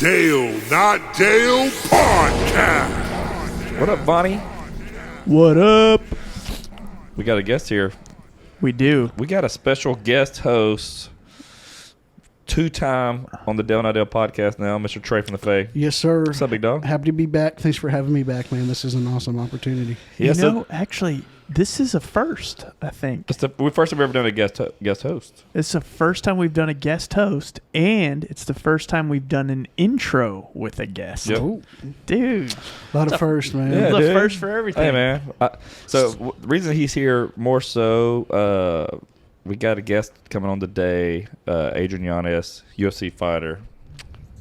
Dale Not Dale Podcast. What up, Bonnie? What up? We got a guest here. We do. We got a special guest host, two-time on the Dale Not Dale Podcast now, Mr. Trey from the Fae. Yes, sir. What's up, big dog? Happy to be back. Thanks for having me back, man. This is an awesome opportunity. Yes, you know, actually, this is a first, I think. it's the first time we've ever done a guest host. It's the first time we've done a guest host, and it's the first time we've done an intro with a guest. Yep. Oh, Dude, a lot of first, man. Yeah, the dude. first for everything. Hey, man. The reason he's here more so, we got a guest coming on today, Adrian Yanez, UFC fighter.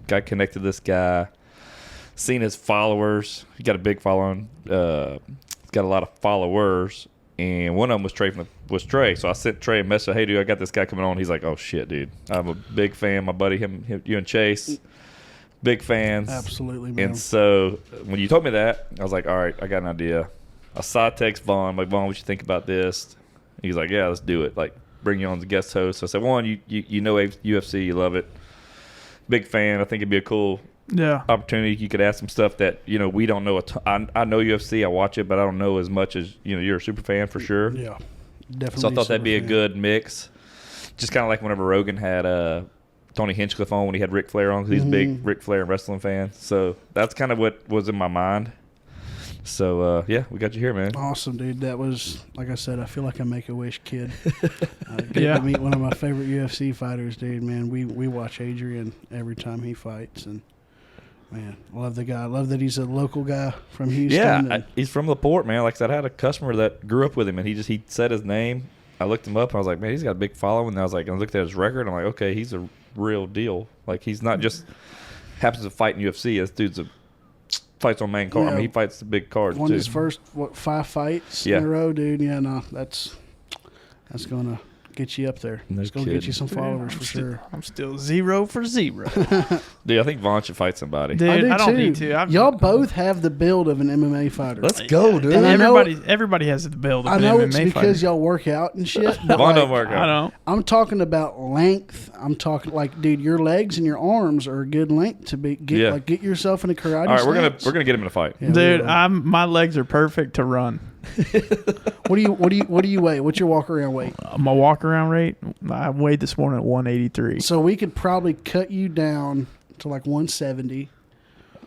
Got connected to this guy, seen his followers. He got a big following. He's got a lot of followers, and one of them was Trey. So I sent Trey a message, hey, dude, I got this guy coming on. He's like, oh, shit, dude. I'm a big fan. My buddy, him you and Chase, big fans. Absolutely, man. And so when you told me that, I was like, all right, I got an idea. I side text Vaughn. I'm like, Vaughn, what you think about this? He's like, yeah, let's do it. Like, bring you on as a guest host. So I said, one, you know UFC, you love it. Big fan. I think it'd be a cool opportunity. You could ask some stuff that, you know, we don't know. I know UFC. I watch it, but I don't know as much as, you know, you're a super fan for sure. Yeah, definitely. So I thought that'd be a good mix. Just kind of like whenever Rogan had Tony Hinchcliffe on when he had Ric Flair on, because he's a big Ric Flair and wrestling fan. So that's kind of what was in my mind. So, yeah, we got you here, man. Awesome, dude. That was, like I said, I feel like a Make-A-Wish kid. Get to meet one of my favorite UFC fighters, dude, man. We watch Adrian every time he fights, and, man, I love the guy. I love that he's a local guy from Houston. Yeah, he's from LaPorte, man. Like I said, I had a customer that grew up with him, and he said his name. I looked him up, and I was like, man, he's got a big following. And I was like, I looked at his record, and I'm like, okay, he's a real deal. Like, he's not just happens to fight in UFC. This dude's fights on main card. Yeah. I mean, he fights the big cards, Won too. his first, 5 fights in a row, dude. Yeah, no, that's going to get you up there. No It's going to get kidding. you some followers for sure. I'm still 0 for 0. Dude, I think Vaughn should fight somebody. Dude, I don't too. need to. Y'all both have the build of an MMA fighter. Let's go, dude. And I know- everybody has the build of I an know MMA it's fighter. because y'all work out and shit. But Vaughn don't like, work out. I don't. I'm talking about length. I'm talking like, dude, your legs and your arms are a good length to be get yourself in a karate. All right, we're stance. gonna get him in a fight. Yeah, Dude, we will. my legs are perfect to run. What do you weigh? What's your walk around weight? My walk around rate, I weighed this morning at 183. So we could probably cut you down to like 170.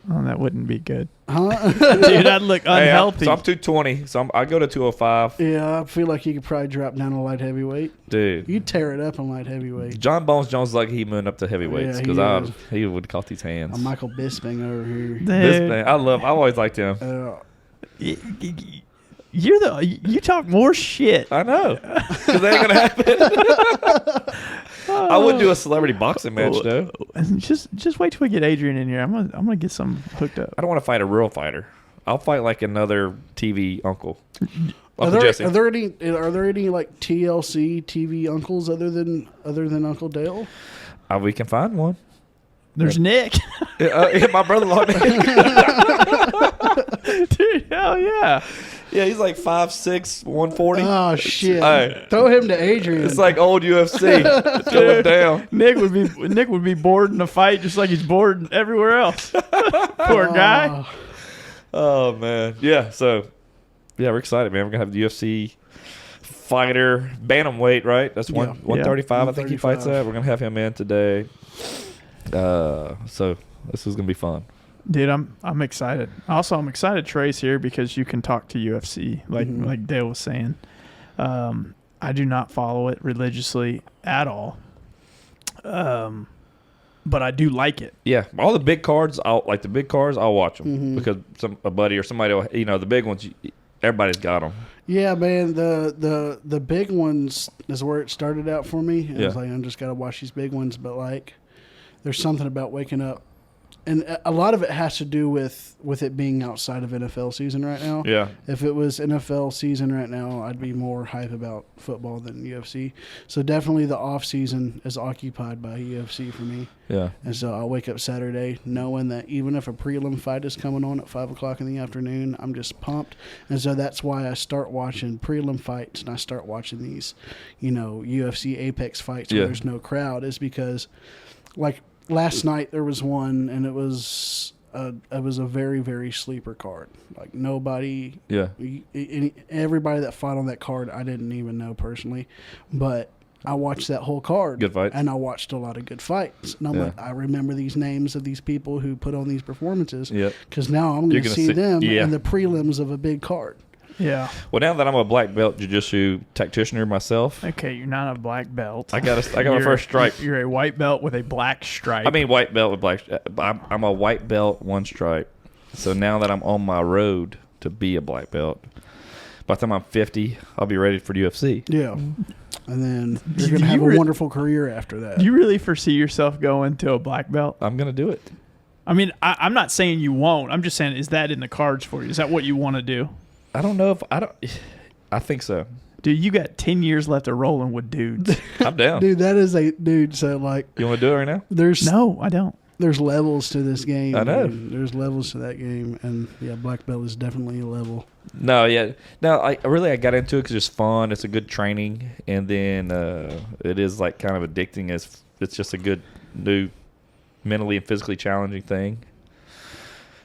Oh, that wouldn't be good. Huh? Dude, I'd look Hey, unhealthy. I'm 220, so I go to 205. Yeah, I feel like you could probably drop down to light heavyweight. Dude. You tear it up on light heavyweight. John Bones Jones is lucky he moved up to heavyweights, Yeah, because he he would have caught these hands. A Michael Bisping over here. Dude, This man, I always liked him. you talk more shit. I know, because that ain't gonna happen. I would do a celebrity boxing match though. Just wait till we get Adrian in here. I'm gonna get some hooked up. I don't want to fight a real fighter. I'll fight like another TV uncle. Are Uncle Jesse. there any like TLC TV uncles other than Uncle Dale? We can find one. There's Nick. Yeah, my brother-in-law. Dude, hell yeah. Yeah, he's like 5'6", 140. Oh shit! Hey. Throw him to Adrian. It's like old UFC. It's going down. Nick would be bored in a fight just like he's bored everywhere else. Poor guy. Oh man, yeah. So, yeah, we're excited, man. We're gonna have the UFC fighter bantamweight, right? That's 135. I think he fights 135. at. We're gonna have him in today. So this is gonna be fun. Dude, I'm excited. Also, I'm excited Trey's here because you can talk to UFC, like Dale was saying. I do not follow it religiously at all, but I do like it. Yeah, all the big cards, I'll watch them because a buddy or somebody, the big ones, everybody's got them. Yeah, man. The big ones is where it started out for me. I was like, I just gotta watch these big ones, but like, there's something about waking up. And a lot of it has to do with it being outside of NFL season right now. Yeah. If it was NFL season right now, I'd be more hype about football than UFC. So definitely the off season is occupied by UFC for me. Yeah. And so I'll wake up Saturday knowing that even if a prelim fight is coming on at 5 o'clock in the afternoon, I'm just pumped. And so that's why I start watching prelim fights and I start watching these, UFC Apex fights where there's no crowd, is because like last night there was one, and it was a very, very sleeper card. Like nobody, everybody that fought on that card, I didn't even know personally, but I watched that whole card. Good fights. And I watched a lot of good fights. And I'm like, I remember these names of these people who put on these performances. Because now I'm going to see them in the prelims of a big card. Yeah. Well, now that I'm a black belt jiu-jitsu practitioner myself. Okay, you're not a black belt. I got my first stripe. You're a white belt with a black stripe. I mean, white belt with black. I'm a white belt, one stripe. So now that I'm on my road to be a black belt, by the time I'm 50, I'll be ready for the UFC. Yeah. And then you're going to have a wonderful career after that. Do you really foresee yourself going to a black belt? I'm going to do it. I mean, I'm not saying you won't. I'm just saying, is that in the cards for you? Is that what you want to do? I don't know if I think so. Dude, you got 10 years left of rolling with dudes. I'm down. Dude, that is so like. You want to do it right now? No, I don't. There's levels to this game. I know. Dude. There's levels to that game. And yeah, black belt is definitely a level. No, I got into it because it's fun. It's a good training. And then it is like kind of addicting. It's just a good new mentally and physically challenging thing.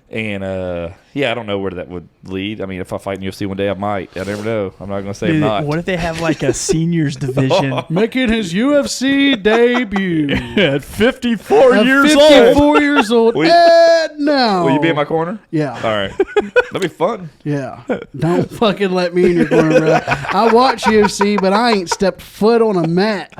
And, I don't know where that would lead. I mean, if I fight in UFC one day, I might. I never know. I'm not going to say I'm not. What if they have like a seniors division? Making his UFC debut. At 54 years old. 54 years old. No. Will you be in my corner? Yeah. All right. That'll be fun. Yeah. Don't fucking let me in your corner, bro. I watch UFC, but I ain't stepped foot on a mat.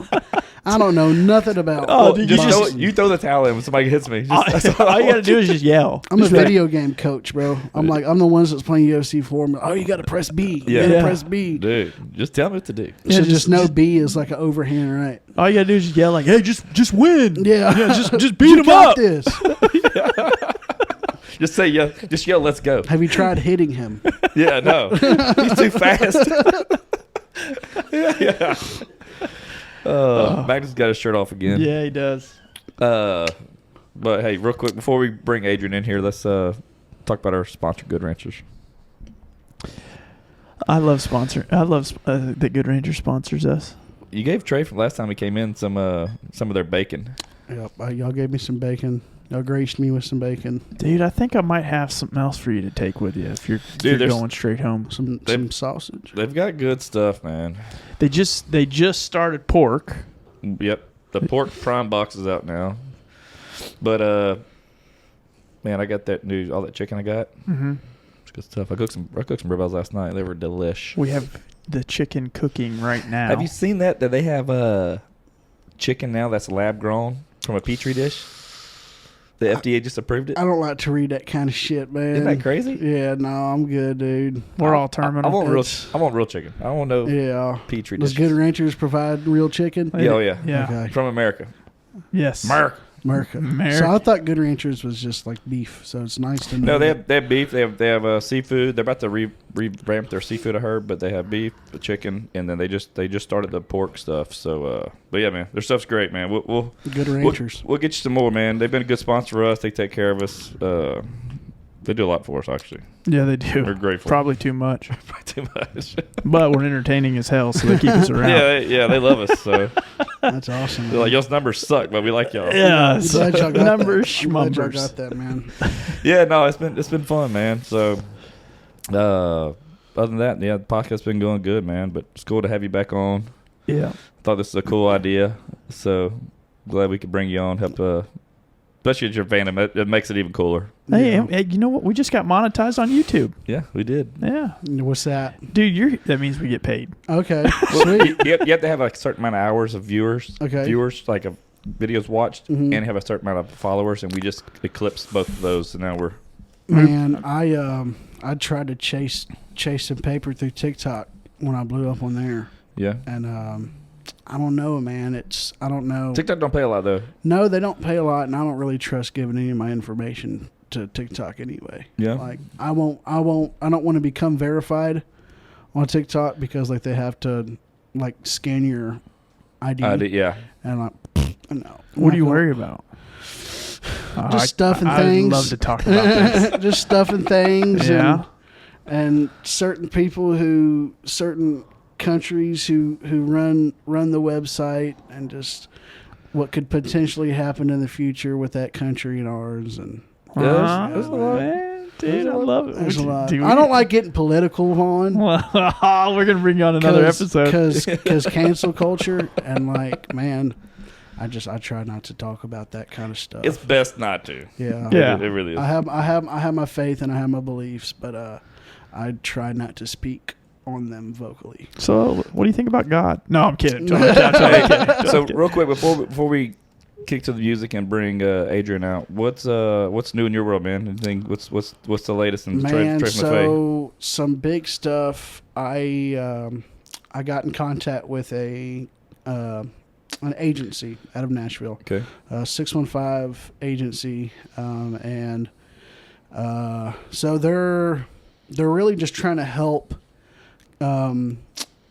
I don't know nothing about. You throw the towel in when somebody hits me. All you got to do is just yell. I'm a video game coach, bro. I'm the ones that's playing UFC for me. Oh, you got to press B. You got to press B. Dude, just tell me what to do. So just know B is like an overhand, right? All you got to do is just yell like, hey, just win. Yeah. Just beat him up. This. Just say, just yell, let's go. Have you tried hitting him? Yeah, no. He's too fast. Yeah. Magnus got his shirt off again. Yeah, he does. But hey, real quick before we bring Adrian in here, let's talk about our sponsor, Good Ranchers. I love that Good Rancher sponsors us. You gave Trey from last time he came in some of their bacon. Yep, y'all gave me some bacon. Y'all graced me with some bacon. Dude, I think I might have something else for you to take with you if you're going straight home. Some sausage. They've got good stuff, man. They just started pork. Yep, the pork prime box is out now. But man, I got all that chicken I got. Mm-hmm. It's good stuff. I cooked some ribeyes last night. They were delish. We have the chicken cooking right now. Have you seen that they have chicken now that's lab grown from a petri dish? The FDA just approved it. I don't like to read that kind of shit, man. Isn't that crazy? Yeah, no, I'm good, dude. We're all terminal. I want real chicken. I don't want no petri dish. Does Good Ranchers provide real chicken? Yeah, oh yeah. Okay. From America. Yes. America. So I thought Good Ranchers was just like beef. So it's nice to know. No, they have beef. They have seafood. They're about to revamp their seafood, I heard, but they have beef, the chicken, and then they just started the pork stuff. So, but yeah, man, their stuff's great, man. We'll Good Ranchers. We'll get you some more, man. They've been a good sponsor for us. They take care of us. They do a lot for us, actually. Yeah, they do. We're grateful. Probably too much. Probably too much. But we're entertaining as hell, so they keep us around. They love us. So that's awesome. They're like, y'all's numbers suck, but we like y'all. Yeah, so numbers, schmumbers. I got that, man. Yeah, no, it's been fun, man. So, other than that, the podcast's been going good, man. But it's cool to have you back on. Yeah, thought this was a cool idea. So glad we could bring you on, help. Especially if you're a fan, it makes it even cooler. Hey, you know what? We just got monetized on YouTube. Yeah, we did. Yeah. What's that? Dude, that means we get paid. Okay. Sweet. You have to have a certain amount of hours of viewers, like videos watched, and have a certain amount of followers, and we just eclipsed both of those, and now we're... Man, I tried to chase some paper through TikTok when I blew up on there. Yeah. And I don't know, man. I don't know. TikTok don't pay a lot, though. No, they don't pay a lot, and I don't really trust giving any of my information to TikTok anyway. Yeah. Like, I don't want to become verified on TikTok because, like, they have to, like, scan your ID. Yeah. And, like, no. What do you worry about? Just stuff and things. I'd love to talk about this. Just stuff and things. Yeah. And certain people certain countries who run the website, and just what could potentially happen in the future with that country and ours, and There's a lot. Man, dude, I love it. there's a lot. I don't like getting political on. We're gonna bring you on another episode because cancel culture and like, man, I try not to talk about that kind of stuff. It's best not to. Yeah. It really is. I have my faith and I have my beliefs, but I try not to speak on them vocally. So, what do you think about God? No, I'm kidding. So real quick before we kick to the music and bring Adrian out, what's new in your world, man? Anything? What's the latest in Man, Trey so some big stuff. I got in contact with an agency out of Nashville. Okay. 615 agency, and so they're really just trying to help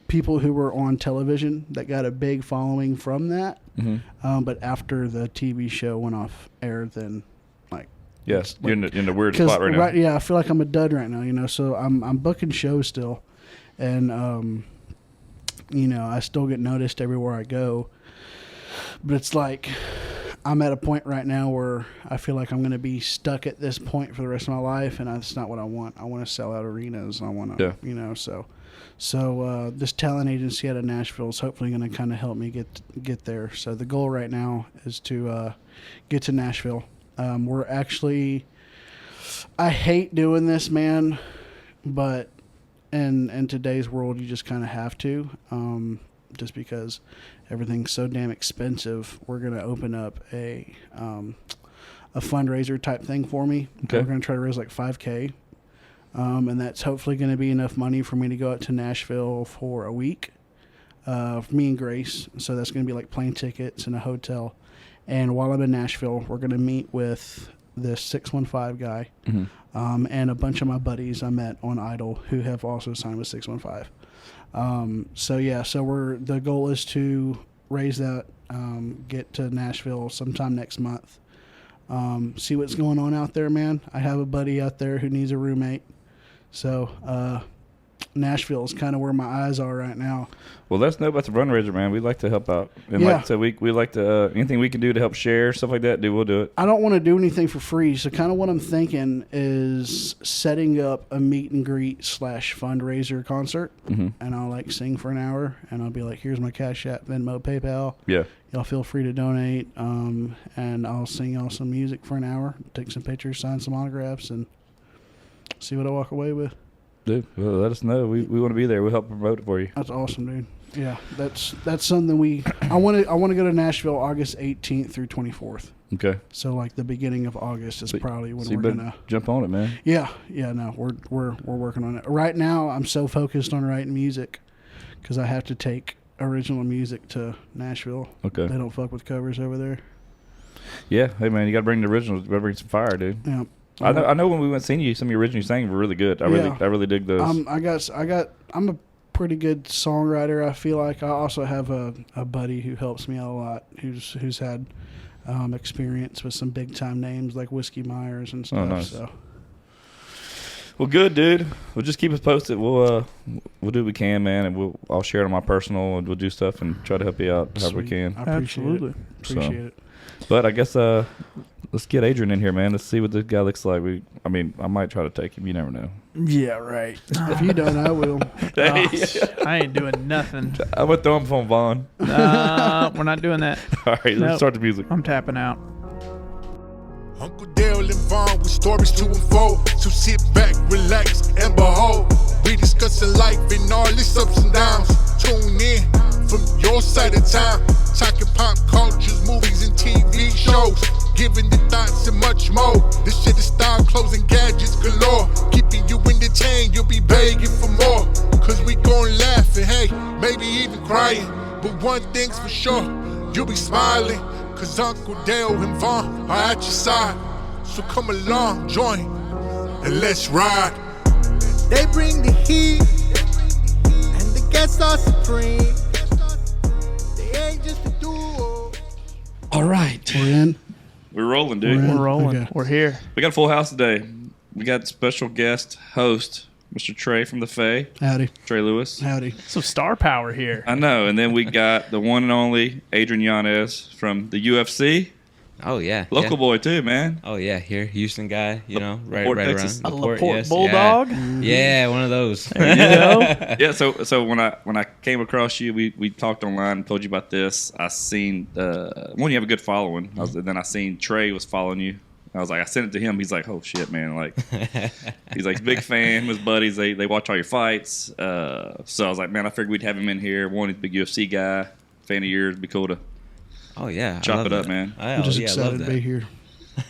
people who were on television that got a big following from that. Mm-hmm. But after the TV show went off air, then like, yes, you're in the weird spot right now. Yeah, I feel like I'm a dud right now, you know. So I'm booking shows still, and you know, I still get noticed everywhere I go. But it's like I'm at a point right now where I feel like I'm going to be stuck at this point for the rest of my life, and that's not what I want. I want to sell out arenas. I want to, you know, so this talent agency out of Nashville is hopefully going to kind of help me get there. So the goal right now is to get to Nashville. We're actually, I hate doing this, man, but in today's world, you just kind of have to, just because everything's so damn expensive. We're going to open up a fundraiser type thing for me. Okay. We're going to try to raise like $5,000. And that's hopefully going to be enough money for me to go out to Nashville for a week, for me and Grace. So that's going to be like plane tickets and a hotel. And while I'm in Nashville, we're going to meet with this 615 guy, and a bunch of my buddies I met on Idol who have also signed with 615. So the goal is to raise that, get to Nashville sometime next month. See what's going on out there, man. I have a buddy out there who needs a roommate. So, Nashville is kind of where my eyes are right now. Well, let us know about the fundraiser, man. We'd like to help out. And like I said, we like to, anything we can do to help share, stuff like that, we'll do it. I don't want to do anything for free. So kind of what I'm thinking is setting up a meet and greet / fundraiser concert. And I'll like sing for an hour and I'll be like, here's my Cash App, Venmo, PayPal. Yeah. Y'all feel free to donate. And I'll sing y'all some music for an hour, take some pictures, sign some autographs, and see what I walk away with. Dude, well, let us know. We want to be there. We'll help promote it for you. That's awesome, dude. Yeah, that's something I want to go to Nashville August 18th through 24th. Okay. So like the beginning of August is probably when we're gonna jump on it, man. Yeah. No, we're working on it right now. I'm so focused on writing music because I have to take original music to Nashville. Okay. They don't fuck with covers over there. Yeah. Hey, man, you got to bring the originals. You got to bring some fire, dude. Yeah. I know when we went seeing you, some of your originals you sang were really good. I really dig those. I'm a pretty good songwriter. I feel like I also have a buddy who helps me out a lot, who's had experience with some big time names like Whiskey Myers and stuff. Oh, nice. So. Well, good, dude. Well, just keep us posted. We'll do what we can, man, and I'll share it on my personal, and we'll do stuff and try to help you out however we can. I appreciate it. But I guess let's get Adrian in here, man. Let's see what this guy looks like. I might try to take him. You never know. Yeah, right. If you don't, I will. I ain't doing nothing. I'm going to throw him from Vaughn. We're not doing that. All right, let's start the music. I'm tapping out. Uncle Dale and Vaughn with stories to unfold. So sit back, relax, and behold. We discussing life and all its ups and downs. Tune in from your side of town. Talking pop cultures, movies, and TV shows. Giving the thoughts and much more. This shit is style, clothes, and gadgets galore. Keeping you entertained, you'll be begging for more. Cause we gon' laugh and hey, maybe even crying. But one thing's for sure, you'll be smiling. Cause Uncle Dale and Vaughn are at your side. So come along, join, and let's ride. They bring the heat, and the guests are supreme. They ain't just a duo. All right, we're in. We're rolling, dude. We're rolling. Okay. We're here. We got a full house today. We got special guest host Mr. Trey from the Fae. Howdy. Trey Louis. Howdy. Some star power here. I know. And then we got the one and only Adrian Yanez from the UFC. Oh yeah, Local boy too, man. Oh yeah, here, Houston guy. You know, right LaPorte, around. Texas. A LaPorte, LaPorte yes, Bulldog. Yeah, one of those. There you go. Yeah, so when I came across you, we talked online and told you about this. I seen one, you have a good following. Then I seen Trey was following you. I was like, I sent it to him. He's like, oh shit, man! Like, he's like, big fan. His buddies, they watch all your fights. So I was like, man, I figured we'd have him in here. One, he's a big UFC guy, fan of yours. It'd be cool to Oh yeah, chop it up, man. I'm just excited to be here.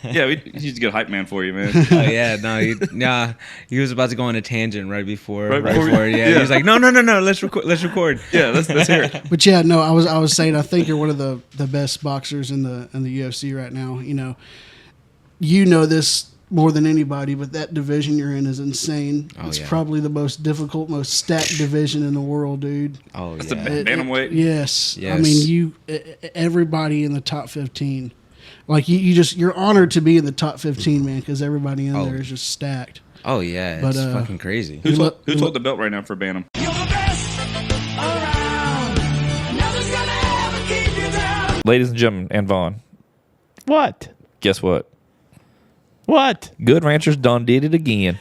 Yeah, he's a good hype man for you, man. Oh yeah, no, he was about to go on a tangent right before. Right before Yeah, he was like, no, let's record. Yeah, let's hear it. But yeah, no, I was saying I think you're one of the best boxers in the UFC right now. You know this more than anybody, but that division you're in is insane. Oh, it's yeah. probably the most difficult, most stacked division in the world, dude. Oh That's yeah. the bantamweight. Yes. Yes. I mean, everybody in the top 15. Like you're honored to be in the top 15, man, because everybody in there is just stacked. Oh yeah, But, it's fucking crazy. Who's hold the belt right now for Bantam? Ladies and gentlemen, and Vaughn, What? guess what? What? Good Ranchers done did it again.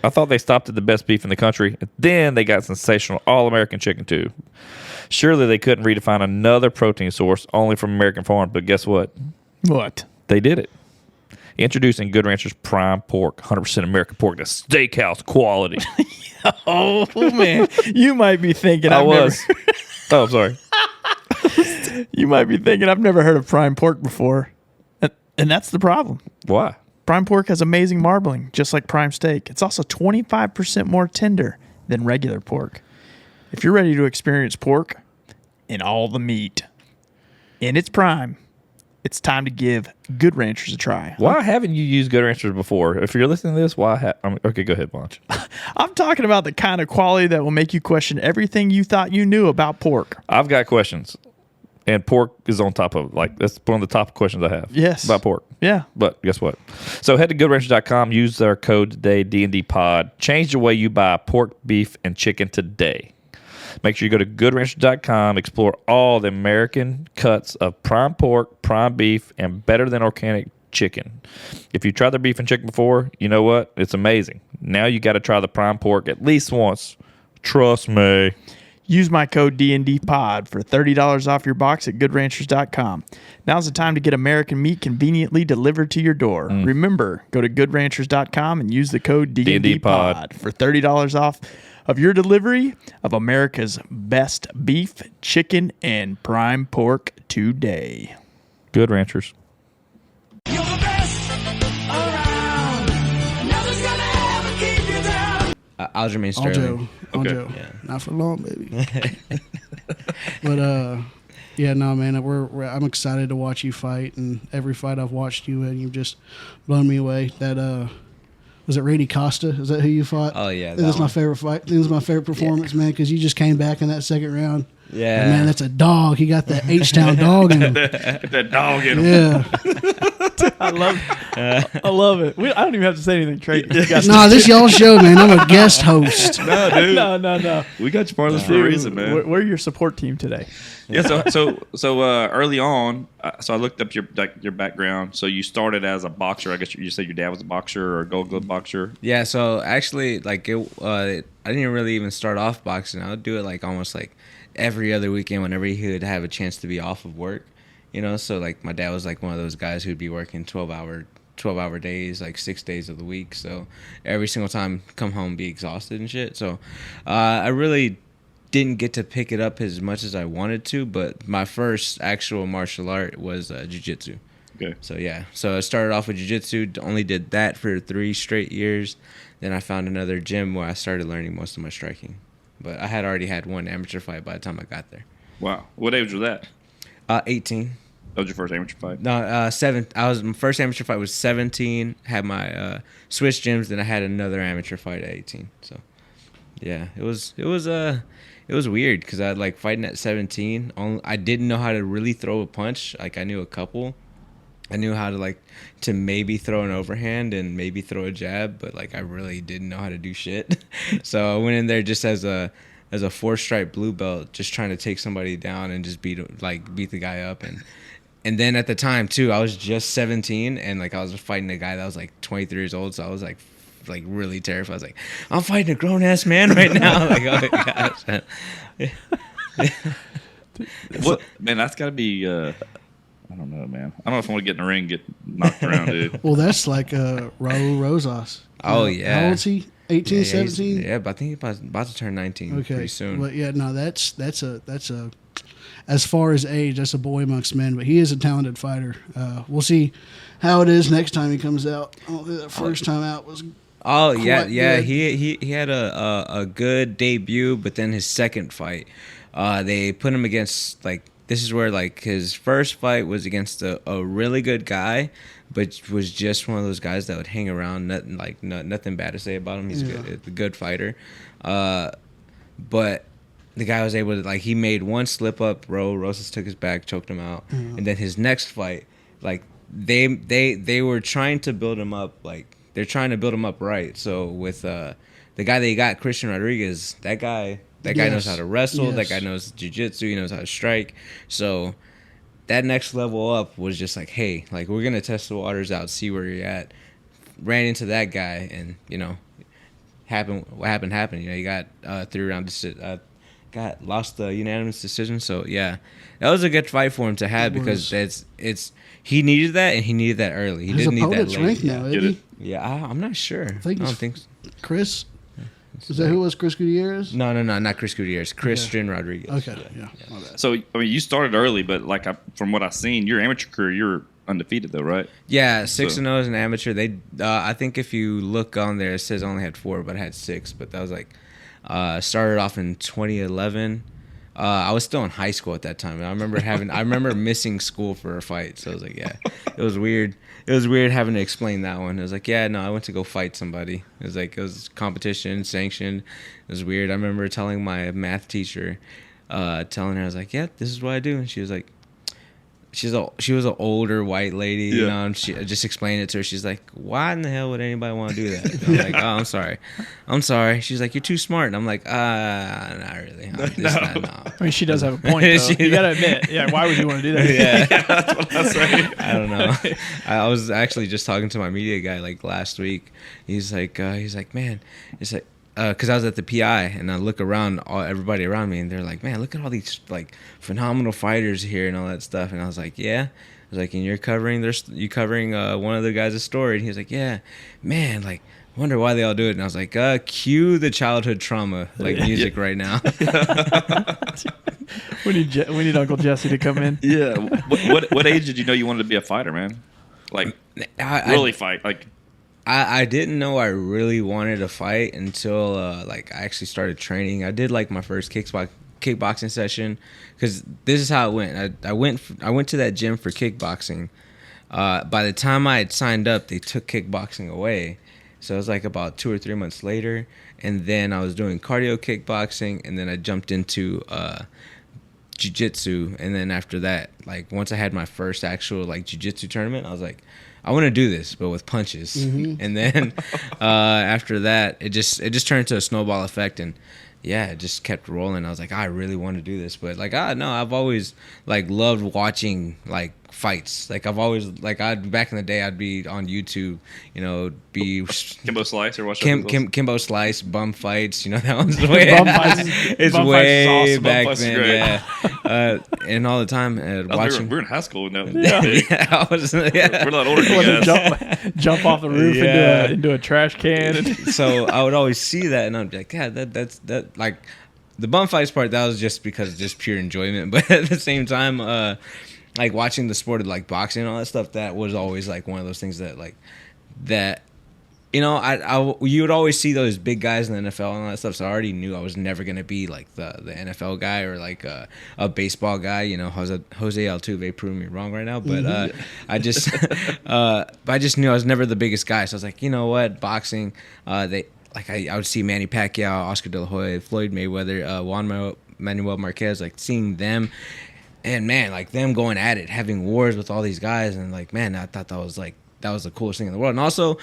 I thought they stopped at the best beef in the country. Then they got sensational all-American chicken too. Surely they couldn't redefine another protein source only from American farm, but guess what? What? They did it. Introducing Good Ranchers Prime Pork, 100% American pork, the steakhouse quality. Oh man, you might be thinking I was. Oh, I'm sorry. You might be thinking I've never heard of prime pork before, and that's the problem. Why? Prime pork has amazing marbling, just like prime steak. It's also 25% more tender than regular pork. If you're ready to experience pork in all the meat in its prime, it's time to give Good Ranchers a try. Why haven't you used Good Ranchers before? If you're listening to this, why? Okay, go ahead, Bunch. I'm talking about the kind of quality that will make you question everything you thought you knew about pork. I've got questions, and pork is on top of that's one of the top questions I have. Yes. About pork. Yeah. But guess what? So head to goodranchers.com, use our code today, DNDPOD. Change the way you buy pork, beef, and chicken today. Make sure you go to goodranchers.com, explore all the American cuts of prime pork, prime beef, and better than organic chicken. If you tried their beef and chicken before, you know what? It's amazing. Now you got to try the prime pork at least once. Trust me. Use my code DNDPOD for $30 off your box at goodranchers.com. Now's the time to get American meat conveniently delivered to your door. Remember, go to goodranchers.com and use the code DNDPOD for $30 off of your delivery of America's best beef, chicken, and prime pork today. Good Ranchers. Aljamain Sterling. Okay. Aljo. Yeah. Not for long, baby. But yeah, no, man, I'm excited to watch you fight, and every fight I've watched you in, you've just blown me away. That was it Randy Costa? Is that who you fought? Oh yeah, This is my favorite fight. This is my favorite performance, man, because you just came back in that second round. Yeah, And, man, that's a dog. He got that H-Town dog in him. That dog in him. Yeah. I love it. I don't even have to say anything, Trey. Nah, this y'all show, man. I'm a guest host. No, dude. No. We got you part of this for a reason, man. We're your support team today. Yeah, so early on, so I looked up your background. So you started as a boxer. I guess you said your dad was a boxer or a Gold Glove boxer. Yeah, so actually, like I didn't really even start off boxing. I would do it like almost like every other weekend whenever he would have a chance to be off of work. You know, so like my dad was like one of those guys who'd be working 12-hour days, like 6 days of the week. So every single time come home be exhausted and shit. So I really didn't get to pick it up as much as I wanted to, but my first actual martial art was jiu-jitsu. Okay. So yeah, so I started off with jiu-jitsu, only did that for 3 straight years. Then I found another gym where I started learning most of my striking. But I had already had one amateur fight by the time I got there. Wow. What age was that? 18. That was your first amateur fight? No, 7. My first amateur fight was 17. Had my switch gyms. Then I had another amateur fight at 18. So, yeah, it was weird because I like fighting at 17. I didn't know how to really throw a punch. Like I knew a couple, I knew how to to maybe throw an overhand and maybe throw a jab, but I really didn't know how to do shit. So I went in there just as a 4-stripe blue belt, just trying to take somebody down and just beat the guy up. And then at the time too, I was just 17 and I was fighting a guy that was 23 years old, so I was really terrified. I was like, I'm fighting a grown ass man right now. Oh my gosh. What, man, that's got to be. I don't know, man. I don't know if I want to get in the ring and get knocked around, dude. Well, that's like Raul Rosas. Oh, yeah. How old's he? 18, Yeah, 17? yeah, but I think he's about to turn 19 pretty soon. But yeah, no, that's a as far as age, that's a boy amongst men. But he is a talented fighter. We'll see how it is next time he comes out. I don't think that first time out was. Oh yeah, quite yeah. good. He had a good debut, but then his second fight, they put him against this is where his first fight was against a really good guy, but was just one of those guys that would hang around. Nothing bad to say about him. He's a good fighter, but the guy was able to he made one slip up. Rosas took his back, choked him out, and then his next fight, they were trying to build him up they're trying to build him up right. So with the guy they got, Christian Rodriguez, that guy knows how to wrestle. That guy knows jiu-jitsu. He knows how to strike. So that next level up was just hey, we're going to test the waters out, see where you're at. Ran into that guy and, what happened. He got 3-round lost the unanimous decision. So, yeah, that was a good fight for him to have because he needed that, and he needed that early. He His didn't need that opponent's late. ranked now, isn't he? Yeah, I'm not sure. I think don't think so. Chris. Is that who was Chris Gutierrez? No, not Chris Gutierrez. Christian Rodriguez. Okay, yeah. My bad. So, I mean, you started early, but from what I've seen, your amateur career, you're undefeated though, right? Yeah, 6-0 as an amateur. They, I think if you look on there, it says I only had 4, but I had 6. But that was started off in 2011. I was still in high school at that time. And I remember missing school for a fight. So I was yeah, it was weird. It was weird having to explain that one. It was yeah, no, I went to go fight somebody. It was competition, sanctioned. It was weird. I remember telling my math teacher, telling her, I was yeah, this is what I do. And she was she was an older white lady, you know, and she just explained it to her. She's why in the hell would anybody want to do that? And I'm oh, I'm sorry. She's you're too smart. And I'm not really. I mean, she does have a point, though. You got to admit. Yeah, why would you want to do that? Yeah. That's what I was saying. I don't know. I was actually just talking to my media guy last week. He's man, it's because I was at the PI and I look around, everybody around me, and they're man, look at all these phenomenal fighters here and all that stuff. And I was yeah. I was and you're covering one of the guys' story. And he was yeah, man, wonder why they all do it. And I was cue the childhood trauma music right now. We need Uncle Jesse to come in. Yeah. What age did you know you wanted to be a fighter, man? Really fight? I didn't know I really wanted to fight until I actually started training. I did my first kickboxing session because this is how it went. I went to that gym for kickboxing. By the time I had signed up, they took kickboxing away. So it was about 2 or 3 months later, and then I was doing cardio kickboxing, and then I jumped into jiu-jitsu. And then after that, once I had my first actual jiu-jitsu tournament, I was I want to do this, but with punches. Mm-hmm. And then after that, it just turned into a snowball effect, and yeah, it just kept rolling. I was I really want to do this, but no, I've always loved watching fights. I've always back in the day, I'd be on YouTube, be Kimbo Slice or watch Kimbo Slice bum fights. That one's way it's bum way fights is awesome. back Bum fights is then, great. yeah. And all the time watching. We were in high school now. Yeah, I was, yeah. We're a lot older than you guys. Jump off the roof Yeah. into a trash can. So I would always see that, and I'd be God, that's the bum fights part. That was just because of just pure enjoyment. But at the same time, watching the sport of boxing and all that stuff, that was always one of those things that that. You would always see those big guys in the NFL and all that stuff. So I already knew I was never gonna be the NFL guy or a baseball guy. Jose Altuve proving me wrong right now, but I just knew I was never the biggest guy. So I was you know what, boxing. I would see Manny Pacquiao, Oscar De La Hoya, Floyd Mayweather, Juan Manuel Marquez, seeing them. And man, like them going at it, having wars with all these guys, and like, man, I thought that was the coolest thing in the world. And also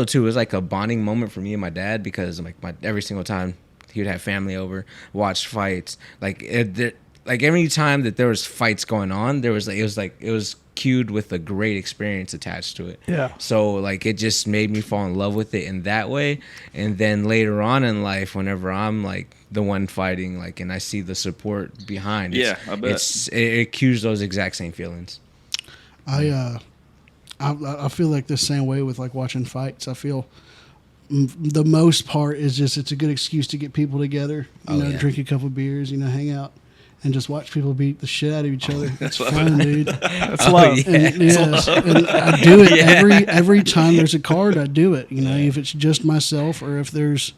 too, it was like a bonding moment for me and my dad, because like every single time he would have family over, watch fights, like every time that there was fights going on, it was cued with a great experience attached to it. Yeah. So like it just made me fall in love with it in that way. And then later on in life, whenever I'm like the one fighting, like, and I see the support behind, I bet. it cues those exact same feelings. I feel like the same way with like watching fights. I feel the most part is just it's a good excuse to get people together, drink a couple beers, hang out, and just watch people beat the shit out of each other. It's fun, dude. That's love. Yeah. And I do it every time there's a card. I do it. If it's just myself or if there's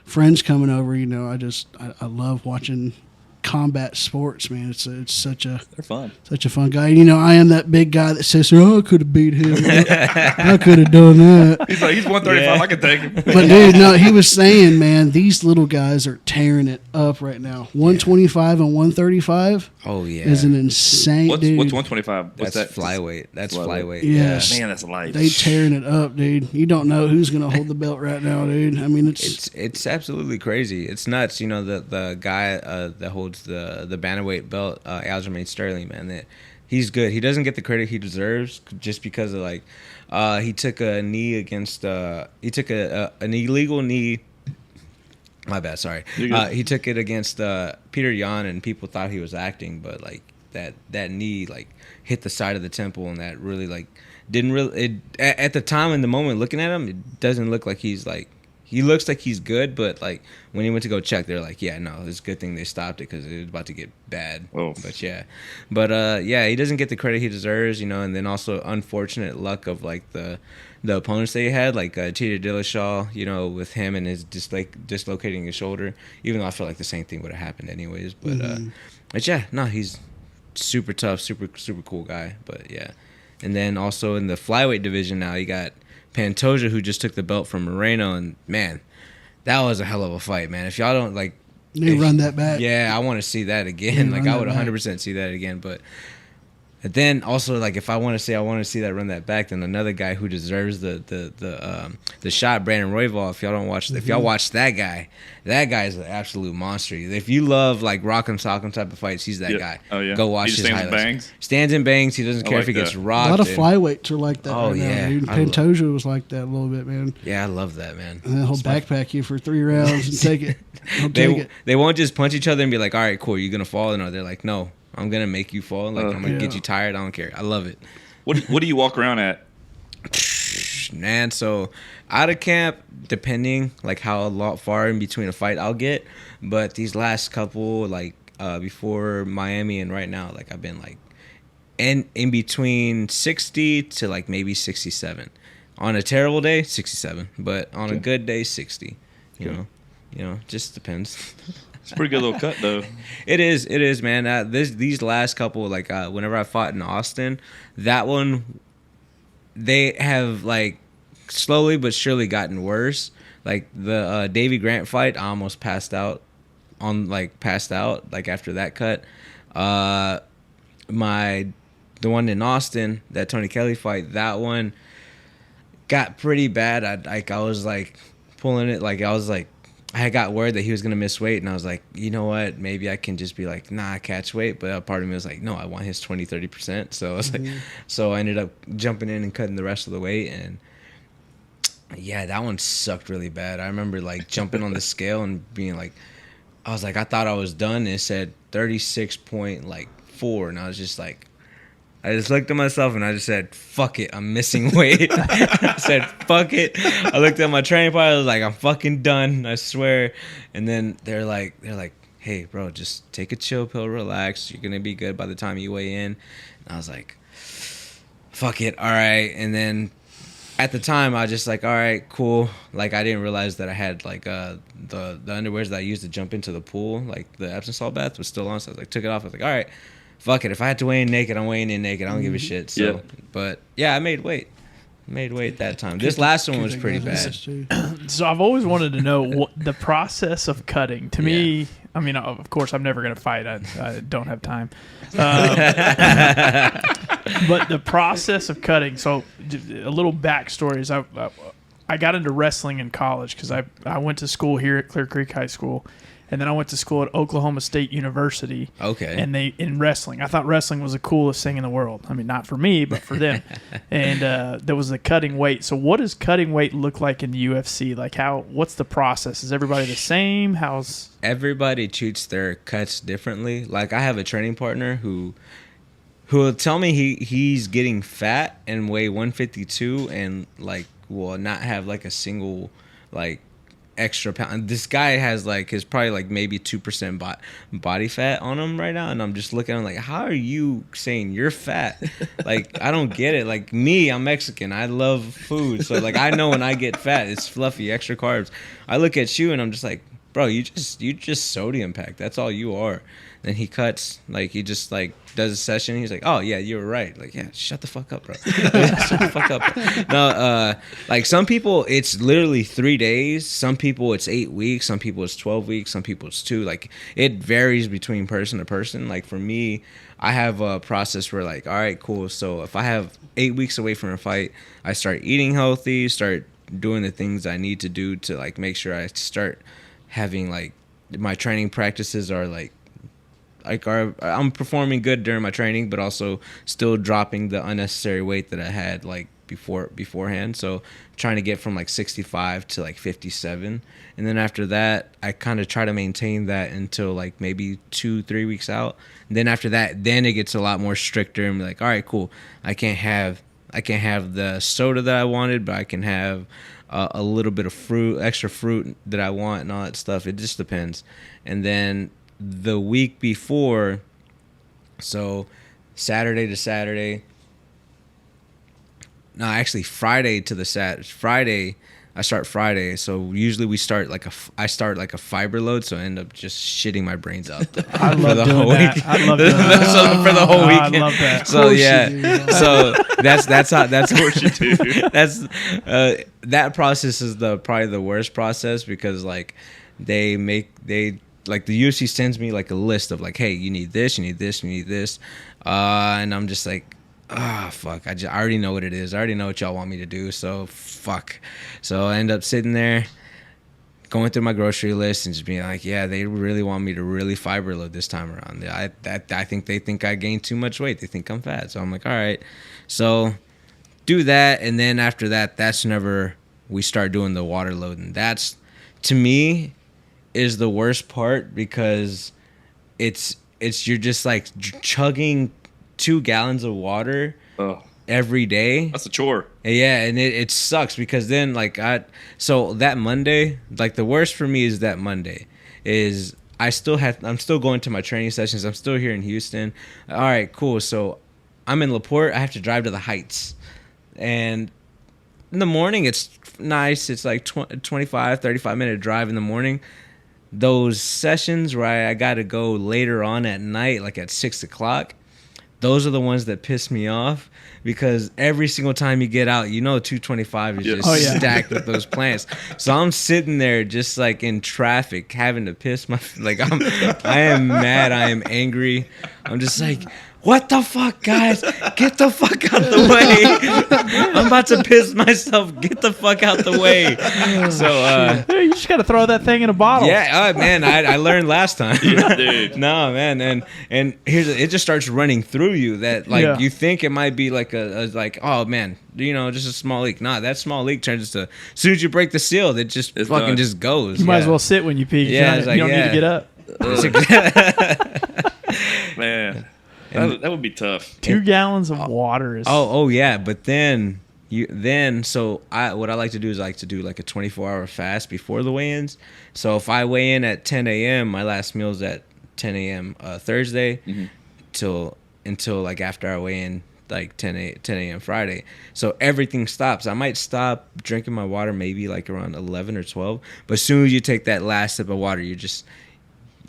friends coming over, I love watching combat sports, man. It's such a They're fun. such a fun guy. I am that big guy that says, "Oh, I could have beat him. I could have done that." He's like, he's 135. I can take him. But dude, no, he was saying, man, these little guys are tearing it up right now. 125 and 135 Oh yeah. is an insane, What's dude. 125? That's flyweight. That's flyweight. Yes. Man, that's light. They tearing it up, dude. You don't know who's gonna hold the belt right now, dude. I mean, It's absolutely crazy. It's nuts. The guy that holds the bantamweight belt, Aljamain Sterling, man, he's good. He doesn't get the credit he deserves just because of like he took a knee against he took an illegal knee. My bad, sorry. He took it against Peter Yan, and people thought he was acting, but like that knee like hit the side of the temple, and that really like didn't really at the time in the moment looking at him, it doesn't look like he's like. He looks like he's good, but like when he went to go check, they're like, "Yeah, no, it's a good thing they stopped it because it was about to get bad." Oh. But yeah, he doesn't get the credit he deserves, and then also unfortunate luck of like the opponents that he had, like Peter Dillashaw, with him and his dislocating his shoulder. Even though I feel like the same thing would have happened anyways, but yeah, no, he's super tough, super cool guy. But yeah, and then also in the flyweight division now you got Pantoja, who just took the belt from Moreno, and man, that was a hell of a fight, man. If y'all don't like, run that back. Yeah, I want to see that again. Like I would 100% see that again. But then also like if I want to see that run that back, then another guy who deserves the shot, Brandon Royval. If y'all watch that guy's an absolute monster. If you love like rock 'em sock 'em type of fights, he's that guy. Oh yeah. Go watch his highlights. Bangs. Stands and bangs. He doesn't care if he gets rocked. A lot of flyweights are like that. Oh, right yeah. now, dude. Pantoja was like that a little bit, man. Yeah, I love that, man. And then he'll backpack you for 3 rounds and take it. He'll take it. They won't just punch each other and be like, "All right, cool, you're gonna fall." No, they're like, "No, I'm gonna make you fall. Like I'm gonna get you tired. I don't care. I love it." What do you walk around at? Man, so out of camp, depending like how far in between a fight I'll get, but these last couple like before Miami and right now, like I've been like in between 60 to like maybe 67. On a terrible day, 67, but on a good day, 60. You know, just depends. It's a pretty good little cut though. It is, man. These last couple, like whenever I fought in Austin, that one, they have like slowly but surely gotten worse. Like the Davy Grant fight, I almost passed out like after that cut. The one in Austin, that Tony Kelly fight, that one got pretty bad. I was like pulling it, like I had got word that he was going to miss weight, and I was like, you know what, maybe I can just be like, nah, catch weight. But a part of me was like, no, I want his 20-30%. So I was like, so I ended up jumping in and cutting the rest of the weight. And yeah, that one sucked really bad. I remember like jumping on the scale and being like, I was like, I thought I was done. And it said 36.4. And I was just like, I just looked at myself and I just said, fuck it, I'm missing weight. I said, fuck it. I looked at my training partner, I was like, I'm fucking done, I swear. And then they're like, hey, bro, just take a chill pill, relax. You're going to be good by the time you weigh in. And I was like, fuck it, all right. And then at the time, I was just like, all right, cool. Like, I didn't realize that I had, like, the underwears that I used to jump into the pool, like the Epsom salt bath was still on. So I was like, took it off. I was like, all right. Fuck it. If I had to weigh in naked, I'm weighing in naked. I don't give a shit. So, But yeah, I made weight. made weight that time. This last one was pretty bad. So I've always wanted to know what the process of cutting. To me, I mean, of course, I'm never going to fight. I don't have time. But the process of cutting. So a little backstory is I got into wrestling in college because I went to school here at Clear Creek High School. And then I went to school at Oklahoma State University. Okay. And in wrestling, I thought wrestling was the coolest thing in the world. I mean, not for me, but for them. And there was the cutting weight. So what does cutting weight look like in the UFC? Like what's the process? Is everybody the same? Everybody treats their cuts differently. Like I have a training partner who will tell me he's getting fat and weigh 152 and like will not have like a single like extra pound. This guy has like his probably like maybe 2% body fat on him right now, and I'm just looking at him like, how are you saying you're fat? Like I don't get it. Like me, I'm Mexican, I love food, so like I know when I get fat it's fluffy, extra carbs. I look at you and I'm just like, bro, you just sodium packed, that's all you are. Then he cuts, like he just like does a session. He's like, oh yeah, you were right. Like, yeah, shut the fuck up, bro. Shut the fuck up. No, like some people it's literally 3 days. Some people it's 8 weeks. Some people it's 12 weeks. Some people it's 2. Like it varies between person to person. Like for me, I have a process where like, all right, cool. So if I have 8 weeks away from a fight, I start eating healthy, start doing the things I need to do to like make sure I start having like my training practices are like I'm performing good during my training, but also still dropping the unnecessary weight that I had like beforehand. So trying to get from like 65 to like 57, and then after that I kind of try to maintain that until like maybe 2-3 weeks out. And then after that, then it gets a lot more stricter and be like, all right, cool, I can't have the soda that I wanted, but I can have a little bit of extra fruit that I want and all that stuff. It just depends. And then the week before, so Saturday to Saturday, no, actually Friday to the Friday, I start Friday. So usually I start like a fiber load, so I end up just shitting my brains out I love doing that. I love doing that. So for the whole weekend. I love that. So yeah, so that's what you do. That process is probably the worst process, because like like the UFC sends me like a list of like, hey, you need this, you need this, you need this, and I'm just like, fuck, I already know what it is. I already know what y'all want me to do, so fuck. So I end up sitting there going through my grocery list and just being like, yeah, they really want me to really fiber load this time around. I think they think I gained too much weight. They think I'm fat. So I'm like, all right. So do that, and then after that, that's whenever we start doing the water load. And that's, to me, is the worst part, because it's you're just like chugging 2 gallons of water every day. That's a chore. Yeah, and it sucks, because then like so that Monday, like the worst for me is that Monday is I'm still going to my training sessions. I'm still here in Houston. All right, cool. So I'm in LaPorte. I have to drive to the Heights, and in the morning it's nice. It's like 25-35 minute drive in the morning. Those sessions where I got to go later on at night, like at 6 o'clock, those are the ones that piss me off, because every single time you get out, 225 is just stacked with those plants. So I'm sitting there just like in traffic, having to piss my, like I am mad, I am angry. I'm just like, what the fuck, guys? Get the fuck out the way. I'm about to piss myself. Get the fuck out the way. So, you just got to throw that thing in a bottle. Yeah, man, I learned last time. Yeah, dude. No, man, and it just starts running through you that like you think it might be like a like, oh man, just a small leak. Nah, that small leak turns to, as soon as you break the seal, it just it's fucking done. Just goes. You might as well sit when you pee. Yeah, you don't need to get up. Man. That would be tough. 2 gallons of water is. Oh yeah, but then what I like to do is I like to do like a 24-hour fast before the weigh-ins. So if I weigh in at 10 a.m., my last meal's at 10 a.m. Thursday, until like after I weigh in like 10 a.m. Friday. So everything stops. I might stop drinking my water maybe like around 11 or 12. But as soon as you take that last sip of water,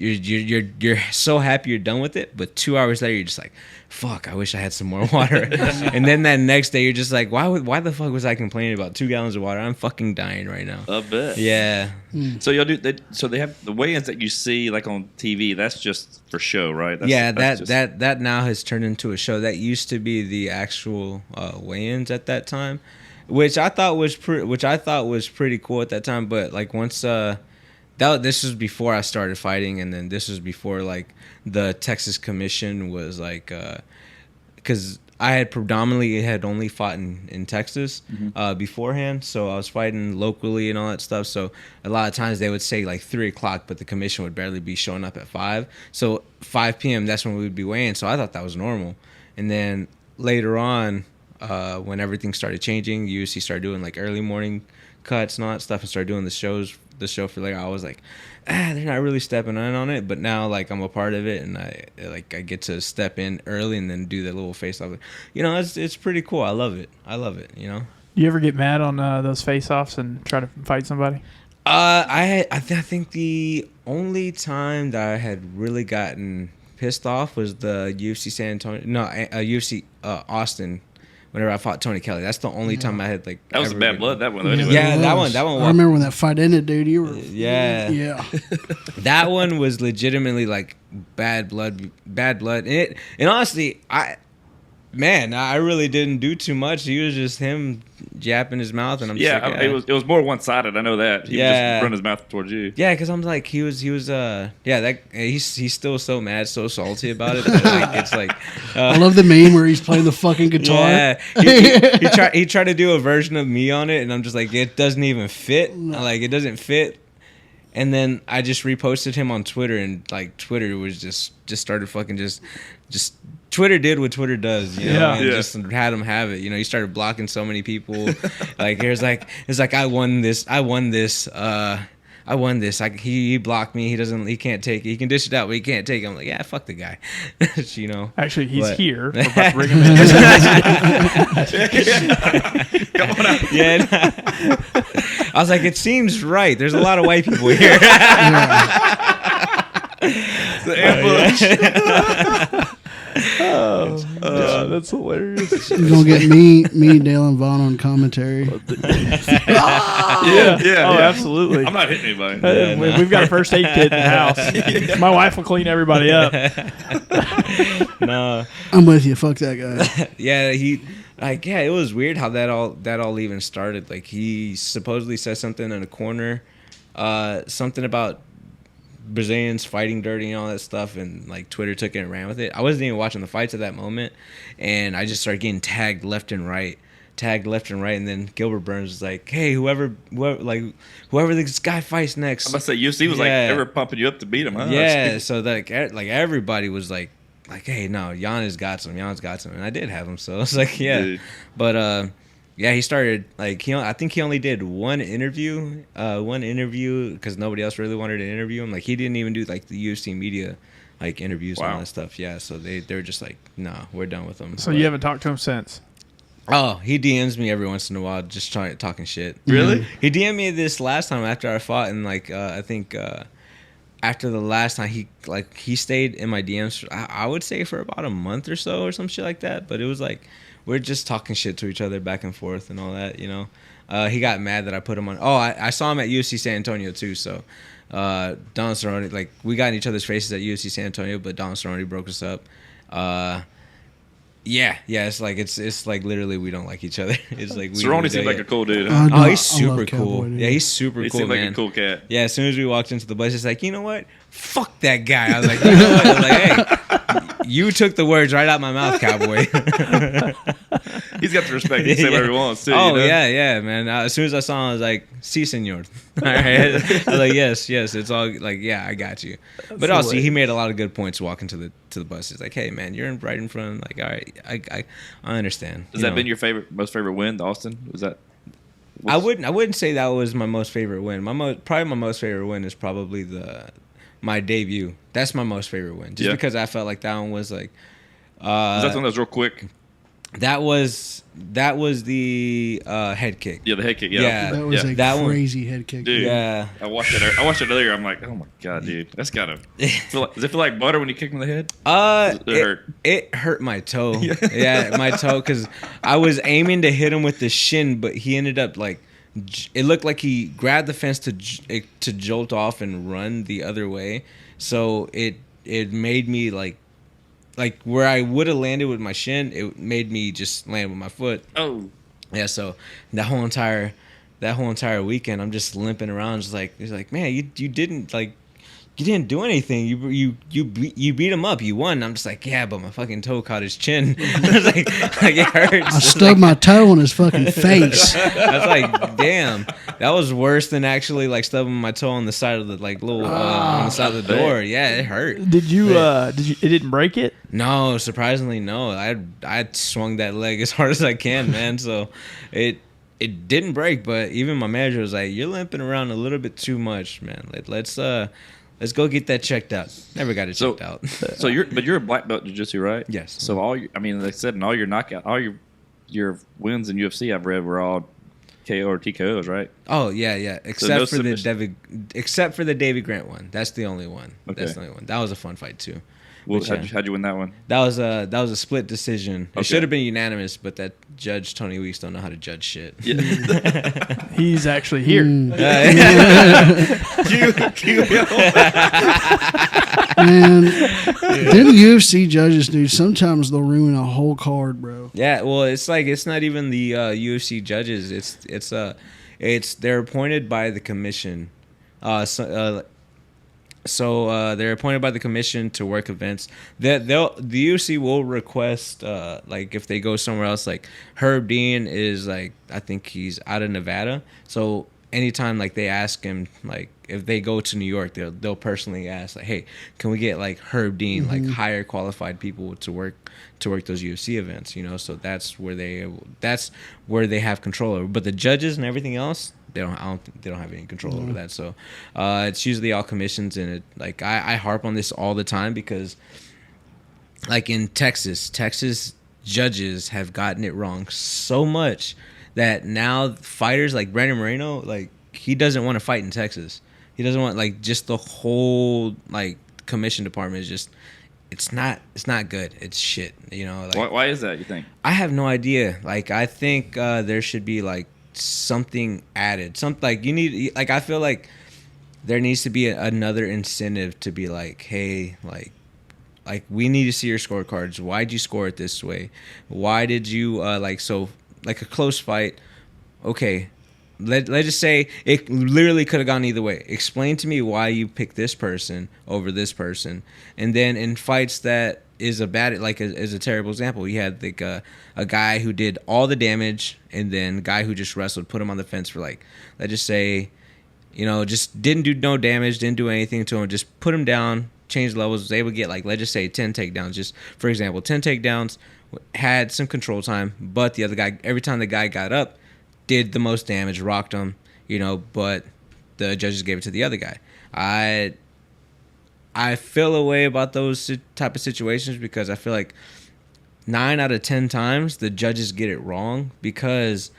you're so happy you're done with it, but 2 hours later you're just like, fuck, I wish I had some more water. And then that next day you're just like, why the fuck was I complaining about 2 gallons of water? I'm fucking dying right now. I bet. Yeah. So y'all do. So they have the weigh-ins that you see like on TV. That's just for show, right? That now has turned into a show. That used to be the actual weigh-ins at that time, which I thought was pretty cool at that time. But like once this was before I started fighting, and then this was before like the Texas Commission was like, because I had predominantly only fought in Texas beforehand, so I was fighting locally and all that stuff. So a lot of times they would say like 3 o'clock, but the commission would barely be showing up at 5. So 5 p.m. that's when we would be weighing. So I thought that was normal. And then later on, when everything started changing, UFC started doing like early morning cuts and all that stuff, and started doing the show for later. I was like, they're not really stepping in on it, but now like I'm a part of it, and I get to step in early and then do that little face off. You know, it's pretty cool. I love it. You know. You ever get mad on those face offs and try to fight somebody? I think the only time that I had really gotten pissed off was the UFC San Antonio. No, UFC Austin. Whenever I fought Tony Kelly, that's the only time I had like. That was a bad blood. That one, though. Anyway. Yeah, that one. I remember when that fight ended, dude. You were. Yeah. That one was legitimately like bad blood. And honestly, I really didn't do too much. He was just him japping his mouth, and I'm just like, it was more one sided. I know that he would just run his mouth towards you. Yeah, because I'm like he's still so mad, so salty about it. But like, it's like I love the meme where he's playing the fucking guitar. Yeah, he tried to do a version of me on it, and I'm just like, it doesn't even fit. Like it doesn't fit. And then I just reposted him on Twitter, and like Twitter was just started fucking just Twitter did what Twitter does, you know, and just had him have it. You know, he started blocking so many people. Like it's like I won this. He blocked me. He can't take it. He can dish it out, but he can't take it. I'm like, yeah, fuck the guy. You know. Actually, he's here. We're about to bring him in. Come on out. Yeah. I was like, it seems right. There's a lot of white people here. The ambush. That's hilarious. You're gonna get me, Dale, and Vaughn on commentary. Absolutely. I'm not hitting anybody. We've got a first aid kit in the house. My wife will clean everybody up. No, I'm with you. Fuck that guy. It was weird how that all even started. Like he supposedly said something in a corner, something about Brazilians fighting dirty and all that stuff, and like Twitter took it and ran with it. I wasn't even watching the fights at that moment, and I just started getting tagged left and right, and then Gilbert Burns was like, "Hey, whoever this guy fights next." I'm about to say UFC was like ever pumping you up to beat him, huh? Yeah, so like everybody was like, "Hey, no, Yanez got some," and I did have him, so I was like, yeah, dude. But he started like I think he only did one interview because nobody else really wanted to interview him. Like he didn't even do like the UFC media like interviews and all that stuff. Yeah, so they're just like, nah, we're done with him. So you haven't talked to him since? Oh, he DMs me every once in a while, just talking shit. Really? He DM'd me this last time after I fought, and like I think after the last time he stayed in my DMs. I would say for about a month or so or some shit like that. But it was like, we're just talking shit to each other back and forth and all that, you know. He got mad that I put him on. Oh, I saw him at UFC San Antonio too. So Don Cerrone, like we got in each other's faces at UFC San Antonio, but Don Cerrone broke us up. It's like literally we don't like each other. It's like Cerrone seems like a cool dude. Huh? He's super cool. Yeah, he's super cool, man. He seems like a cool cat. Yeah, as soon as we walked into the bus, it's like, you know what? Fuck that guy. I was like, you know what? I was like, hey, you took the words right out my mouth, cowboy. He's got the respect. He can say whatever he wants too. Oh, you know? yeah, man. As soon as I saw him, I was like, "Si, senor." All right. I was like, yes. It's all like, yeah, I got you. But also, he made a lot of good points walking to the bus. He's like, "Hey, man, you're right in front." Like, all right, I understand. Has that been your most favorite win, the Austin? Was that? I wouldn't say that was my most favorite win. Probably my most favorite win is probably my debut. That's my most favorite win, just because I felt like that one was like. Was that one that was real quick? That was the head kick. Yeah, the head kick. Yeah, Yeah. That was That a one- crazy head kick. Dude. Yeah. I watched it earlier. I'm like, oh my god, dude, that's gotta. Does it feel like butter when you kick him in the head? It hurt my toe. Yeah, my toe, because I was aiming to hit him with the shin, but he ended up like, it looked like he grabbed the fence to jolt off and run the other way. So it made me like where I would have landed with my shin, it made me just land with my foot. Oh, Yeah, so that whole entire weekend, I'm just limping around, just like, it's like, man, you didn't do anything. You beat him up. You won. I'm just like, yeah, but my fucking toe caught his chin. I was like it hurts. I stubbed my toe on his fucking face. I was like, damn, that was worse than actually like stubbing my toe on the side of the like little on the side of the door. Yeah, it hurt. Did you? It didn't break it? No, surprisingly, no. I swung that leg as hard as I can, man. So it didn't break, but even my manager was like, "You're limping around a little bit too much, man. Let's go get that checked out." Never got it checked out. So you're a black belt jiu-jitsu, right? Yes. So they said in all your knockout, all your wins in UFC, I've read, were all KO or TKOs, right? Oh yeah. Except for the Davy Grant one. That's the only one. Okay. That's the only one. That was a fun fight too. Well, Which, how'd you win that one? That was a split decision. Okay. It should have been unanimous, but that judge Tony Weeks don't know how to judge shit. Yeah. He's actually here. Man, them UFC judges, dude, sometimes they'll ruin a whole card, bro. Yeah, well, it's like, it's not even the UFC judges. It's they're appointed by the commission. So they're appointed by the commission to work events. The UFC will request like if they go somewhere else. Like Herb Dean is like, I think he's out of Nevada. So anytime like they ask him, like if they go to New York, they'll personally ask like, hey, can we get like Herb Dean, like higher qualified people to work those UFC events? You know, so that's where they have control over. But the judges and everything else, they don't have any control over that. So it's usually all commissions, and it like I harp on this all the time because like in Texas judges have gotten it wrong so much that now fighters like Brandon Moreno, like he doesn't want to fight in Texas. He doesn't want, like, just the whole like commission department is just, it's not good. It's shit, you know. Like, Why is that, you think? I have no idea. Like, I think there should be like something added. Something like you need, like, I feel like there needs to be another incentive to be like, hey, like we need to see your scorecards. Why'd you score it this way? Why did you like a close fight? Okay, let's just say it literally could have gone either way. Explain to me why you picked this person over this person. And then in fights that is a bad, like is a terrible example, you had like a guy who did all the damage, and then a guy who just wrestled, put him on the fence for like, let's just say, you know, just didn't do no damage, didn't do anything to him, just put him down, changed levels, was able to get like, let's just say 10 takedowns, just for example, 10 takedowns, had some control time, but the other guy, every time the guy got up, did the most damage, rocked him, you know, but the judges gave it to the other guy. I feel a way about those type of situations because I feel like 9 out of 10 times the judges get it wrong, because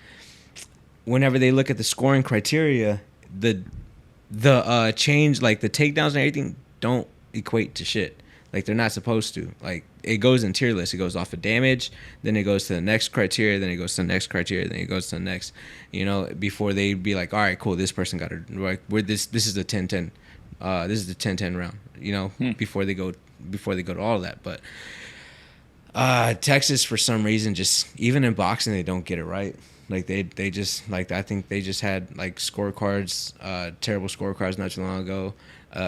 whenever they look at the scoring criteria, the change, like the takedowns and everything, don't equate to shit. Like they're not supposed to. Like it goes in tier list. It goes off of damage, then it goes to the next criteria, then it goes to the next criteria, then it goes to the next. You know, before they be like, all right, cool, this person got it. Like this is the 10-10. This is the 10-10 round. You know, before they go to all of that. But Texas, for some reason, just even in boxing, they don't get it right. Like they just, like, I think they just had like scorecards, terrible scorecards not too long ago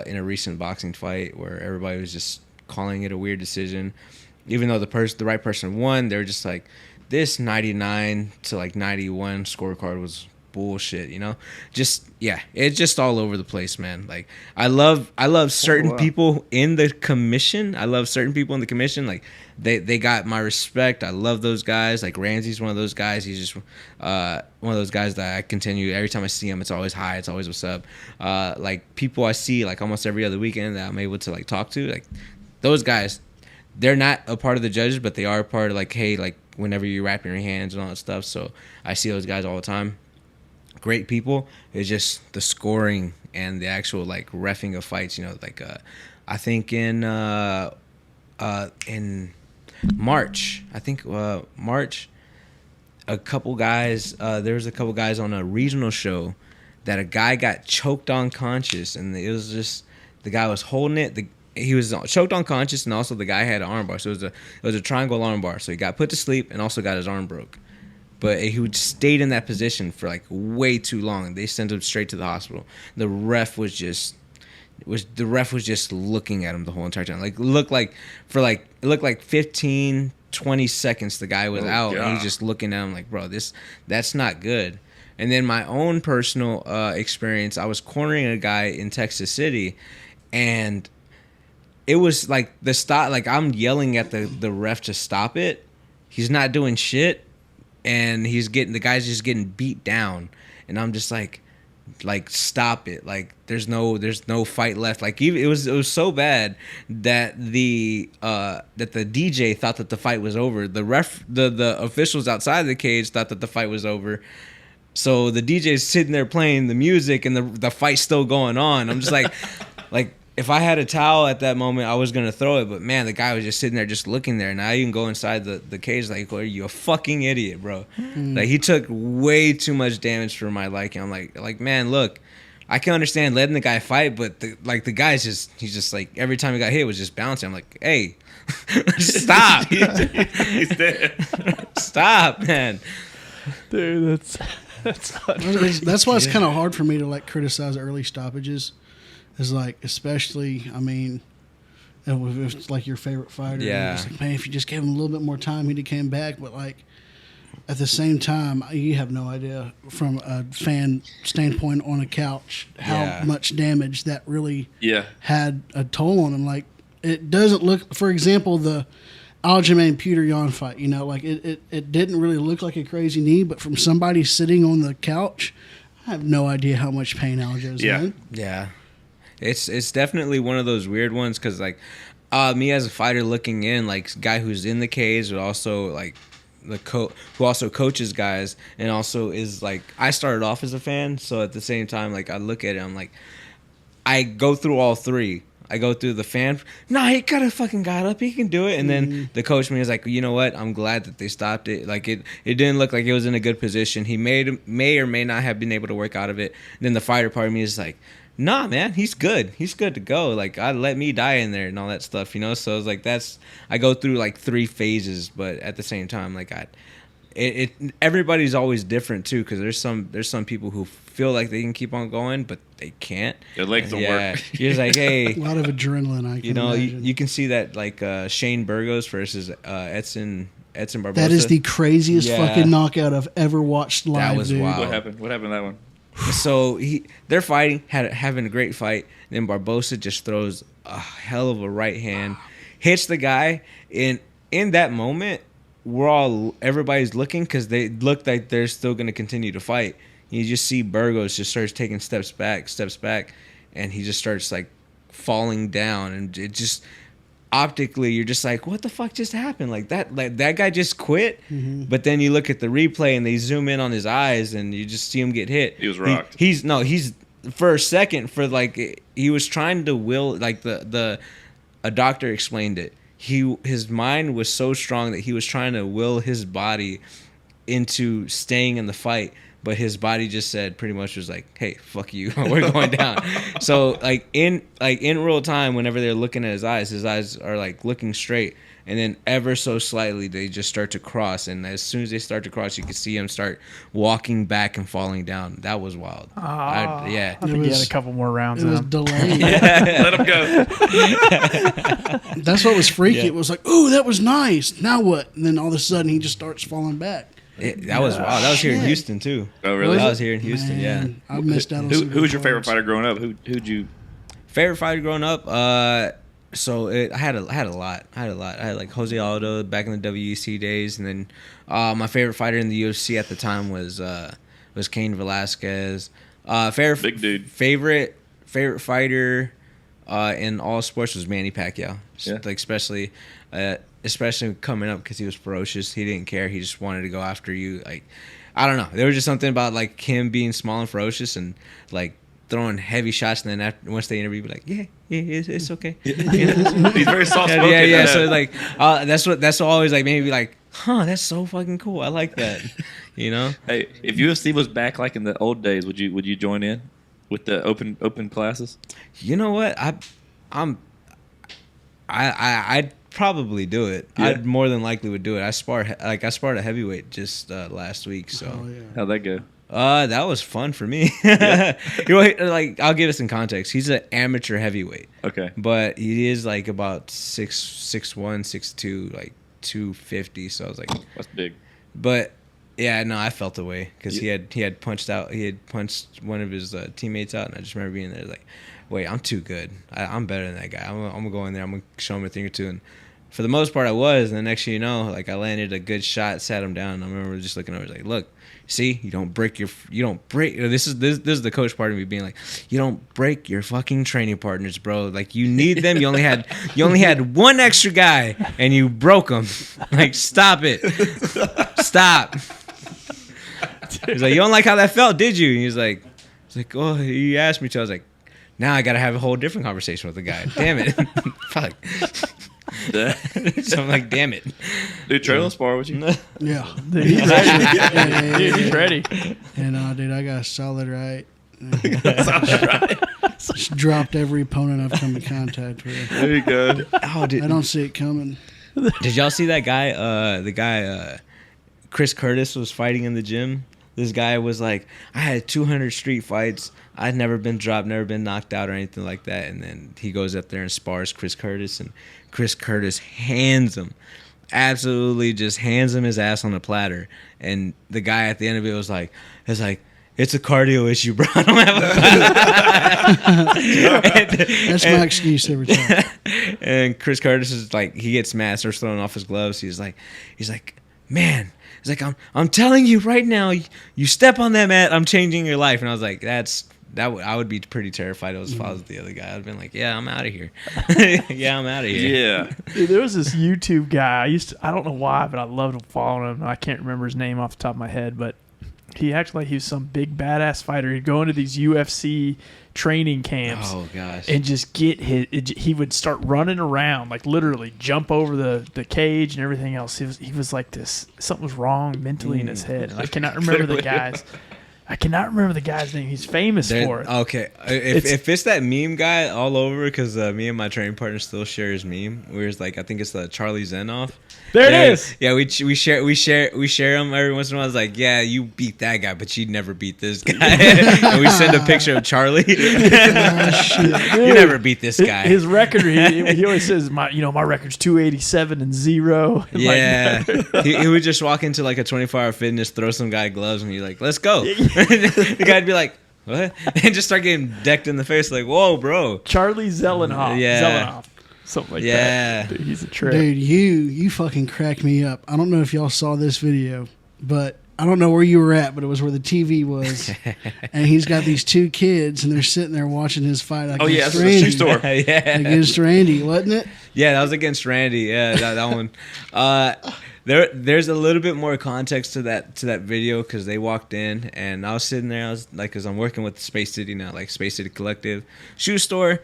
in a recent boxing fight where everybody was just calling it a weird decision, even though the right person won. They were just like, this 99 to like 91 scorecard was bullshit, you know. Just, yeah, it's just all over the place, man. Like I love certain people in the commission. Like they got my respect. I love those guys. Like Ramsey's one of those guys. He's just one of those guys that I continue, every time I see him, it's always hi, it's always what's up. Like people I see like almost every other weekend that I'm able to like talk to, like those guys, they're not a part of the judges, but they are a part of like, hey, like whenever you're wrapping your hands and all that stuff. So I see those guys all the time. Great people. It's just the scoring and the actual like reffing of fights. You know, like I think in March, a couple guys. There was a couple guys on a regional show that a guy got choked unconscious, and it was just the guy was holding it. He was choked unconscious, and also the guy had an arm bar. So it was a triangle arm bar. So he got put to sleep and also got his arm broke. But he stayed in that position for like way too long. They sent him straight to the hospital. The ref was just looking at him the whole entire time. Like it looked like 15, 20 seconds the guy was out, and he's just looking at him like, bro, that's not good. And then my own personal experience, I was cornering a guy in Texas City, and it was like the stop. Like I'm yelling at the ref to stop it. He's not doing shit, and the guy's just getting beat down, and I'm just like stop it. Like there's no fight left. Like it was so bad that the DJ thought that the fight was over. The officials outside the cage thought that the fight was over. So the DJ's sitting there playing the music, and the fight's still going on. I'm just like if I had a towel at that moment, I was gonna throw it. But man, the guy was just sitting there, just looking there. And I even go inside the cage like, "Are you a fucking idiot, bro?" Like he took way too much damage for my liking. I'm like, man, look, I can understand letting the guy fight, but the guy's he's just like every time he got hit was just bouncing. I'm like, hey, stop, He's dead. Stop, man. Dude, That's why it's kind of hard for me to like criticize early stoppages. Is like, especially, I mean, if it's like your favorite fighter, Yeah. it's like, man, if you just gave him a little bit more time, he'd have came back. But like, at the same time, you have no idea from a fan standpoint on a couch how much damage that really had a toll on him. Like, it doesn't look, for example, the Aljamain Peter Yan fight, you know, like it didn't really look like a crazy knee, but from somebody sitting on the couch, I have no idea how much pain Aljo's in. Yeah. It's definitely one of those weird ones because, like, me as a fighter looking in, like, guy who's in the cage, but also, like, who also coaches guys and also is, like, I started off as a fan, so at the same time, like, I look at it, I'm like, I go through all three. I go through the fan. Nah, he could have fucking got up. He can do it. And then the coach me is like, you know what? I'm glad that they stopped it. Like it didn't look like it was in a good position. He may or may not have been able to work out of it. And then the fighter part of me is like, nah, man, he's good. He's good to go. Like, let me die in there and all that stuff, you know? So it's like I go through like three phases, but at the same time, like everybody's always different too, because there's some people who feel like they can keep on going, but they can't. Their legs don't work. You're just like, hey, A lot of adrenaline, I can imagine. you can see that like Shane Burgos versus Edson Barbosa. That is the craziest fucking knockout I've ever watched live. That was dude. wild. What happened in that one? So they're fighting, having a great fight. Then Barbosa just throws a hell of a right hand, hits the guy, and in that moment, everybody's looking because they look like they're still going to continue to fight. You just see Burgos just starts taking steps back, and he just starts like falling down, and it just optically you're just like, what the fuck just happened? Like that guy just quit. Mm-hmm. But then you look at the replay and they zoom in on his eyes and you just see him get hit. He was rocked. He's for a second, for like he was trying to will, like a doctor explained it. His mind was so strong that he was trying to will his body into staying in the fight, but his body just said pretty much was like, hey, fuck you, we're going down. So like in real time, whenever they're looking at his eyes are like looking straight, and then ever so slightly they just start to cross, and as soon as they start to cross, you can see him start walking back and falling down. That was wild. I think he was- had a couple more rounds It in was him. delayed. Let him go. That's what was freaky. Yeah. It was like, ooh, that was nice. Now what? And then all of a sudden he just starts falling back. That was wild. That was here in Houston too. Oh, really? That was here in Houston. Man, I missed out on Who some was your good favorite cards. fighter growing up? Who'd you? Favorite fighter growing up? So I had a lot. I had like Jose Aldo back in the WEC days, and then my favorite fighter in the UFC at the time was Cain Velasquez. Big dude. Favorite fighter in all sports was Manny Pacquiao. Yeah. Like especially especially coming up because he was ferocious. He didn't care. He just wanted to go after you. Like, I don't know. There was just something about like him being small and ferocious and like throwing heavy shots. And then after, once they interview, be like, yeah, it's okay. You know? He's very soft spoken. Yeah. So like, that's what always like made me be like, huh, that's so fucking cool. I like that. You know. Hey, if UFC was back like in the old days, would you join in with the open classes? You know what? I'd probably do it. Yeah. I'd more than likely would do it. I sparred a heavyweight just last week. So How'd that go? that was fun for me. Like, I'll give it some context. He's an amateur heavyweight. Okay. But he is like about 6'1", 6'2", like 250. So I was like, That's big. but yeah, no, I felt the way because he had punched one of his teammates out, and I just remember being there like, wait, I'm too good. I'm better than that guy. I'm gonna go in there. I'm gonna show him a thing or two. And for the most part, I was. And the next thing you know, like I landed a good shot, sat him down. And I remember just looking over, like, look, see, you don't break. This is the coach part of me being like, you don't break your fucking training partners, bro. Like you need them. You only had one extra guy, and you broke him. Like stop it, stop. He's like, you don't like how that felt, did you? And he's like, oh, he asked me to. I was like, now I got to have a whole different conversation with the guy. Damn it. Fuck. So I'm like, damn it. Dude, Trey will spar with you. Yeah. Dude, he's ready. Dude, he's ready. And dude, I got a solid right. Just dropped every opponent I've come in contact with. There you go. Oh, I don't see it coming. Did y'all see that guy? Chris Curtis was fighting in the gym. This guy was like, I had 200 street fights. I'd never been dropped, never been knocked out or anything like that. And then he goes up there and spars Chris Curtis, and Chris Curtis absolutely just hands him his ass on a platter. And the guy at the end of it was like, it's a cardio issue, bro. I don't have a That's my excuse every time. And Chris Curtis is like, he gets mad, starts throwing off his gloves. He's like, man. He's like, I'm telling you right now, you step on that mat, I'm changing your life. And I was like, I would be pretty terrified if I was the other guy. I'd been like, yeah, I'm out of here. Yeah, I'm out of here. Yeah. Dude, there was this YouTube guy. I don't know why, but I loved following him. I can't remember his name off the top of my head, but he acted like he was some big badass fighter. He'd go into these UFC training camps. Oh gosh. And just he would start running around, like literally jump over the cage and everything else. He was like this. Something was wrong mentally in his head. And I cannot remember the guy's. I cannot remember the guy's name. He's famous for it. Okay, if it's that meme guy all over, because me and my training partner still share his meme. Where it's like, I think it's the Charlie Zenoff. There it is. Yeah, we share him every once in a while. It's like, yeah, you beat that guy, but you never beat this guy. And we send a picture of Charlie. You never beat this guy. His record. He always says my record's 287-0. Yeah, he would just walk into like a 24-hour fitness, throw some guy gloves, and be like, "Let's go." The guy'd be like, "What?" And just start getting decked in the face, like, "Whoa, bro!" Charlie Zelenoff. Yeah. Zelenoff. Something like that. Dude, he's a trip. Dude, you fucking crack me up. I don't know if y'all saw this video, but I don't know where you were at, but it was where the TV was. And he's got these two kids, and they're sitting there watching his fight against that's Randy. the shoe store. Yeah, Against Randy, wasn't it? yeah, that was against Randy. Yeah, that one. There's a little bit more context to that video because they walked in and I was sitting there. I was like, because I'm working with Space City now, like Space City Collective shoe store.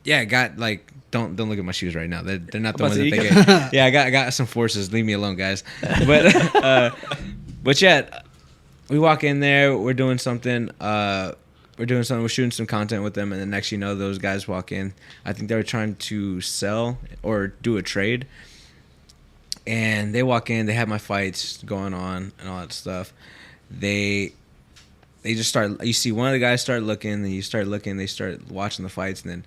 Yeah, got like don't look at my shoes right now. They're not the ones that they get. Yeah, I got some forces. Leave me alone, guys. But yeah, we walk in there. We're doing something. We're shooting some content with them, and the next you know, those guys walk in. I think they were trying to sell or do a trade. And they walk in, they have my fights going on and all that stuff. They just start, you see one of the guys start looking, then you start looking, they start watching the fights, and then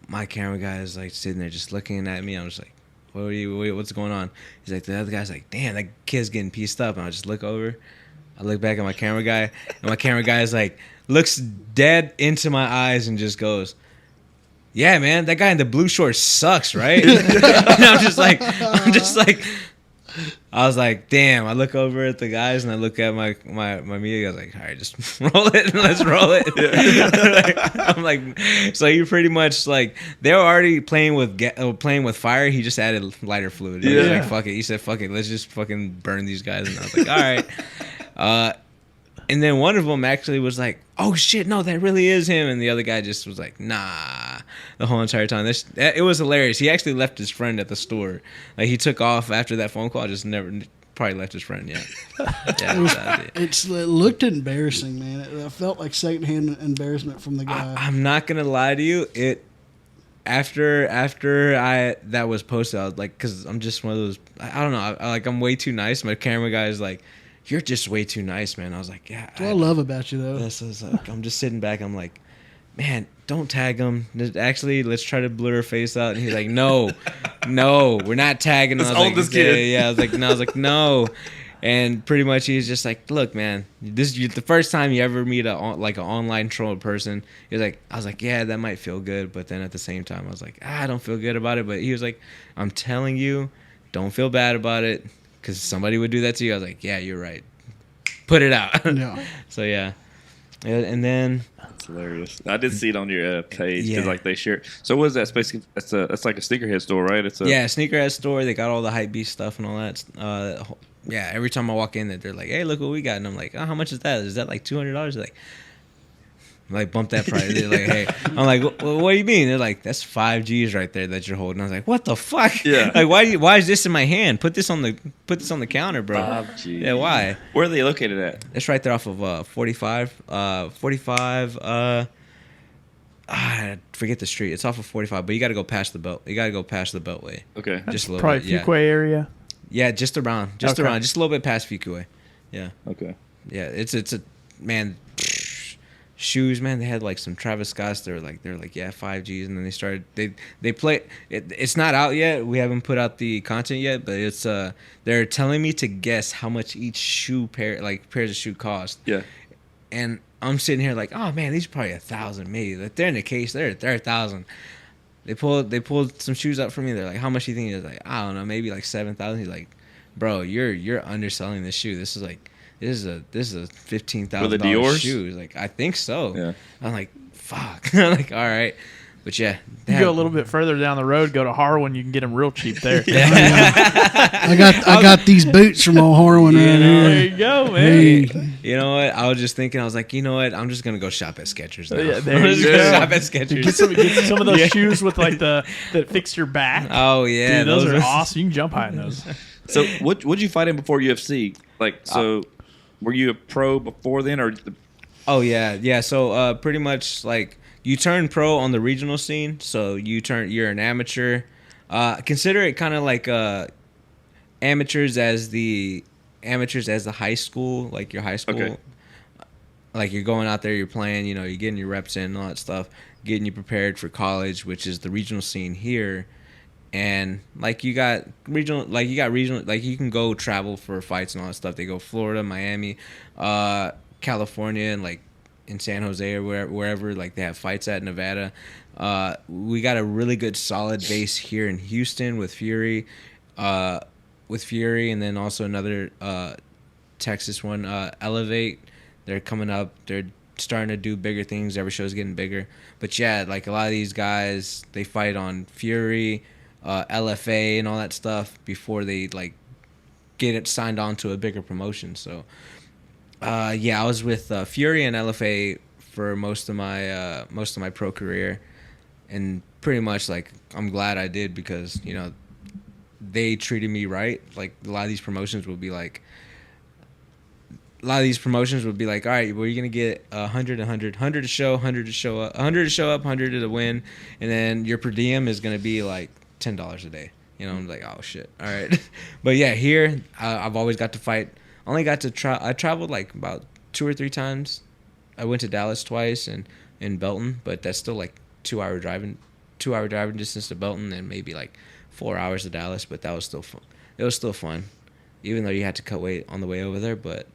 my camera guy is like sitting there just looking at me. I'm just like, what's going on? He's like, the other guy's like, damn, that kid's getting pieced up. And I just look over. I look back at my camera guy, and my camera guy is like, looks dead into my eyes and just goes, yeah, man, that guy in the blue shorts sucks, right? And I'm just like, I was like, damn. I look over at the guys and I look at my media. I was like, all right, just roll it. Let's roll it. I'm like, so you pretty much like they were already playing with fire. He just added lighter fluid. He was like, fuck it. He said, fuck it. Let's just fucking burn these guys. And I was like, all right. And then one of them actually was like, oh shit, no, that really is him. And the other guy just was like, nah, the whole entire time. It was hilarious. He actually left his friend at the store. Like, he took off after that phone call. Just never, probably left his friend, yeah. It looked embarrassing, man. It felt like secondhand embarrassment from the guy. I'm not going to lie to you. After that was posted, I was like, because I'm just one of those, I don't know, I'm way too nice. My camera guy is like, you're just way too nice, man. I was like, yeah. That's what I love about you, though. This is like, I'm just sitting back. I'm like, man, don't tag him. Actually, let's try to blur her face out. And he's like, no, we're not tagging him. Let's own this kid. Yeah. I was like, no. And pretty much he's just like, look, man, this is the first time you ever meet an online troll person. He's like, I was like, yeah, that might feel good. But then at the same time, I was like, I don't feel good about it. But he was like, I'm telling you, don't feel bad about it. Because somebody would do that to you. I was like, yeah, you're right. Put it out. Yeah. So, yeah. And then... That's hilarious. I did see it on your page because like they share. So what is that? Basically, it's like a sneakerhead store, right? Sneakerhead store. They got all the hype beast stuff and all that. Yeah, every time I walk in there, they're like, hey, look what we got. And I'm like, oh, how much is that? Is that like $200? They're like, bump that price. They're like, hey. I'm like, well, what do you mean? They're like, that's 5 G's right there that you're holding. I was like, what the fuck? Yeah. Like, why is this in my hand? Put this on the counter, bro. 5 G's. Yeah, why? Where are they located at? It's right there off of 45. I forget the street. It's off of 45, but you got to go past the belt. You got to go past the beltway. Okay. Just a little Probably bit. Fuquay area. Yeah, just around. Just a little bit past Fuquay. Yeah. Okay. Yeah, it's a man. Shoes, man. They had like some Travis Scotts. They're like 5 G's, and then they started. They play. It's not out yet. We haven't put out the content yet, but it's they're telling me to guess how much each pairs of shoe cost. Yeah. And I'm sitting here like, oh man, these are probably 1,000 maybe. Like, they're in the case. They're 1,000. They pulled some shoes up for me. They're like, how much do you think? He's like, I don't know, maybe like 7,000. He's like, bro, you're underselling this shoe. This is a $15,000 shoe. He's like, I think so. Yeah. I'm like, fuck. I'm like, all right. But yeah, you go a little bit further down the road, go to Harwin, you can get them real cheap there. I got these boots from old Harwin right here. There you go, man. Hey. You know what? I was just thinking. I was like, you know what? I'm just gonna go shop at Skechers now. Yeah, there you go. Shop at Skechers. Get some of those shoes with like that fix your back. Oh yeah, dude, those are awesome. You can jump high in those. So what'd you fight in before UFC? Were you a pro before then, or? Oh yeah. So pretty much like. You turn pro on the regional scene, so you're an amateur. Consider it kind of like amateurs as the high school, like your high school. Okay. Like you're going out there, you're playing, you're getting your reps in and all that stuff, getting you prepared for college, which is the regional scene here. And like you got regional, like you can go travel for fights and all that stuff. They go Florida, Miami, California, and like in San Jose or wherever like they have fights at Nevada. We got a really good solid base here in Houston with Fury, and then also another Texas one, Elevate. They're coming up. They're starting to do bigger things. Every show's getting bigger. But yeah, like a lot of these guys, they fight on Fury, LFA, and all that stuff before they like get it signed on to a bigger promotion. So. I was with Fury and LFA for most of my pro career, and pretty much like I'm glad I did because they treated me right. Like a lot of these promotions would be like, all right, well, you're gonna get 100 to show, 100 to show up, 100 to show up, 100 to win, and then your per diem is gonna be like $10 a day. I'm like, oh shit, all right. But yeah, here I've always got to fight. Only got to I traveled like about 2 or 3 times. I went to Dallas twice and in Belton, but that's still like 2 hour driving distance to Belton and maybe like 4 hours to Dallas. But that was still fun. It was still fun, even though you had to cut weight on the way over there. But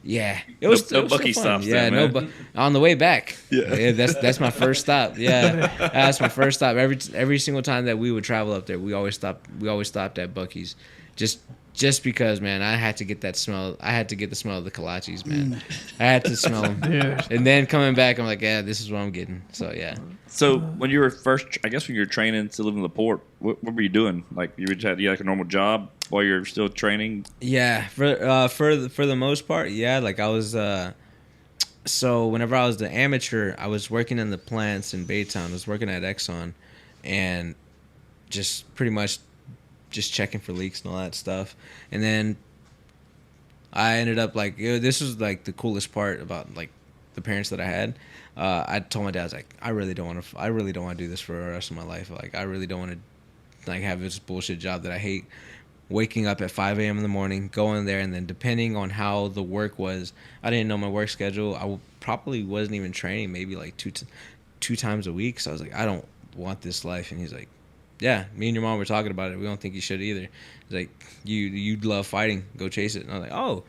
yeah, it was no Bucky stops. Yeah, there, man. On the way back. Yeah, that's my first stop. Yeah, that's my first stop. Every single time that we would travel up there, we always stopped at Bucky's. Just because, man, I had to get that smell. I had to get the smell of the kolaches, man. I had to smell them. And then coming back, I'm like, yeah, this is what I'm getting. So, yeah. So when you were when you were training to live in the port, what were you doing? Like you had like a normal job while you're still training? Yeah, for the most part, yeah. Like I was, so whenever I was the amateur, I was working in the plants in Baytown. I was working at Exxon, and just pretty much just checking for leaks and all that stuff. And then I ended up like, this was like the coolest part about like the parents that I had. I told my dad, I was like, I really don't want to do this for the rest of my life. Like, I really don't want to like have this bullshit job that I hate. Waking up at 5 a.m. in the morning, going there, and then depending on how the work was, I didn't know my work schedule. I probably wasn't even training, maybe like two times a week. So I was like, I don't want this life. And he's like, yeah, me and your mom were talking about it. We don't think you should either. He's like, you love fighting. Go chase it. And I was like, oh.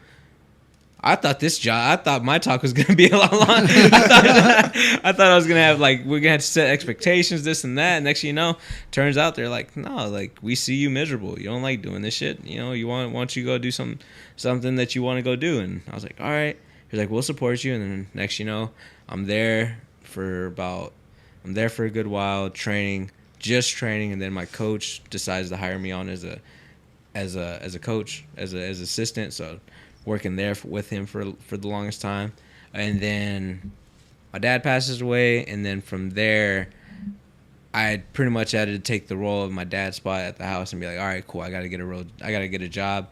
I thought my talk was going to be a lot longer. I thought I was going to have, like, we're going to have to set expectations, this and that. Next thing you know, turns out they're like, no, like, we see you miserable. You don't like doing this shit. You know, want you to go do something that you want to go do. And I was like, all right. He's like, we'll support you. And then next you know, I'm there for a good while, training. And then my coach decides to hire me on as a coach, as assistant. So working there with him for the longest time. And then my dad passes away, and then from there I pretty much had to take the role of my dad's spot at the house and be like, all right, cool, I gotta get a job.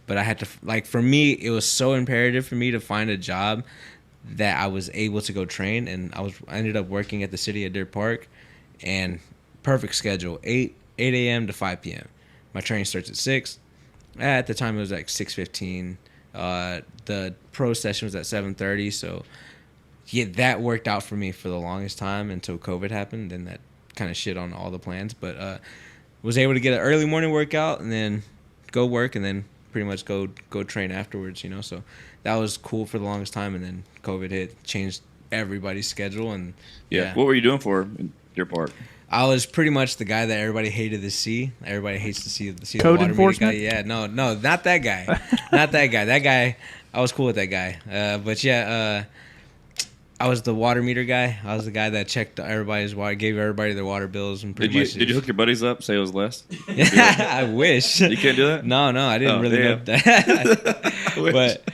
But I had to, like, for me, it was so imperative for me to find a job that I was able to go train. And I ended up working at the city at Deer Park, and perfect schedule, 8 a.m. to 5 p.m. My training starts at 6. At the time, it was like 6:15. The pro session was at 7:30. So, yeah, that worked out for me for the longest time until COVID happened. Then that kind of shit on all the plans. But was able to get an early morning workout and then go work and then pretty much go train afterwards, you know. So that was cool for the longest time. And then COVID hit, changed everybody's schedule. And yeah. What were you doing for in Deer Park? I was pretty much the guy that everybody hated to see. Everybody hates to see the code water enforcement guy. Yeah, no, not that guy. Not that guy. That guy, I was cool with that guy. But yeah, I was the water meter guy. I was the guy that checked everybody's water, gave everybody their water bills, and pretty much. Did you hook your buddies up? Say it was less. I wish. You can't do that. No, I didn't really know that. But.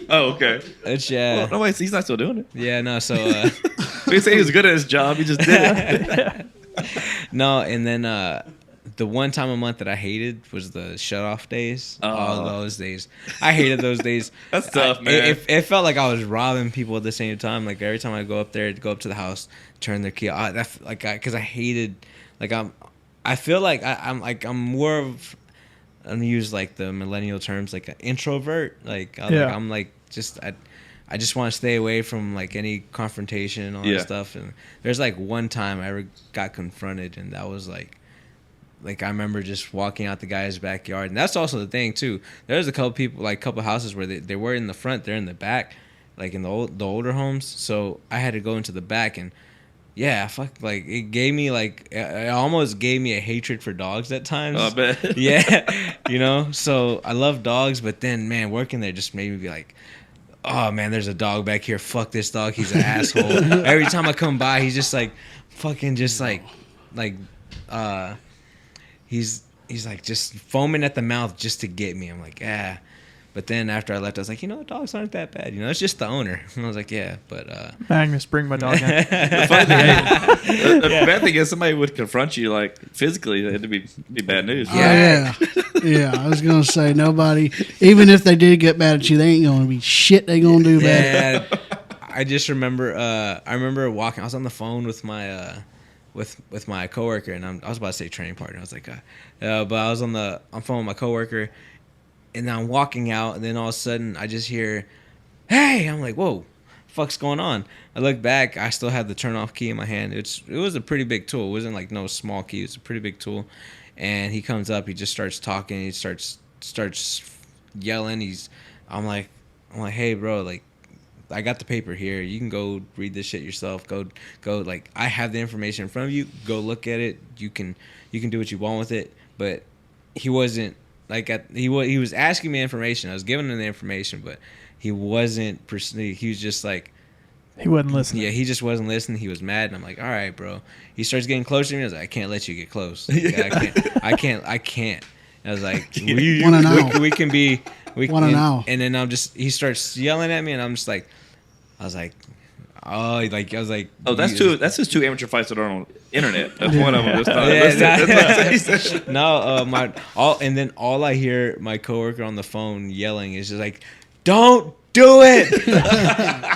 Oh, okay. It's Well, no, wait, he's not still doing it. Yeah, no. So. So he said he was good at his job. He just did it. No, and then the one time a month that I hated was the shut-off days. All those days. I hated those days. That's tough, man. It felt like I was robbing people at the same time. Like, every time I go up there, go up to the house, turn their key off. Because I hated, like, I feel like I'm more of, I'm gonna use like the millennial terms, like an introvert. Like, I'm like just I just want to stay away from like any confrontation and all that stuff. And there's like one time I ever got confronted, and that was like I remember just walking out the guy's backyard. And that's also the thing too. There's a couple people, like couple houses where they were in the front, they're in the back, like in the older homes. So I had to go into the back, and yeah, like it gave me it almost gave me a hatred for dogs at times. Oh, I bet. Yeah, you know. So I love dogs, but then man, working there just made me be like, oh man, there's a dog back here. Fuck this dog. He's an asshole. Every time I come by, he's just like fucking just like he's like just foaming at the mouth just to get me. I'm like, ah. But then after I left, I was like, dogs aren't that bad. It's just the owner. And I was like, yeah, but Magnus, bring my dog in. The funny thing, the bad thing is somebody would confront you like physically. It'd be bad news. Yeah. Yeah, I was gonna say nobody. Even if they did get mad at you, they ain't gonna be shit. They gonna do bad. Yeah, I just remember. I remember walking. I was on the phone with my with my coworker, and I was about to say training partner. I was like, but I was on phone with my coworker. And I'm walking out, and then all of a sudden, I just hear, hey! I'm like, whoa, fuck's going on? I look back, I still had the turn-off key in my hand. It was a pretty big tool. It wasn't like no small key. It was a pretty big tool. And he comes up, he just starts talking, he starts yelling. I'm like, hey, bro, like, I got the paper here. You can go read this shit yourself. Go, like, I have the information in front of you. Go look at it. You can do what you want with it. But he wasn't like he was asking me information. I was giving him the information, but he wasn't. He was just like. He wasn't listening. Yeah, he just wasn't listening. He was mad, and I'm like, all right, bro. He starts getting closer to me. I was like, I can't let you get close. Like, I can't. I was like, we can be. And then he starts yelling at me, and I'm just like, oh, that's his 2 amateur fights that are on internet. That's one of them. And then all I hear my coworker on the phone yelling is just like, don't do it.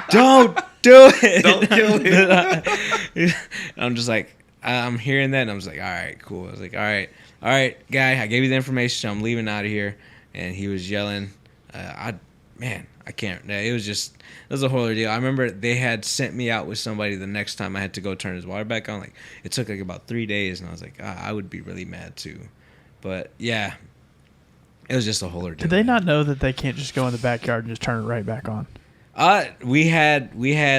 Don't do it. Don't kill him. I'm just like, I'm hearing that, and I'm just like, all right, cool. I was like, all right, guy, I gave you the information, so I'm leaving out of here. And he was yelling. I can't. It was a whole deal. I remember they had sent me out with somebody the next time I had to go turn his water back on. Like, it took like about 3 days, and I was like, I would be really mad too. But yeah, it was just a whole ordeal. Did they not know that they can't just go in the backyard and just turn it right back on? We had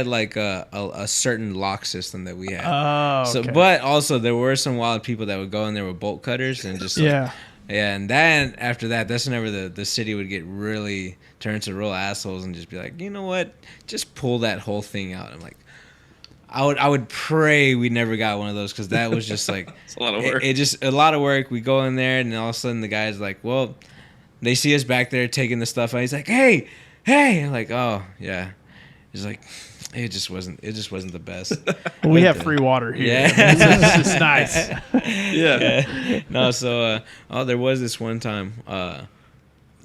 like a certain lock system that we had. Oh, okay. So, but also there were some wild people that would go in there with bolt cutters and just like, yeah, and then after that, that's whenever the city would get really turned to real assholes and just be like, you know what, just pull that whole thing out. I'm like, I would pray we never got one of those, because that was just like it's a lot of work. It just a lot of work. We go in there, and all of a sudden the guy's like, well, they see us back there taking the stuff out. He's like, hey, I'm like, oh yeah. He's like, it just wasn't the best. We have free water here. Yeah. It's just nice. Yeah. No, so there was this one time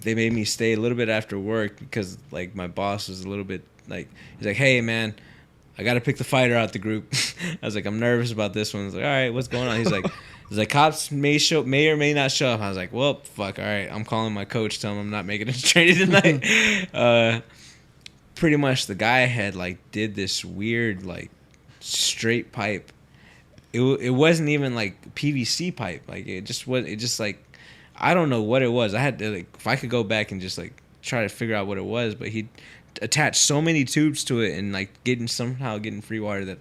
they made me stay a little bit after work because like my boss was a little bit like, he's like, hey man, I got to pick the fighter out the group. I was like, I'm nervous about this one. I was like, all right, what's going on? He's like, cops may or may not show up. I was like, well, fuck, all right, I'm calling my coach, tell him I'm not making it to training tonight. Pretty much the guy had like did this weird like straight pipe. It wasn't even like PVC pipe. Like it just like, I don't know what it was. I had to like, if I could go back and just like try to figure out what it was, but he attached so many tubes to it and like somehow getting free water that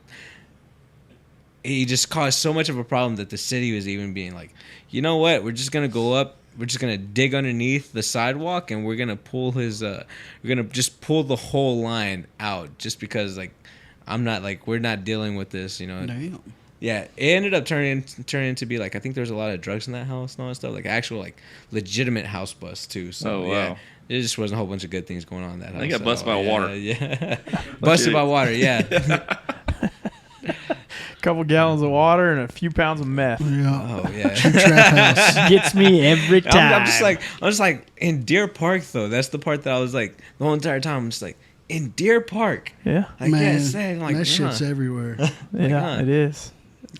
he just caused so much of a problem that the city was even being like, you know what, we're just gonna go up, we're just gonna dig underneath the sidewalk and we're gonna pull we're gonna just pull the whole line out just because like we're not dealing with this, you know. Damn. Yeah, it ended up turning to be like, I think there was a lot of drugs in that house and all that stuff, like actual like legitimate house bust too. So yeah, there just wasn't a whole bunch of good things going on in that house. I got busted by water. Yeah, busted by water. Yeah. Couple gallons of water and a few pounds of meth. Yeah. Oh yeah. Trap house. Gets me every time. I'm just like in Deer Park though. That's the part that I was like the whole entire time. I'm just like in Deer Park. Yeah. I Man, can't say like that shit's everywhere. Yeah, it is.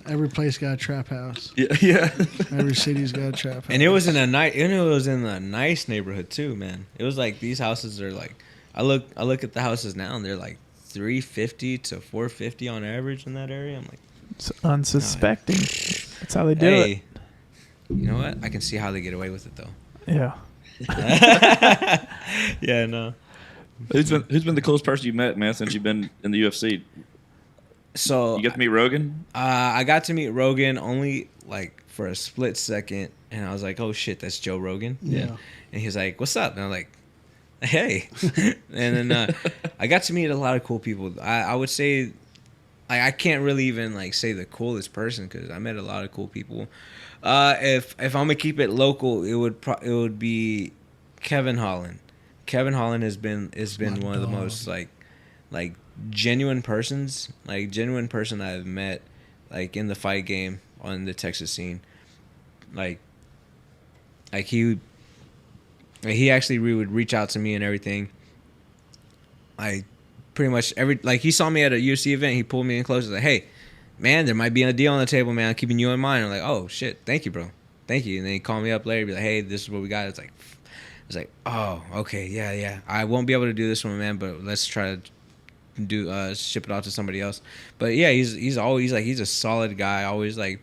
Every place got a trap house. Yeah. Every city's got a trap house. And it was in a nice neighborhood too, man. It was like these houses are like, I look at the houses now and they're like $350 to $450 on average in that area. I'm like, it's unsuspecting. That's how they do it. You know what? I can see how they get away with it though. Yeah. Yeah, no. Who's been the coolest person you've met, man, since you've been in the UFC? So you got to meet Rogan? I got to meet Rogan only like for a split second, and I was like, "Oh shit, that's Joe Rogan." Yeah. And he's like, "What's up?" And I'm like, "Hey." And then I got to meet a lot of cool people. I would say, like, I can't really even like say the coolest person because I met a lot of cool people. If I'm gonna keep it local, it would be Kevin Holland. Kevin Holland has been one of the most like genuine person I've met like in the fight game on the Texas scene. Like he actually would reach out to me and everything. I pretty much he saw me at a UFC event, he pulled me in close, he's like, "Hey man, there might be a deal on the table, man. I'm keeping you in mind." I'm like, "Oh shit, thank you, bro. Thank you." And then he called me up later, be like, "Hey, this is what we got." It's like, "Oh, okay, yeah. I won't be able to do this one, man, but let's try to ship it out to somebody else." But yeah, he's always like, he's a solid guy, always like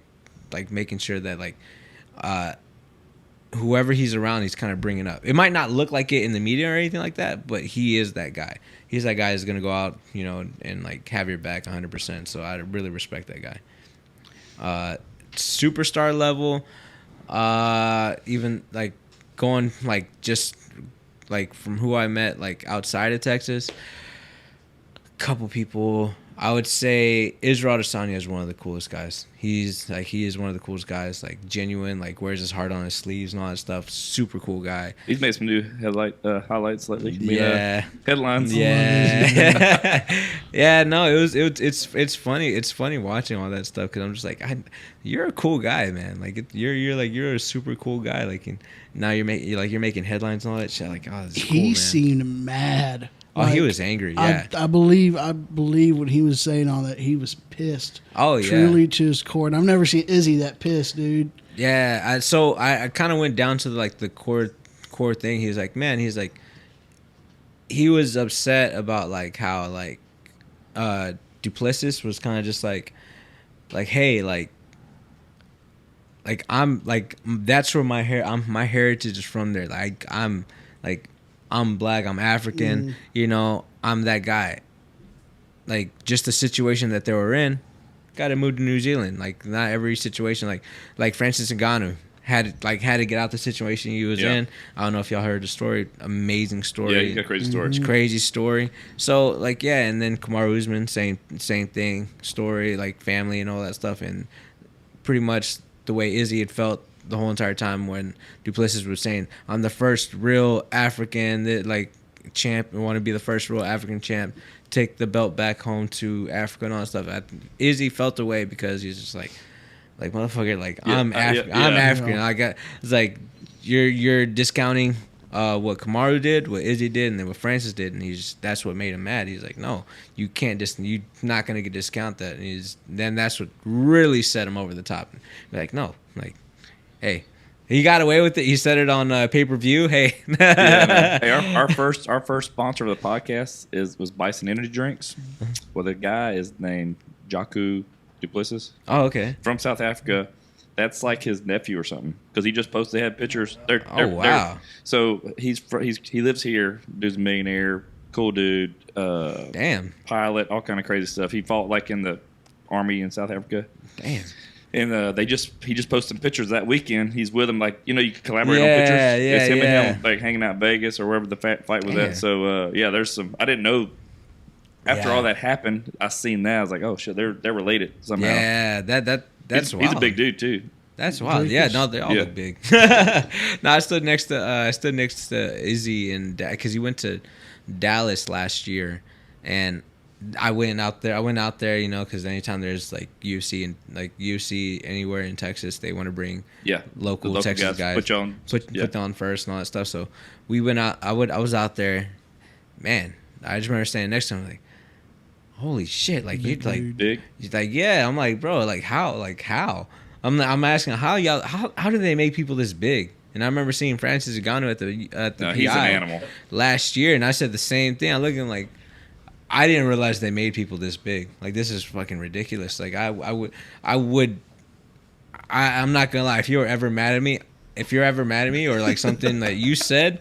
making sure that like whoever he's around, he's kind of bringing up. It might not look like it in the media or anything like that, but he is that guy. He's that guy who's gonna go out, you know, and like have your back 100%. So I really respect that guy. Superstar level, Even like going like just like from who I met like outside of Texas, a couple people. I would say Israel Adesanya is one of the coolest guys. He is one of the coolest guys. Like genuine, like wears his heart on his sleeves and all that stuff. Super cool guy. He's made some new highlights lately. Yeah, headlines. Yeah, yeah. No, it's funny. It's funny watching all that stuff because I'm just like, you're a cool guy, man. Like you're a super cool guy. Like and now you're making headlines and all that shit. Like, oh, this is cool, man. He seemed mad. Oh, he was angry. Yeah, I believe when he was saying all that, he was pissed. Oh yeah, truly to his core. And I've never seen Izzy that pissed, dude. Yeah, I kind of went down to like the core thing. He was like, man, he was upset about like how like Duplessis was kind of just like hey, like I'm like that's where my heritage is from there. Like I'm black, I'm African, you know, I'm that guy. Like, just the situation that they were in, got to move to New Zealand. Like, not every situation, like Francis Ngannou had to get out the situation he was in. I don't know if y'all heard the story. Amazing story. Yeah, he got a crazy story. It's a crazy story. So, like, yeah, and then Kamaru Usman, same thing, story, like, family and all that stuff. And pretty much the way Izzy had felt the whole entire time when Duplessis was saying, I'm the first real African that like champ and want to be the first real African champ, take the belt back home to Africa and all that stuff. Izzy felt the way because he's just like motherfucker, like I'm African. I'm African. I got it's like you're discounting what Kamaru did, what Izzy did, and then what Francis did, and that's what made him mad. He's like, no, you can't you're not gonna discount that. And then that's what really set him over the top. Like, no, like, hey, he got away with it. He said it on pay-per-view. Hey, yeah, hey, our first sponsor of the podcast was Bison Energy Drinks. Well, the guy is named Jaku Duplessis. Oh, okay. From South Africa. That's like his nephew or something because he just posted. They had pictures. Wow. So he lives here. Dude's a millionaire. Cool dude. Damn. Pilot. All kind of crazy stuff. He fought like in the army in South Africa. Damn. And he just posted some pictures that weekend. He's with him, like, you know, you can collaborate on pictures. Yeah, it's him and him like hanging out in Vegas or wherever the fight was at. So there's some. I didn't know. After all that happened, I seen that. I was like, oh shit, they're related somehow. Yeah, that's wild. He's a big dude too. That's wild. Yeah, no, they all look big. No, I stood next to Izzy and because he went to Dallas last year, and I went out there, you know, because anytime there's like UFC anywhere in Texas, they want to bring local Texas guys put on first and all that stuff. So we went out. I was out there, man. I just remember standing next to him, like, holy shit, like you're like big. He's like, yeah. I'm like, bro, like how? I'm asking how do they make people this big? And I remember seeing Francis Ngannou at the PI he's an animal last year, and I said the same thing. I looked at him like, I didn't realize they made people this big. Like, this is fucking ridiculous. Like, I'm not gonna lie. If you're ever mad at me, or like something that you said,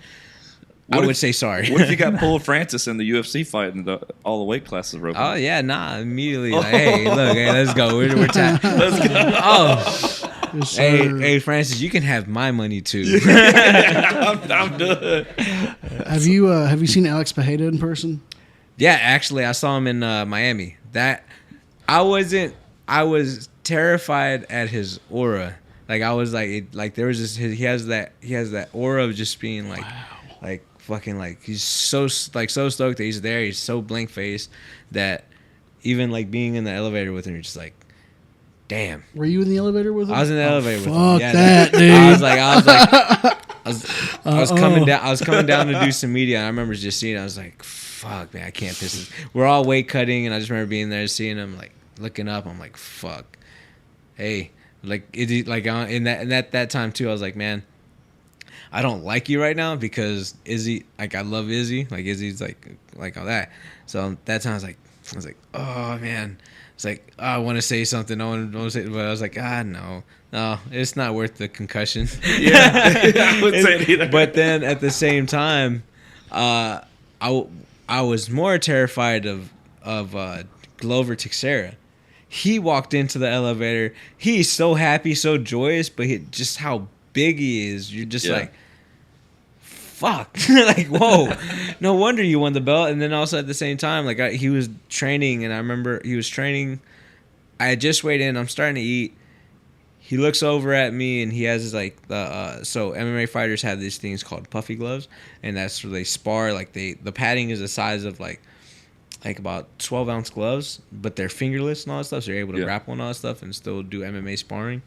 I would say sorry. What if you got pulled Francis in the UFC fight and all the weight classes were open? Oh yeah, nah. Immediately, like, hey, look, hey, let's go. We're let's go. Oh. Yes, hey, Francis, you can have my money too. I'm done. Have you seen Alex Pereira in person? Yeah, actually, I saw him in Miami. I was terrified at his aura. Like, I was like there was this. He has that aura of just being like, like fucking like he's so stoked that he's there. He's so blank faced that even like being in the elevator with him, you're just like, damn. Were you in the elevator with him? I was in the elevator with him. Fuck Yeah, that, dude. I was coming down. I was coming down to do some media. And I remember just seeing it. I was like, fuck, man, I can't piss this. We're all weight cutting, and I just remember being there, seeing him, like looking up. I'm like, fuck. Hey, like it, like in that time too. I was like, man, I don't like you right now because Izzy, like I love Izzy, like Izzy's like all that. So that time I was like, oh man. It's like, oh, I want to say something. I want to say, but I was like, no, it's not worth the concussion. Yeah, I wouldn't say it either. But then at the same time, I was more terrified of Glover Teixeira. He walked into the elevator. He's so happy, so joyous, but just how big he is, you're just Yeah. like, fuck. Like, whoa. No wonder you won the belt. And then also at the same time, like, he was training, and I remember he was training. I had just weighed in. I'm starting to eat. He looks over at me, and he has his, like, so MMA fighters have these things called puffy gloves, and that's where they spar. Like, the padding is the size of, like about 12-ounce gloves, but they're fingerless and all that stuff, so you're able to grapple and all that stuff and still do MMA sparring.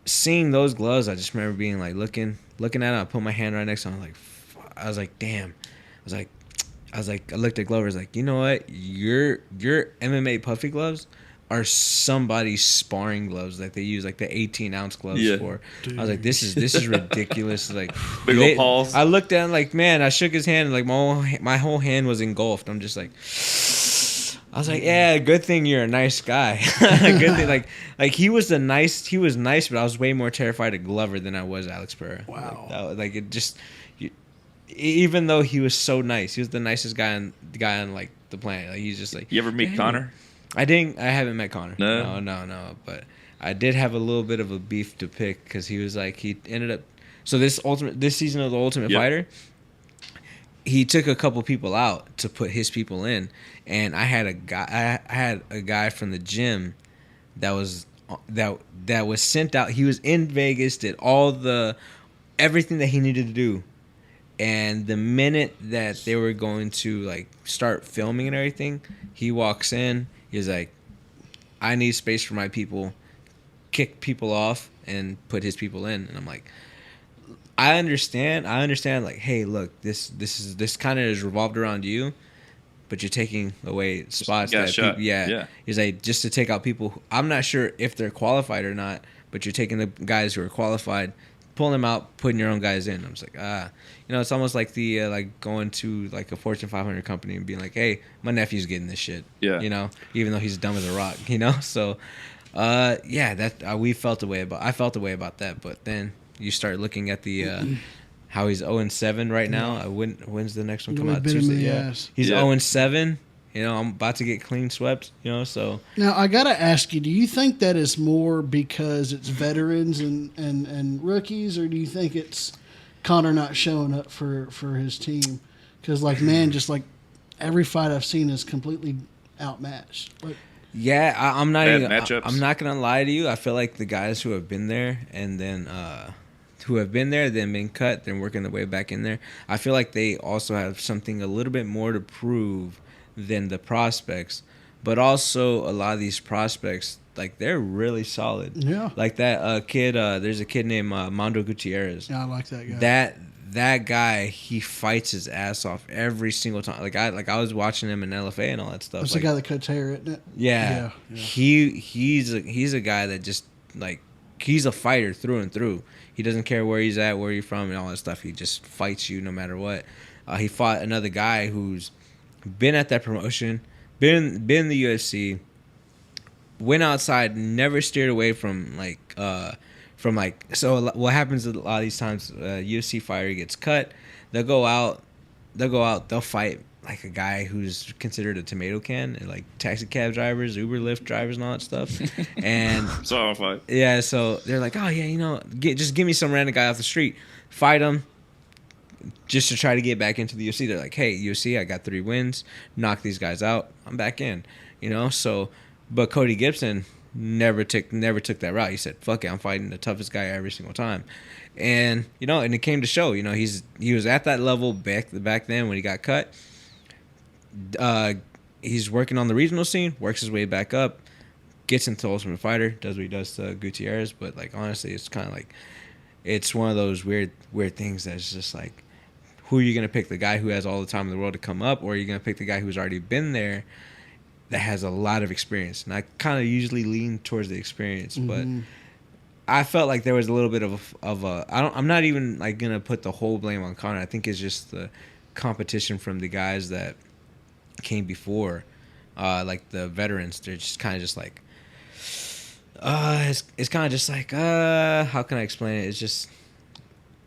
Seeing those gloves, I just remember being, like, looking at them. I put my hand right next to them. I was like, damn. I looked at Glover. I was like, you know what? Your MMA puffy gloves are somebody's sparring gloves that they use, like the 18-ounce gloves for. Dude. I was like, this is ridiculous. Like, big old paws. I looked at him like, man, I shook his hand, and like my whole hand was engulfed. I'm just like, I was like, yeah, good thing you're a nice guy. Good thing, like he was nice, but I was way more terrified of Glover than I was Alex Pereira. Wow. Like it just, even though he was so nice, he was the nicest guy on like the planet. Like, he's just like. You ever meet hey. Connor? I haven't met Connor. No. But I did have a little bit of a beef to pick because he was like, he ended up. So this season of the Ultimate Fighter, he took a couple people out to put his people in, and I had a guy from the gym that was sent out. He was in Vegas, did everything that he needed to do. And the minute that they were going to, like, start filming and everything, he walks in. He's like, I need space for my people. Kick people off and put his people in. And I'm like, I understand. Like, hey, look, this kind of is revolved around you, but you're taking away spots that people, yeah. He's like, just to take out people who, I'm not sure if they're qualified or not, but you're taking the guys who are qualified, pulling them out, putting your own guys in. I'm just like, it's almost like the like going to like a Fortune 500 company and being like, hey, my nephew's getting this shit. Yeah. Even though he's dumb as a rock. So, I felt a way about that. But then you start looking at the how he's 0-7 right now. When's the next one come out? Tuesday. Yeah. He's 0-7. I'm about to get clean swept. So now I gotta ask you: do you think that is more because it's veterans and rookies, or do you think it's Connor not showing up for his team? Because just like every fight I've seen is completely outmatched. I'm not gonna lie to you. I feel like the guys who have been there and then then been cut, then working their way back in there. I feel like they also have something a little bit more to prove than the prospects, but also a lot of these prospects, like, they're really solid. Yeah, like that kid. There's a kid named Mando Gutierrez. Yeah, I like that guy. That guy, he fights his ass off every single time. I was watching him in LFA and all that stuff. That's the guy that cuts hair, isn't it? Yeah. He's a guy that just, like, he's a fighter through and through. He doesn't care where he's at, where you're from, and all that stuff. He just fights you no matter what. He fought another guy who's been at that promotion, been in the UFC, went outside, never steered away from so what happens a lot of these times, UFC fighter gets cut, they'll go out, they'll fight like a guy who's considered a tomato can, and like taxi cab drivers, Uber, Lyft drivers, and all that stuff. And so I don't fight. Yeah, so they're like, oh yeah, just give me some random guy off the street, fight him, just to try to get back into the UFC. They're like, hey, UFC, I got 3 wins, knock these guys out, I'm back in. So, but Cody Gibson never took that route. He said, fuck it, I'm fighting the toughest guy every single time. And and it came to show. He was at that level back then when he got cut. He's working on the regional scene, works his way back up, gets into Ultimate Fighter, does what he does to Gutierrez. But like, honestly, it's kind of like, it's one of those weird things that's just like, who are you gonna pick? The guy who has all the time in the world to come up, or are you gonna pick the guy who's already been there, that has a lot of experience? And I kind of usually lean towards the experience, but I felt like there was a little bit of a I'm not even like gonna put the whole blame on Connor. I think it's just the competition from the guys that came before, like the veterans. They're just kind of just like, it's kind of just like, how can I explain it? It's just,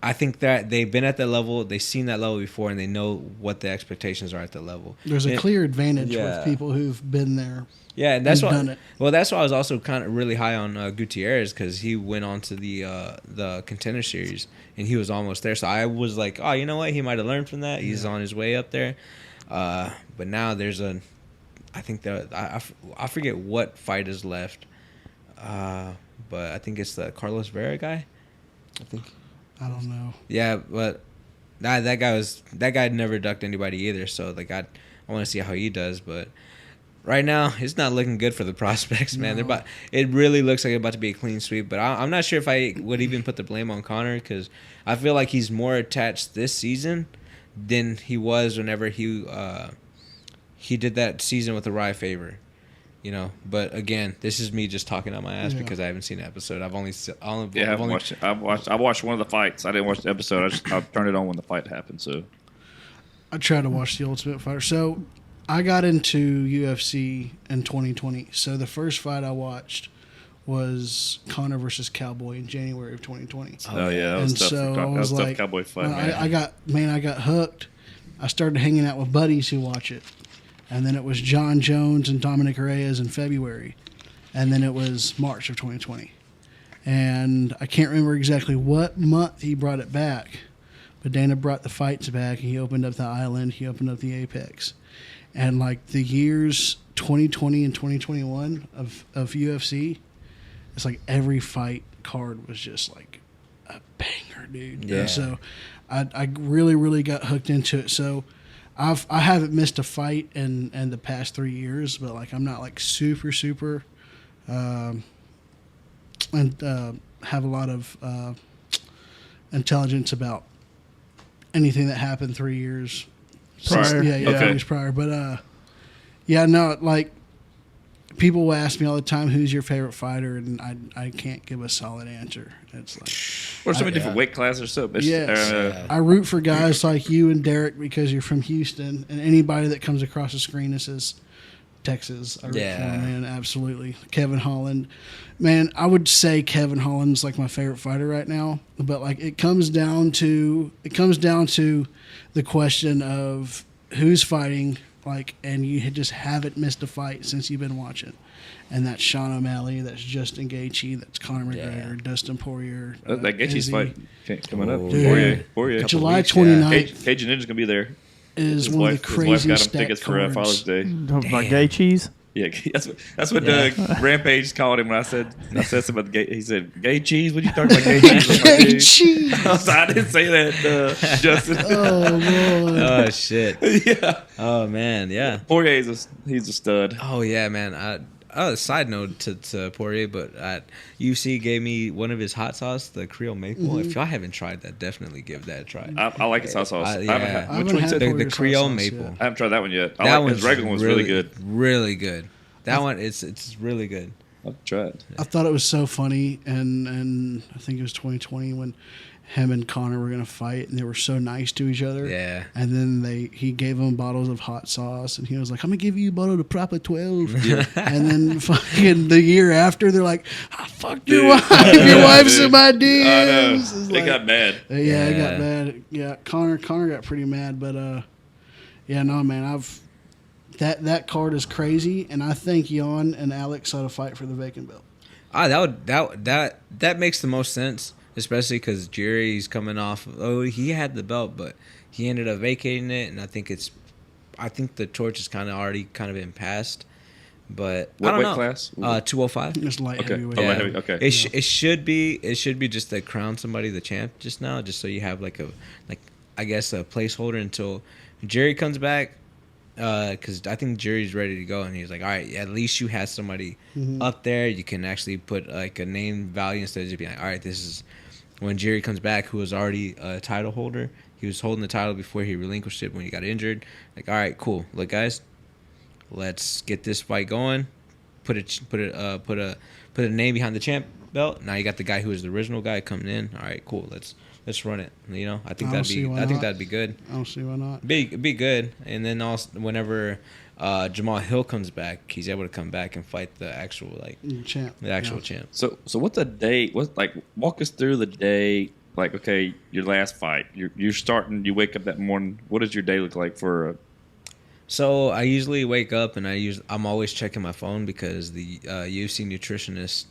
I think that they've been at that level, they've seen that level before, and they know what the expectations are at that level. There's a clear advantage Yeah. with people who've been there. Yeah, and that's why. done it. Well, that's why I was also kind of really high on Gutierrez, because he went on to the Contender Series and he was almost there. So I was like, oh, you know what? He might have learned from that. He's on his way up there. But now there's I think that I forget what fight is left. But I think it's the Carlos Vera guy. I think. I don't know. Yeah, but that guy never ducked anybody either. So like I want to see how he does, but. Right now, it's not looking good for the prospects, man. No. It really looks like it's about to be a clean sweep. But I'm not sure if I would even put the blame on Connor, because I feel like he's more attached this season than he was whenever he did that season with the Rye Favor, you know. But again, this is me just talking out my ass because I haven't seen the episode. I've watched it. I watched one of the fights. I didn't watch the episode. I turned it on when the fight happened. So I tried to watch The Ultimate Fighter. So I got into UFC in 2020. So the first fight I watched was Conor versus Cowboy in January of 2020. oh yeah, that was tough. so That I was was tough like, cowboy fight, man. I got hooked. I started hanging out with buddies who watch it, and then it was John Jones and Dominic Reyes in February, and then it was March of 2020, and I can't remember exactly what month he brought it back, but Dana brought the fights back. And he opened up the Island. He opened up the Apex. And like the years 2020 and 2021 of UFC, it's like every fight card was just like a banger, dude. Yeah. And so I really, really got hooked into it. So I haven't missed a fight in the past 3 years, but like I'm not like super and have a lot of intelligence about anything that happened 3 years Prior. Yeah, Okay. 3 years prior. But like people will ask me all the time, who's your favorite fighter, and I can't give a solid answer. It's like Or so many different weight classes or so. Yes. I root for guys like you and Derek because you're from Houston, and anybody that comes across the screen that says Texas, I root for them, man. Absolutely. Kevin Holland. Man, I would say Kevin Holland's like my favorite fighter right now, but like it comes down to the question of who's fighting, like, and you just haven't missed a fight since you've been watching. And that's Sean O'Malley, that's Justin Gaethje, that's Conor McGregor, Dustin Poirier. That Gaethje's Izzy. fight coming up. Dude. Poirier. July 29th Cage and Ninja's gonna be there. is His one wife, of the his wife got craziest him tickets stacked for cards. Father's Day. Talking about gay cheese. Yeah, that's what Rampage called him when I said something about the gay. He said, "Gay cheese? What you talking about gay cheese?" I'm like, Gay "Dude." cheese. I didn't say that, Justin. Oh, Lord. Oh shit. Yeah. Oh man. Yeah. Poirier's he's a stud. Oh yeah, man. Side note to Poirier, but UFC gave me one of his hot sauce, the Creole Maple. If y'all haven't tried that, definitely give that a try. I like his hot sauce. Yeah. I haven't had, I which haven't one had said? The Poirier's Creole hot sauce Maple. yet. I haven't tried that one yet. That His regular one was really good. Really good. That one, it's really good. I'll try it. I thought it was so funny, and I think it was 2020 when him and Conor were going to fight, and they were so nice to each other. Yeah. And then he gave them bottles of hot sauce, and he was like, "I'm gonna give you a bottle of Proper 12." And then fucking the year after, they're like, "I fucked your wife. Your wife's in my I know. DMs." It's They like- got mad. Yeah, it got bad. Yeah, Conor got pretty mad, but yeah, no, man, that card is crazy, and I think Jan and Alex ought to fight for the vacant belt. That makes the most sense, especially because Jerry's coming off. Oh, he had the belt, but he ended up vacating it, and I think the torch is already been passed. But What I don't weight know. class? 205. It's light Okay. heavyweight. Oh, light heavy. Okay. It should be just to crown somebody the champ just now, just so you have a placeholder until Jerry comes back. Because I think Jerry's ready to go, and he's like, all right, at least you had somebody up there. You can actually put like a name value instead of just being like, all right, this is when Jerry comes back, who was already a title holder. He was holding the title before he relinquished it when he got injured. Like, all right, cool. Look, guys, let's get this fight going. Put a name behind the champ belt. Now you got the guy who was the original guy coming in. All right, cool. Let's run it. You know, I think that'd be good. I don't see why not. Be good. And then also whenever Jamal Hill comes back, he's able to come back and fight the actual Champ. champ. So what's a day? Walk us through the day. like, okay, your last fight, you're starting, you wake up that morning. What does your day look like for? So I usually wake up and I'm always checking my phone because the UFC nutritionist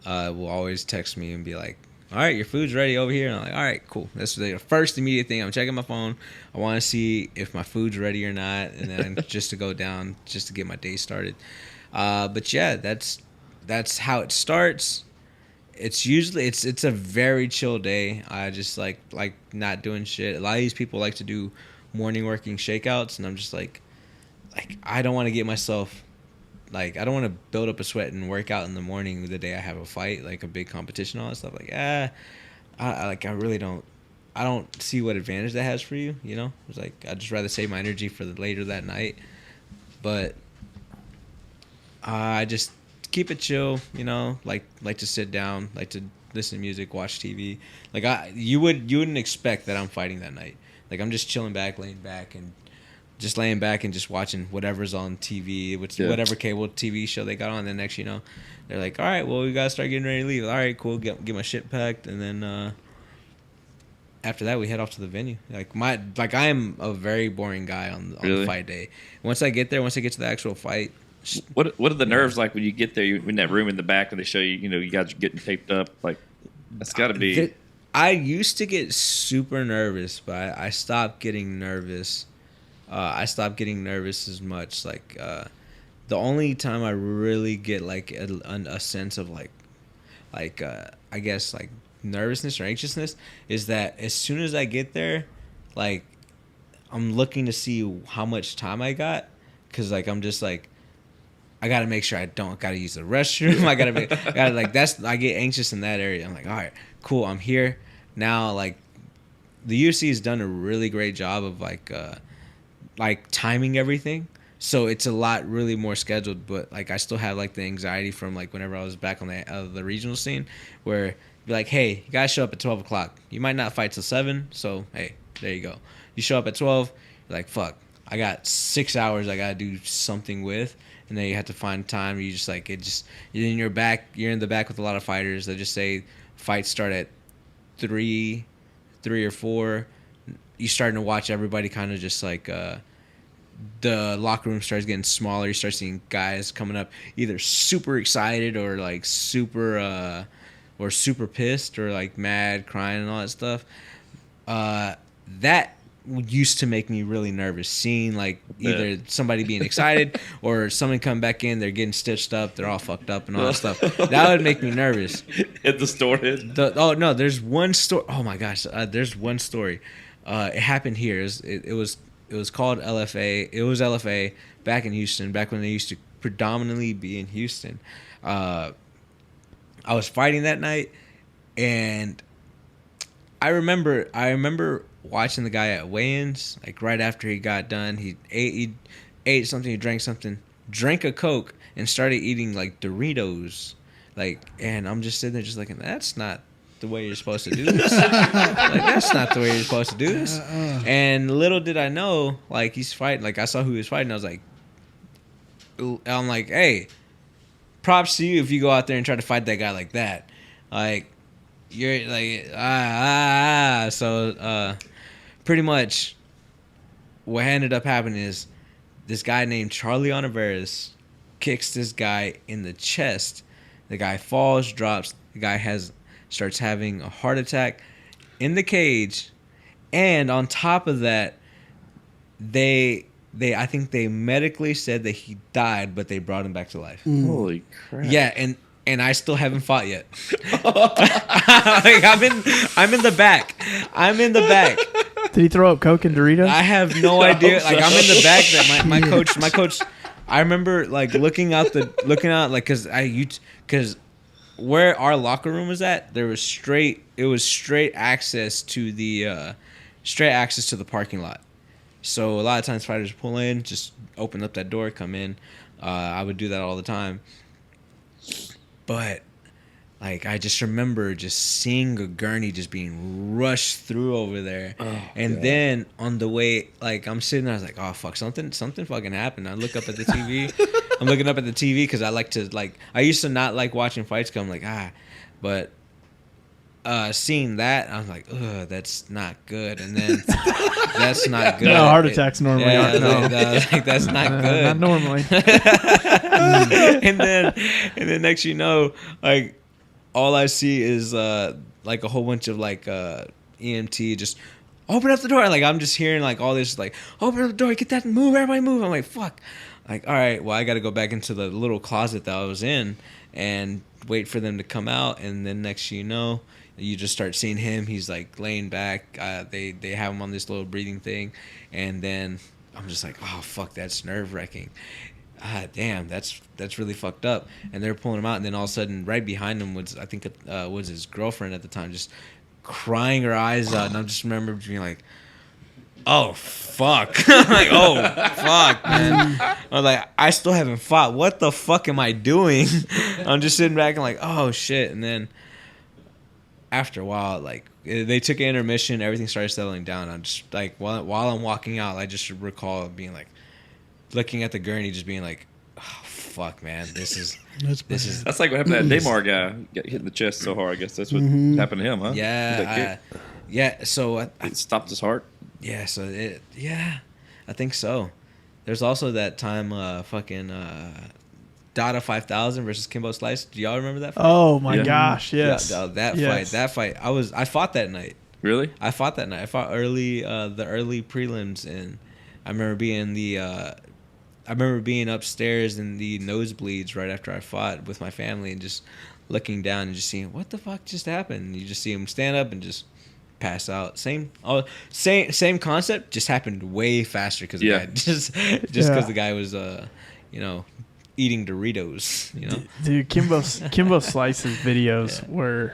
will always text me and be like, all right, your food's ready over here. And I'm like, all right, cool. That's the first immediate thing. I'm checking my phone. I want to see if my food's ready or not, and then just to go down, just to get my day started. But yeah, that's how it starts. It's usually it's a very chill day. I just like not doing shit. A lot of these people like to do morning working shakeouts, and I'm just like I don't want to get myself. Like, I don't want to build up a sweat and work out in the morning the day I have a fight, like a big competition, all that stuff. Like, I really don't. I don't see what advantage that has for you. You know, it's like I'd just rather save my energy for later that night. But I just keep it chill. You know, like to sit down, like to listen to music, watch TV. Like you wouldn't expect that I'm fighting that night. Like I'm just chilling back, laying back, and just watching whatever's on TV, whatever cable TV show they got on. Then next, you know, they're like, all right, well, we got to start getting ready to leave. All right, cool. Get my shit packed. And then after that, we head off to the venue. I am a very boring guy on the fight day. Once I get to the actual fight. What are the nerves like when you get there? You're in that room in the back and they show you, you know, you guys are getting taped up. Like, that's got to be. I used to get super nervous, but I stopped getting nervous. I stopped getting nervous as much. Like the only time I really get like a sense of I guess like nervousness or anxiousness is that as soon as I get there, like I'm looking to see how much time I got, because like I'm just like I gotta make sure I don't gotta use the restroom. I get anxious in that area. I'm like, all right, cool, I'm here now. Like the UFC has done a really great job of like timing everything, so it's a lot really more scheduled. But like I still have like the anxiety from like whenever I was back on the regional scene, where be like, hey, you guys show up at 12 o'clock. You might not fight till 7, so hey, there you go. You show up at 12, you're like, fuck, I got 6 hours I gotta do something with, and then you have to find time. You just like you're in the back with a lot of fighters. They just say fights start at 3 or 4. You're starting to watch everybody kind of just like the locker room starts getting smaller. You start seeing guys coming up either super excited or like super pissed or like mad, crying and all that stuff. That used to make me really nervous, seeing like either somebody being excited or someone come back in, they're getting stitched up, they're all fucked up and all that stuff. That would make me nervous. Hit the store. There's one story. Oh my gosh, there's one story. It happened here. It was called LFA. It was LFA back in Houston, back when they used to predominantly be in Houston. I was fighting that night, and I remember watching the guy at weigh-ins. Like right after he got done, he ate something, he drank something, drank a Coke, and started eating like Doritos. Like, and I'm just sitting there, just looking. That's not the way you're supposed to do this. That's not the way you're supposed to do this. And little did I know, like he's fighting. Like I saw who he was fighting. I was like, I'm like, hey, props to you if you go out there and try to fight that guy like that. Like you're like So pretty much what ended up happening is this guy named Charlie Oliveras kicks this guy in the chest. The guy falls, drops. The guy starts having a heart attack in the cage, and on top of that, I think they medically said that he died, but they brought him back to life. Holy crap! Yeah, and I still haven't fought yet. Like I'm in the back. I'm in the back. Did he throw up Coke and Doritos? I have no idea. Like I'm in the back. That my coach. I remember like looking out like because where our locker room was at, it was straight access to the parking lot. So a lot of times fighters pull in, just open up that door, come in. I would do that all the time. But like I just remember just seeing a gurney just being rushed through over there. And then on the way, like I'm sitting there, I was like, oh fuck, something fucking happened. I look up at the TV. I'm looking up at the TV because I used to not like watching fights, 'cause I'm like, but seeing that, I was like, ugh, that's not good. And then that's not good. No, heart attacks normally Yeah, aren't. No. like, that's not good. Not normally. and then next you know, like all I see is like a whole bunch of like EMT just open up the door. Like I'm just hearing like all this like open up the door, get that move, everybody move. I'm like fuck. Like all right, well I got to go back into the little closet that I was in and wait for them to come out. And then next you know, you just start seeing him. He's like laying back. They have him on this little breathing thing, and then I'm just like, oh fuck, that's nerve wracking. Damn, that's really fucked up. And they're pulling him out, and then all of a sudden, right behind him was, I think was his girlfriend at the time, just crying her eyes out. And I just remember being like, oh fuck. I'm like, oh fuck, man. I was like, I still haven't fought. What the fuck am I doing? I'm just sitting back and like, oh shit. And then after a while, like they took an intermission, everything started settling down. I'm just like, while I'm walking out, I just recall being like, looking at the gurney, just being like, oh, fuck, man, this is. That's like what happened to that Daymar guy. Got hit in the chest so hard. I guess that's what happened to him, huh? Yeah. So it stopped his heart. Yeah. So I think so. There's also that time, Dada 5000 versus Kimbo Slice. Do y'all remember that fight? Oh my gosh, yes. Yeah, that fight. I fought that night. Really? I fought that night. I fought the early prelims, and I remember being upstairs in the nosebleeds right after I fought with my family, and just looking down and just seeing what the fuck just happened. And you just see him stand up and just pass out. Same concept, just happened way faster because the guy just because the guy was eating Doritos, Dude, Kimbo Slice's videos were,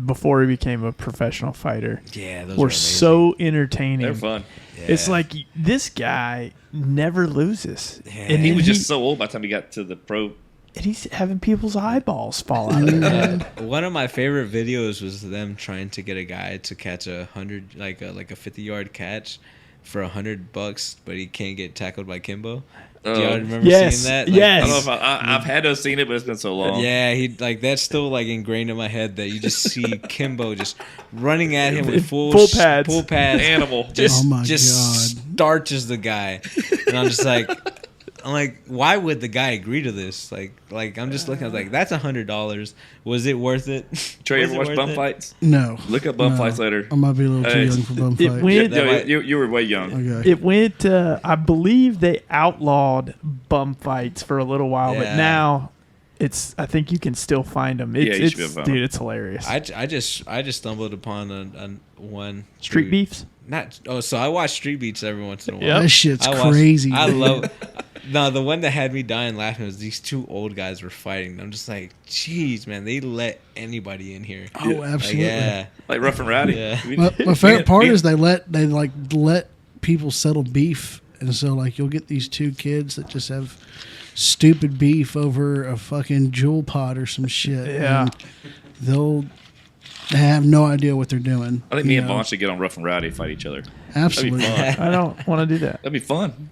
before he became a professional fighter, those were so entertaining. They're fun. Yeah. It's like this guy never loses. Yeah. And He was just so old by the time he got to the pro. And he's having people's eyeballs fall out of their head. One of my favorite videos was them trying to get a guy to catch a 50-yard catch for $100, but he can't get tackled by Kimbo. Do y'all remember seeing that? Yes. I don't know if I've had to have seen it, but it's been so long. Yeah, that's still like ingrained in my head that you just see Kimbo just running at him with full pads. Animal. Just God. starches the guy. And I'm like, why would the guy agree to this? Like I'm just looking, I was like, that's $100. Was it worth it? Trey, you ever watch bum fights? No. Look up bum fights later. I might be a little too young for bum fights. You were way young. Okay. It went, I believe they outlawed bum fights for a little while, but now I think you can still find them. Dude, it's hilarious. I just stumbled upon one. Street beefs? So I watch Street Beats every once in a while. Yep. That shit's crazy. I love. No, the one that had me dying laughing was these two old guys were fighting. I'm just like, jeez, man, they let anybody in here. Oh, absolutely. Like Rough and Rowdy. Yeah. My favorite part is they let people settle beef, and so like you'll get these two kids that just have stupid beef over a fucking jewel pot or some shit. Yeah. And they have no idea what they're doing. I think me and Vaughn should get on Rough and Rowdy and fight each other. Absolutely. That'd be fun. I don't want to do that. That'd be fun.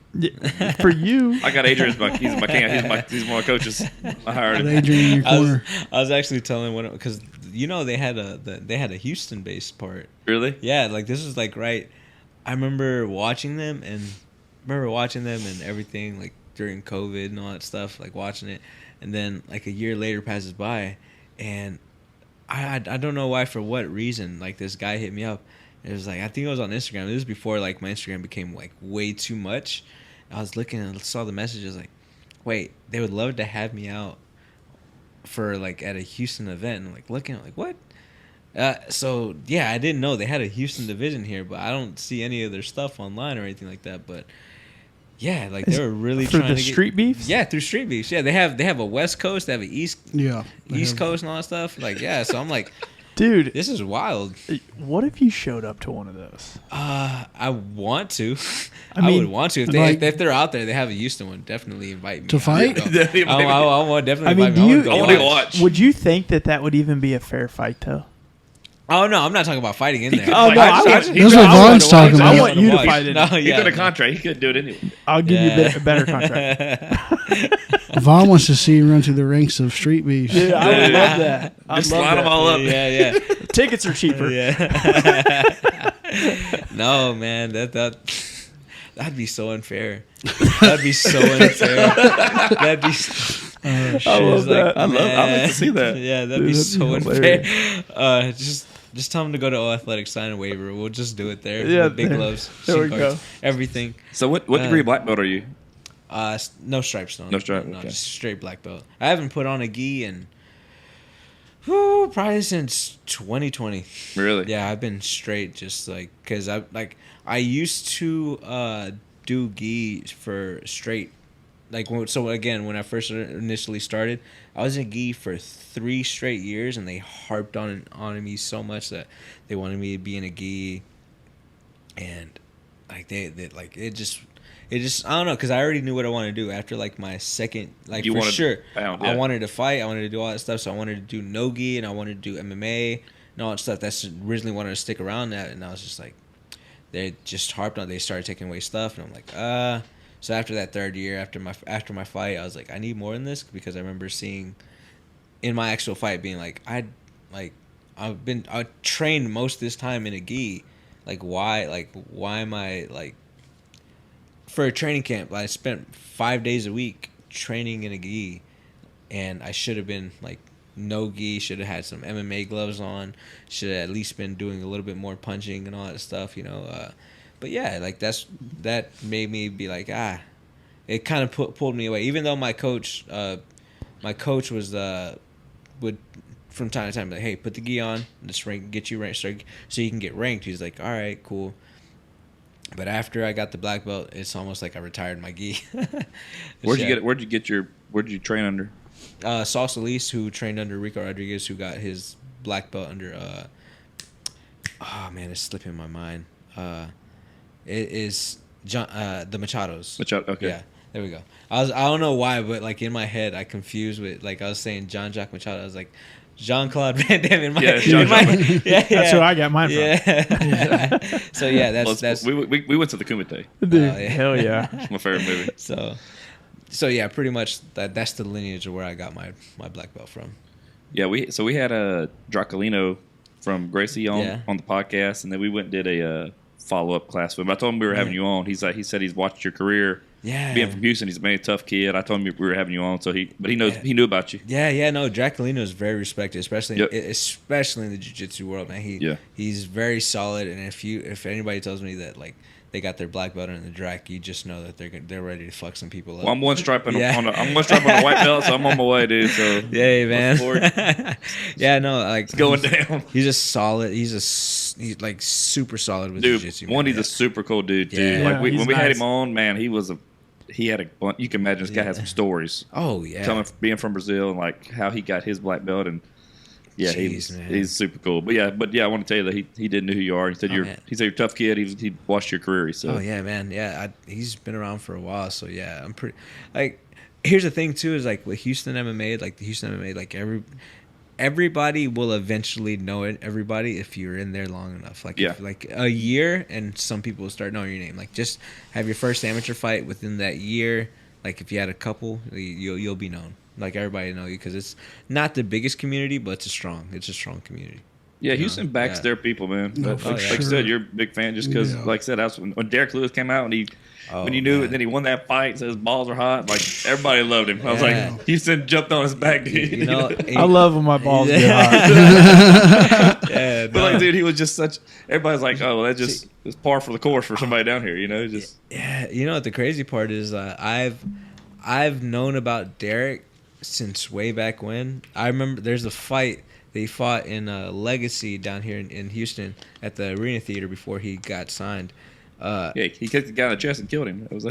For you. I got Adrian as he's my camp. He's one of my coaches. I hired him. Adrian in your corner. I was actually telling one because they had a Houston based part. Really? Yeah, like this was like right. I remember watching them and everything like during COVID and all that stuff, like watching it, and then like a year later passes by, and I don't know why, for what reason, like this guy hit me up. It was like, I think it was on Instagram. This was before like my Instagram became like way too much. I was looking and saw the messages like, wait, they would love to have me out for like at a Houston event. And like looking, like what? So yeah, I didn't know they had a Houston division here, but I don't see any of their stuff online or anything like that. But yeah, like they were really trying to get street beefs. Yeah, through street beefs. Yeah, they have a West Coast, they have an East East Coast and all that stuff. Like yeah, so I'm like, dude, this is wild. What if you showed up to one of those? I want to. I would want to if they're out there. They have a Houston one. Definitely invite me to fight. I want definitely. I want to watch. Would you think that would even be a fair fight though? Oh no, I'm not talking about fighting in there. Oh no, that's what Vaughn's talking about. I want you to fight it. No, He got a contract. He could do it anyway. I'll give you a better contract. Vaughn wants to see you run through the ranks of street beefs. Yeah, I would love that. Just line them all up. Yeah. tickets are cheaper. Yeah. No, man, that'd be so unfair. That'd be so unfair. That'd be. Oh, shit. I love that. I'd man. like to see that. Yeah, that'd be so unfair. Just tell them to go to All Athletic, sign a waiver. We'll just do it there. Yeah, With big gloves, there we shin guards, go. everything. So what degree black belt are you? No stripes, no. No stripe, No, okay. just straight black belt. I haven't put on a gi in probably since 2020. Really? Yeah, I've been straight, just like because I used to do gi for straight. So again, when I first initially started, I was in gi for 3 straight years, and they harped on me so much that they wanted me to be in a gi, and like they like it just I don't know, because I already knew what I wanted to do after like my second, like You for wanted sure pound, I yeah. wanted to fight, I wanted to do all that stuff, so I wanted to do no gi, and I wanted to do MMA and all that stuff. That's originally wanted to stick around that, and I was just like, they just harped on. They started taking away stuff, and I'm like, So after that third year, after my fight, I was like, I need more than this, because I remember seeing in my actual fight being like, I trained most of this time in a gi. Why am I like, for a training camp, I spent 5 days a week training in a gi, and I should have been like no gi, should have had some MMA gloves on, should have at least been doing a little bit more punching and all that stuff, But yeah, like that made me be like, it kind of pulled me away. Even though my coach was would from time to time be like, hey, put the gi on, let's get you ranked, so you can get ranked. He's like, all right, cool. But after I got the black belt, it's almost like I retired my gi. Where'd you train under? Saul Solis, who trained under Rico Rodriguez, who got his black belt under it's slipping my mind. It is John, the Machados. Machado, okay. Yeah, there we go. I don't know why, but like in my head, I confused with, like, I was saying Jean-Jacques Machado. I was like, Jean-Claude Van Damme in my Yeah, yeah. That's who I got mine from. Yeah. So yeah, that's we went to the Kumite. Dude, yeah. hell yeah. It's my favorite movie. So yeah, pretty much that's the lineage of where I got my black belt from. Yeah, we had a Draculino from Gracie on the podcast, and then we went and did a follow-up class with him. I told him we were having you on. He said he's watched your career. Yeah. Being from Houston, he's a very tough kid. I told him we were having you on, he knew about you. Yeah, no, Draculino is very respected, especially in the jiu-jitsu world, man. He's very solid, and if anybody tells me that like they got their black belt in the Drac, you just know that they're ready to fuck some people up. Well, I'm one stripe on a white belt, so I'm on my way, dude. So yeah, man. Yeah, no, like it's going down. He's a solid. He's like super solid with Dude, jiu-jitsu. he's a super cool dude too. Yeah. Like when we had nice. him on, man, he had a. You can imagine this guy had some stories. Oh yeah, being from Brazil and like how he got his black belt, and he's super cool. But yeah, I want to tell you that he did know who you are. He said you're a tough kid. He watched your career. So oh yeah, man, yeah, he's been around for a while. So yeah, I'm pretty like. Here's the thing too, is like with Houston MMA, like everybody will eventually know it. Everybody, if you're in there long enough, if, like a year, and some people will start knowing your name. Like just have your first amateur fight within that year. Like if you had a couple, you'll be known. Like everybody know you, because it's not the biggest community, but it's a strong community. yeah, Houston backs their people, man. No, Like I said, you're a big fan just because, like I said, when Derek Lewis came out and when you knew it, then he won that fight, said his balls are hot. Like everybody loved him. I was like, Houston jumped on his back, dude. I love when my balls get hot. Yeah, But like, dude, he was just such. Everybody's like, oh, well, that just is par for the course for somebody down here, Just yeah, you know what the crazy part is? I've known about Derek since way back when. I remember there's a fight they fought in Legacy down here in Houston at the Arena Theater before he got signed. he kicked the guy in the chest and killed him. That was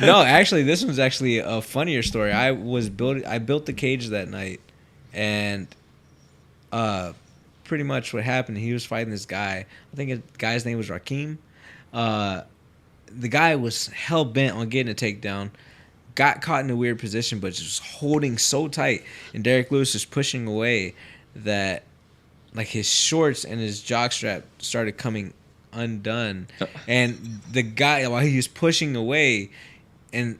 No. Actually, this one's actually a funnier story. I built the cage that night, and pretty much what happened, he was fighting this guy. I think the guy's name was Rakim. The guy was hell bent on getting a takedown. Got caught in a weird position, but just holding so tight, and Derek Lewis was pushing away that, like, his shorts and his jockstrap started coming undone, and the guy, while he was pushing away, and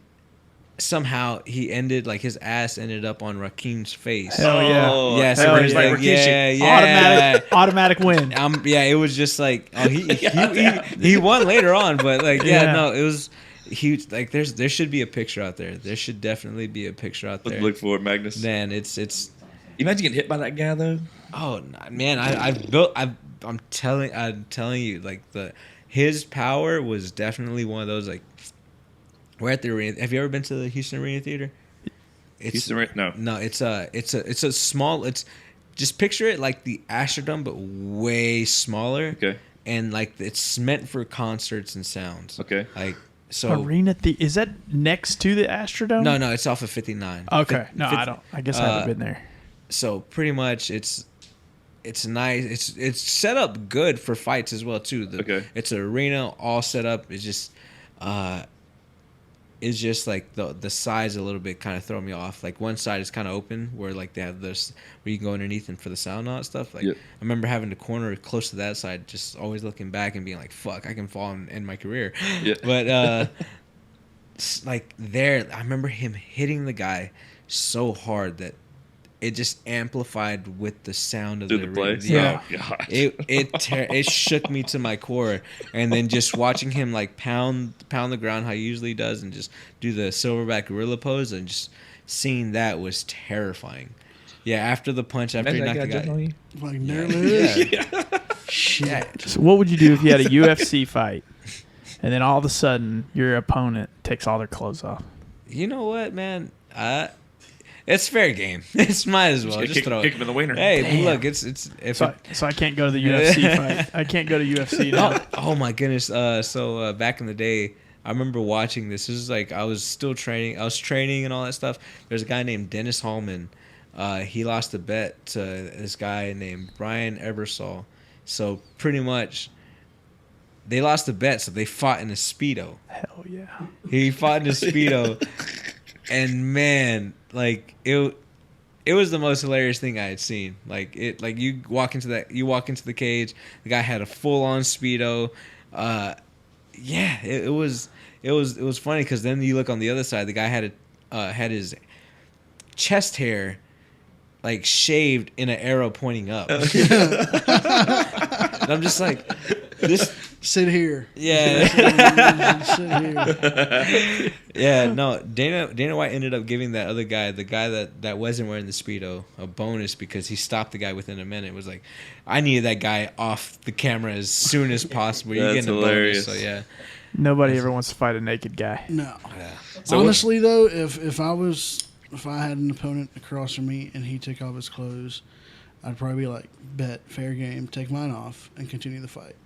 somehow he ended like his ass ended up on Raheem's face. Hell yeah. Oh, Yeah, so hell there's yeah. like, yeah. Automatic win. Yeah, it was just like he won later on, but like no, it was huge. Like there should be a picture out there. There should definitely be a picture out there. Let's look for it, Magnus. Man, it's. Imagine getting hit by that guy though. Oh man, I'm telling you, like his power was definitely one of those like. We're at the arena. Have you ever been to the Houston Arena Theater? No, it's a small. It's just picture it like the Astrodome, but way smaller. Okay. And like it's meant for concerts and sounds. Okay. Like so. Is that next to the Astrodome? No, it's off of 59. Okay. I don't. I guess I haven't been there. So pretty much it's nice. It's set up good for fights as well too. Okay. It's an arena all set up. It's just like the size a little bit kind of throw me off. Like one side is kind of open where like they have this where you can go underneath and for the sound and stuff. Like yep. I remember having the corner close to that side, just always looking back and being like, "Fuck, I can fall and end my career." Yeah. But like there, I remember him hitting the guy so hard that it just amplified with the sound of the place. Yeah, oh, God. It shook me to my core, and then just watching him like pound the ground how he usually does, and just do the silverback gorilla pose, and just seeing that was terrifying. Yeah, after the punch, after he knocked the guy, like nervous. yeah. Shit. So what would you do if you had a UFC fight, and then all of a sudden your opponent takes all their clothes off? You know what, man? It's fair game. It's might as well just throw it. Kick him in the wiener. Hey, Damn. look, it's if So I can't go to the UFC fight. I can't go to UFC now. Oh my goodness. So back in the day, I remember watching this. This is like I was still training. I was training and all that stuff. There's a guy named Dennis Hallman. He lost a bet to this guy named Brian Ebersol. So pretty much, they lost the bet. So they fought in a Speedo. Hell yeah. He fought in a Speedo, and man, like it was the most hilarious thing I had seen. Like you walk into the cage, the guy had a full on Speedo. Yeah, it was funny because then you look on the other side, the guy had his chest hair like shaved in an arrow pointing up. And I'm just like, this. Sit here. Yeah. Sit here. Yeah, no. Dana White ended up giving that other guy, the guy that wasn't wearing the Speedo, a bonus because he stopped the guy within a minute. It was like, I needed that guy off the camera as soon as possible. You're That's getting a hilarious. bonus, so yeah. Nobody ever wants to fight a naked guy. No. Yeah. So honestly, though, if I had an opponent across from me and he took off his clothes, I'd probably be like, bet, fair game, take mine off, and continue the fight.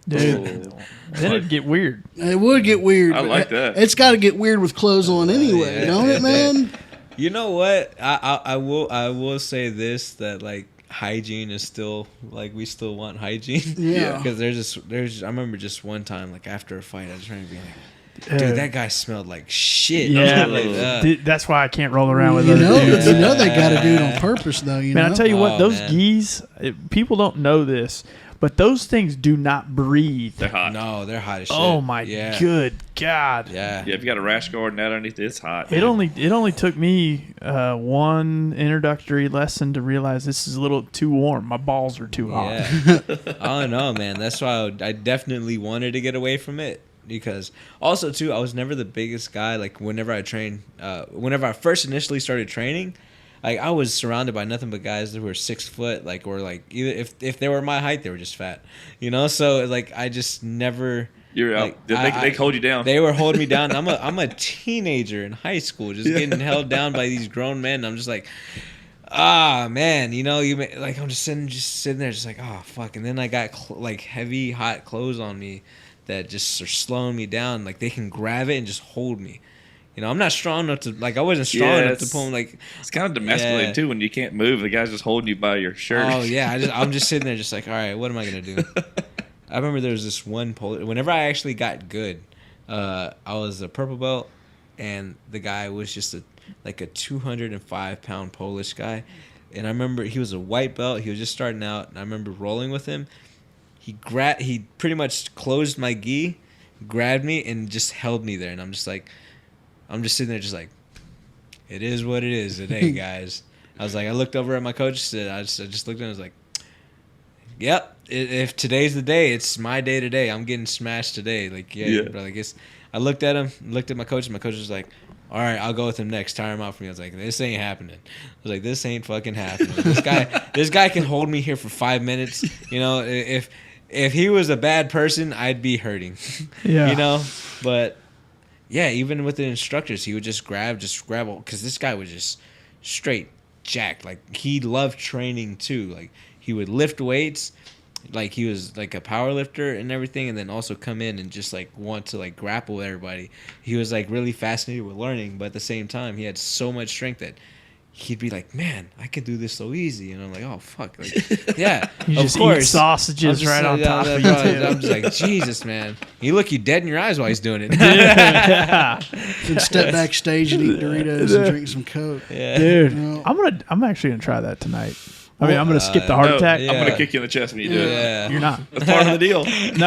Dude, then it'd get weird. It would get weird. I but like that. It's got to get weird with clothes on anyway, don't it, man? You know what? I will say this, that like hygiene is still like we still want hygiene. Yeah. Because I remember just one time like after a fight I was trying to be like, dude, that guy smelled like shit. Yeah, Like, that's why I can't roll around with You other know, dudes. you know they got to do it on purpose, though. You Man, know. I tell you what, Oh, those man. geese, people don't know this, but those things do not breathe. They're hot. no, they're hot as shit. Oh my good God! Yeah. Yeah, if you got a rash guard and that underneath, it's hot. It only took me one introductory lesson to realize this is a little too warm. My balls are too hot. Yeah. I don't know, man. That's why I definitely wanted to get away from it. Because also, too, I was never the biggest guy. Like, whenever I trained, whenever I first initially started training, like, I was surrounded by nothing but guys that were 6 foot. Like, or, like, either if they were my height, they were just fat. You know? So, like, I just never... You're out. Like, They hold you down. They were holding me down. I'm a teenager in high school, just getting held down by these grown men. I'm just like... man, you know, like I'm just sitting there, just like, oh fuck. And then I got like heavy, hot clothes on me that just are slowing me down. Like they can grab it and just hold me. You know, I'm not strong enough to like. I wasn't strong enough to pull them. Like it's kind of demasculating too when you can't move. The guy's just holding you by your shirt. Oh yeah, I'm just sitting there, just like, all right, what am I gonna do? I remember there was this one whenever I actually got good, I was a purple belt, and the guy was just a 205-pound Polish guy, and I remember he was a white belt. He was just starting out, and I remember rolling with him. He pretty much closed my gi, grabbed me, and just held me there. And I'm just sitting there, just like, it is what it is today, guys. I was like, I looked over at my coach. I just looked at him. I was like, yep. If today's the day, it's my day today. I'm getting smashed today. Like, yeah. Bro, like I looked at him, looked at my coach, and my coach was like, all right, I'll go with him next. Tire him out for me. I was like, this ain't happening. I was like, this ain't fucking happening. This guy can hold me here for 5 minutes. You know, if he was a bad person, I'd be hurting. Yeah. You know, but yeah, even with the instructors, he would just grab, because this guy was just straight jacked. Like, he loved training too. Like, he would lift weights. Like, he was like a power lifter and everything, and then also come in and just like want to like grapple with everybody. He was like really fascinated with learning, but at the same time he had so much strength that he'd be like, man, I could do this so easy. And I'm like, oh fuck, like, yeah. You of just course. eat sausages right on top of you. I'm just like, Jesus, man. You look you dead in your eyes while he's doing it. Yeah. Then step backstage and eat Doritos and drink some Coke. Yeah. Dude, You know? I'm actually gonna try that tonight. I mean, I'm gonna skip the heart attack. yeah. I'm gonna kick you in the chest when you do it. Yeah. You're not. That's part of the deal. No,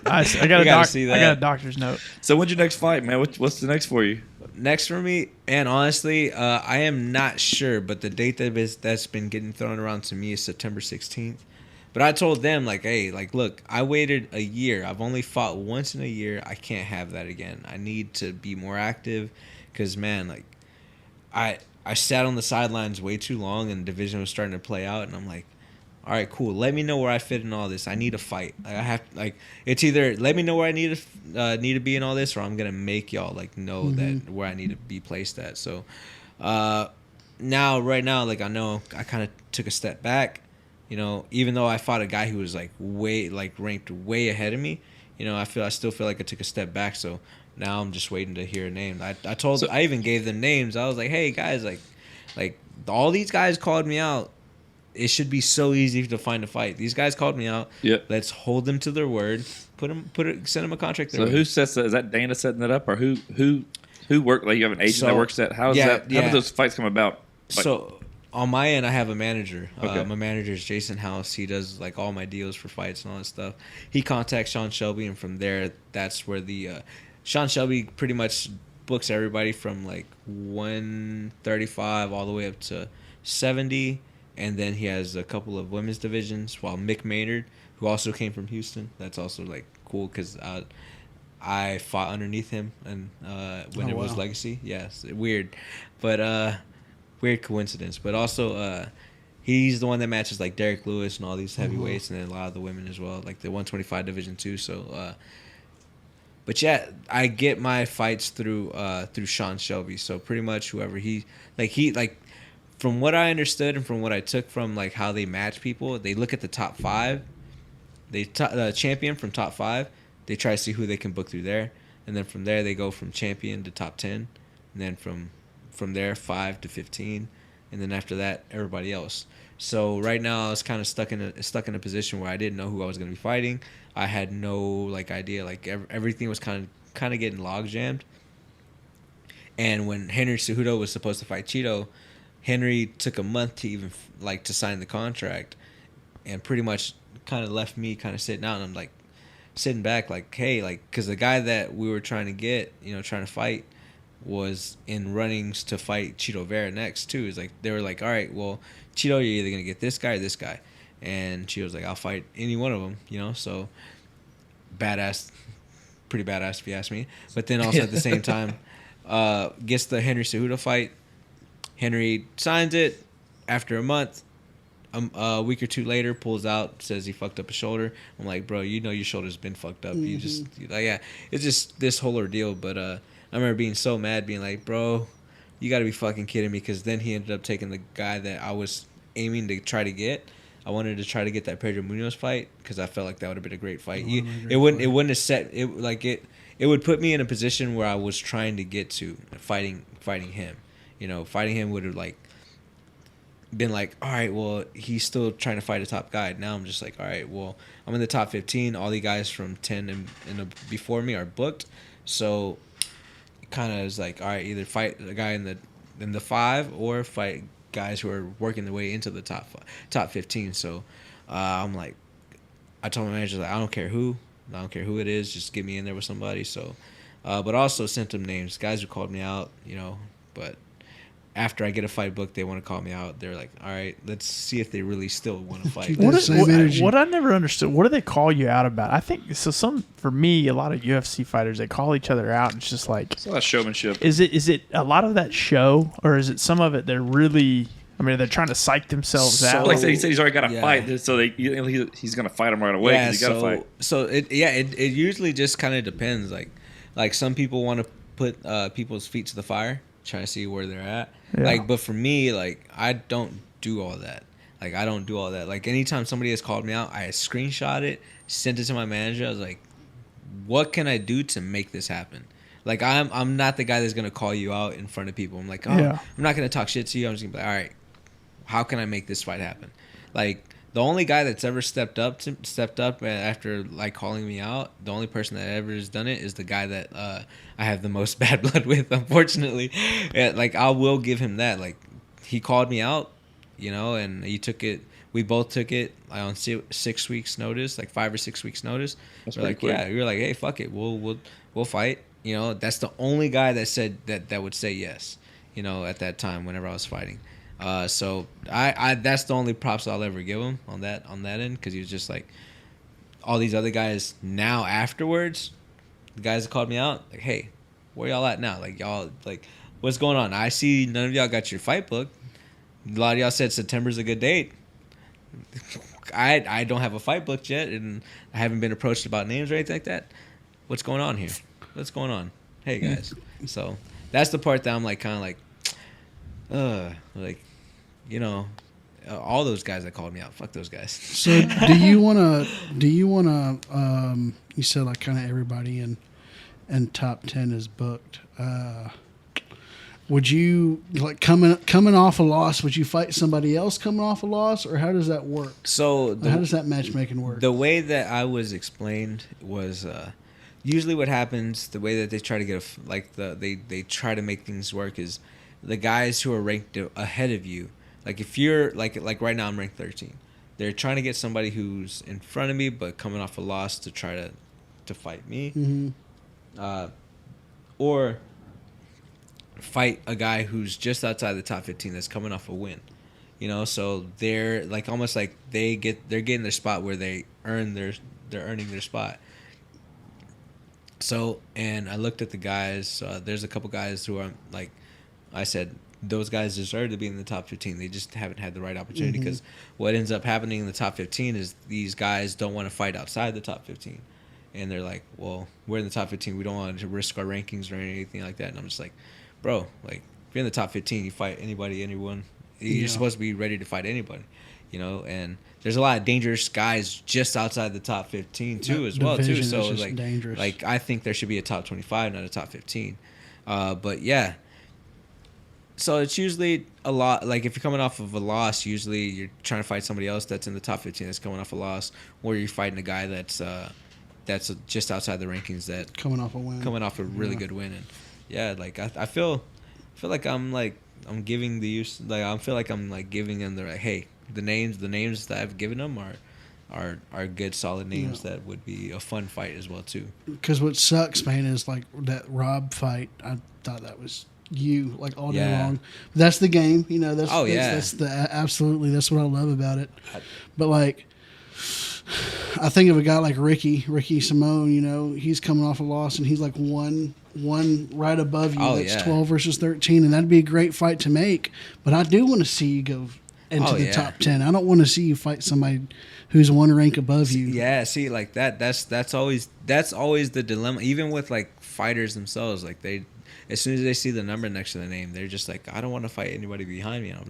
I got see I that. got a doctor's note. So when's your next fight, man? What's the next for you? Next for me, and honestly, I am not sure, but the date that's been getting thrown around to me is September 16th. But I told them, like, hey, like, look, I waited a year. I've only fought once in a year. I can't have that again. I need to be more active because, man, like, I sat on the sidelines way too long and the division was starting to play out, and I'm like, all right, cool. Let me know where I fit in all this. I need a fight. Like, I have, like, it's either let me know where I need to be in all this, or I'm gonna make y'all like know that where I need to be placed at. So, right now, like, I know I kind of took a step back. You know, even though I fought a guy who was like ranked way ahead of me, you know, I still feel like I took a step back. So now I'm just waiting to hear a name. I even gave them names. I was like, hey guys, like all these guys called me out. It should be so easy to find a fight. These guys called me out. Yep. Let's hold them to their word. Send them a contract. So who sets that? Is that Dana setting that up, or who work? Like, you have an agent that works that? How do those fights come about? Like, So on my end, I have a manager. Okay. My manager is Jason House. He does like all my deals for fights and all that stuff. He contacts Sean Shelby, and from there, that's where the Sean Shelby pretty much books everybody from like 135 all the way up to 70. And then he has a couple of women's divisions, while Mick Maynard, who also came from Houston, that's also like cool because I fought underneath him and when it was Legacy. Yes, weird, but weird coincidence. But also he's the one that matches like Derek Lewis and all these heavyweights, and then a lot of the women as well, like the 125 division too. So, but yeah, I get my fights through Sean Shelby. So pretty much whoever he. From what I understood and from what I took from like how they match people, they look at the top 5, the champion from top 5. They try to see who they can book through there, and then from there they go from champion to top 10, and then from there 5 to 15, and then after that everybody else. So right now I was kind of stuck in a position where I didn't know who I was going to be fighting. I had no like idea. Like everything was kind of getting log jammed. And when Henry Cejudo was supposed to fight Cheeto, Henry took a month to even to sign the contract, and pretty much kind of left me kind of sitting out. And I'm like sitting back, like, hey, like, because the guy that we were trying to get, trying to fight, was in runnings to fight Cheeto Vera next too. It's like they were like, all right, well, Cheeto, you're either gonna get this guy or this guy, and Cheeto's like, I'll fight any one of them, So badass, pretty badass if you ask me. But then also at the same time, gets the Henry Cejudo fight. Henry signs it. After a month, a week or two later, pulls out, says he fucked up his shoulder. I'm like, bro, your shoulder's been fucked up. You just it's just this whole ordeal. But I remember being so mad, being like, bro, you got to be fucking kidding me. Because then he ended up taking the guy that I was aiming to try to get. I wanted to try to get that Pedro Munoz fight because I felt like that would have been a great fight. It wouldn't have set it like it. It would put me in a position where I was trying to get to fighting him. Fighting him would have like been like, all right, well, he's still trying to fight a top guy. Now I'm just like, all right, well, I'm in the top 15. All the guys from 10 and before me are booked. So it kind of is like, all right, either fight the guy in the 5 or fight guys who are working their way into the top 15. So I'm like, I told my manager, like, I don't care who it is, just get me in there with somebody. So, but also sent them names, guys who called me out, but after I get a fight book, they want to call me out. They're like, all right, let's see if they really still want to fight. Keep that same energy. What I never understood, what do they call you out about? I think so. For me, a lot of UFC fighters, they call each other out. And it's just like, It's a lot of showmanship. is it a lot of that show, or is it some of it they're really? I mean, they're trying to psych themselves out. Like he said, he's already got to Yeah. fight, so he's going to fight him right away. Yeah, He's got to fight. so it usually just kind of depends. Like some people want to put people's feet to the fire, try to see where they're at. Yeah. Like, but for me, like, I don't do all that. Like, I don't do all that. Like, anytime somebody has called me out, I screenshot it, sent it to my manager. I was like, what can I do to make this happen? Like, I'm not the guy that's gonna call you out in front of people. I'm like, I'm not gonna talk shit to you. I'm just gonna be like, all right, how can I make this fight happen? Like, the only guy that's ever stepped up after like calling me out, the only person that ever has done it is the guy that I have the most bad blood with, unfortunately. Yeah, like, I will give him that. Like, he called me out, and he took it. We both took it on 6 weeks notice, like 5 or 6 weeks notice. That's we're like, pretty quick. yeah, we were like, hey, fuck it, we'll fight. That's the only guy that said that would say yes. At that time, whenever I was fighting. So I that's the only props I'll ever give him on that end, because he was just like, all these other guys now afterwards, the guys that called me out, like, hey, where y'all at now? Like, y'all, like, what's going on? I see none of y'all got your fight book. A lot of y'all said September's a good date. I don't have a fight booked yet, and I haven't been approached about names or anything like that. What's going on here? What's going on? Hey guys. So that's the part that I'm like, kind of like, all those guys that called me out, fuck those guys. So do you want to, you said like kind of everybody in top 10 is booked. Would you, like, coming off a loss, would you fight somebody else coming off a loss, or how does that work? So How does that matchmaking work? The way that I was explained was usually what happens, the way that they try to get they try to make things work is the guys who are ranked ahead of you. Like, if you're like right now I'm ranked 13. They're trying to get somebody who's in front of me but coming off a loss to try to fight me. Mm-hmm. Or fight a guy who's just outside the top 15 that's coming off a win. So they're like almost like they're getting their spot where they're earning their spot. So, and I looked at the guys. There's a couple guys who are like, I said, those guys deserve to be in the top 15. They just haven't had the right opportunity, because what ends up happening in the top 15 is these guys don't want to fight outside the top 15. And they're like, well, we're in the top 15. We don't want to risk our rankings or anything like that. And I'm just like, bro, like, if you're in the top 15, you fight anybody, anyone. You're supposed to be ready to fight anybody, and there's a lot of dangerous guys just outside the top 15 too, as well too. So like, dangerous. like, I think there should be a top 25, not a top 15. But yeah. So it's usually a lot. Like, if you're coming off of a loss, usually you're trying to fight somebody else that's in the top 15 that's coming off a loss, or you're fighting a guy that's just outside the rankings that coming off a win, coming off a really good win. And yeah, like, I feel like I'm giving the use, like, I feel like I'm like giving them the, like, hey, the names that I've given them are good, solid names that would be a fun fight as well too. Because what sucks, man, is like that Rob fight. I thought that was you, like, all day long. That's the game, that's the absolutely, that's what I love about it. But like, I think of a guy like Ricky Simone. He's coming off a loss, and he's like one right above you. That's 12 versus 13, and that'd be a great fight to make. But I do want to see you go into the top 10. I don't want to see you fight somebody who's one rank above you. Yeah, see, like that's always the dilemma. Even with like fighters themselves, like, they, as soon as they see the number next to the name, they're just like, I don't want to fight anybody behind me. And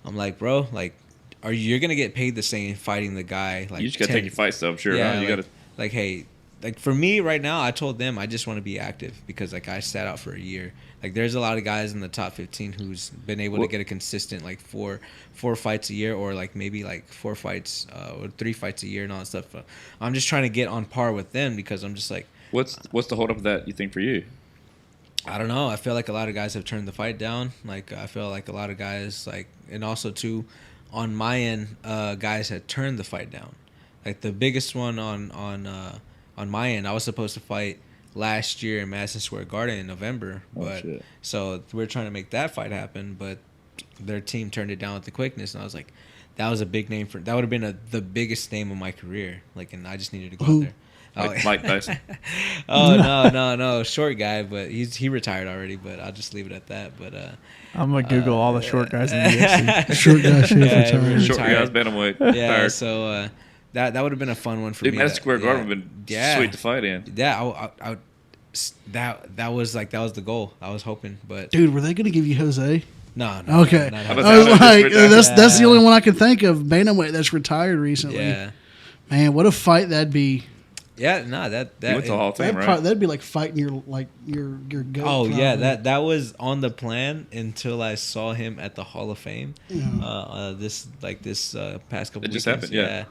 I'm like, bro, like, you're gonna get paid the same fighting the guy. Like, You just gotta take your fights, though. I'm sure. Yeah, Huh? You gotta. Like, hey, like, for me right now, I told them I just want to be active, because like, I sat out for a year. Like, there's a lot of guys in the top 15 who's been able to get a consistent like four fights a year, or like maybe like 4 fights or 3 fights a year and all that stuff. But I'm just trying to get on par with them, because I'm just like, What's the hold up of that, you think, for you? I don't know. I feel like a lot of guys have turned the fight down. Like, I feel like a lot of guys, like, and also too, on my end, guys had turned the fight down. Like, the biggest one on my end, I was supposed to fight last year in Madison Square Garden in November. But shit. so we're trying to make that fight happen, but their team turned it down with the quickness, and I was like, that was a big name that would have been the biggest name of my career. Like, and I just needed to go out there. Mike Tyson. Oh no, short guy, but he retired already. But I'll just leave it at that. But I'm gonna Google all the short guys in the UFC. Short guy, shit, Yeah, Short guys, bantamweight. yeah. Tired. So that would have been a fun one for Dude, me. Madison Square Garden would have been sweet to fight in. Yeah, that was the goal. I was hoping, but Dude, were they going to give you Jose? no. Okay. not I Jose. was I was Just like, retired. that's the only one I can think of. Bantamweight that's retired recently. Yeah, Man, what a fight that'd be. yeah. No, that He went to the Hall of Fame, That'd, right? that'd be like fighting your goat. Oh yeah, probably. that was on the plan until I saw him at the Hall of Fame. This past couple. It just weekends. happened, yeah.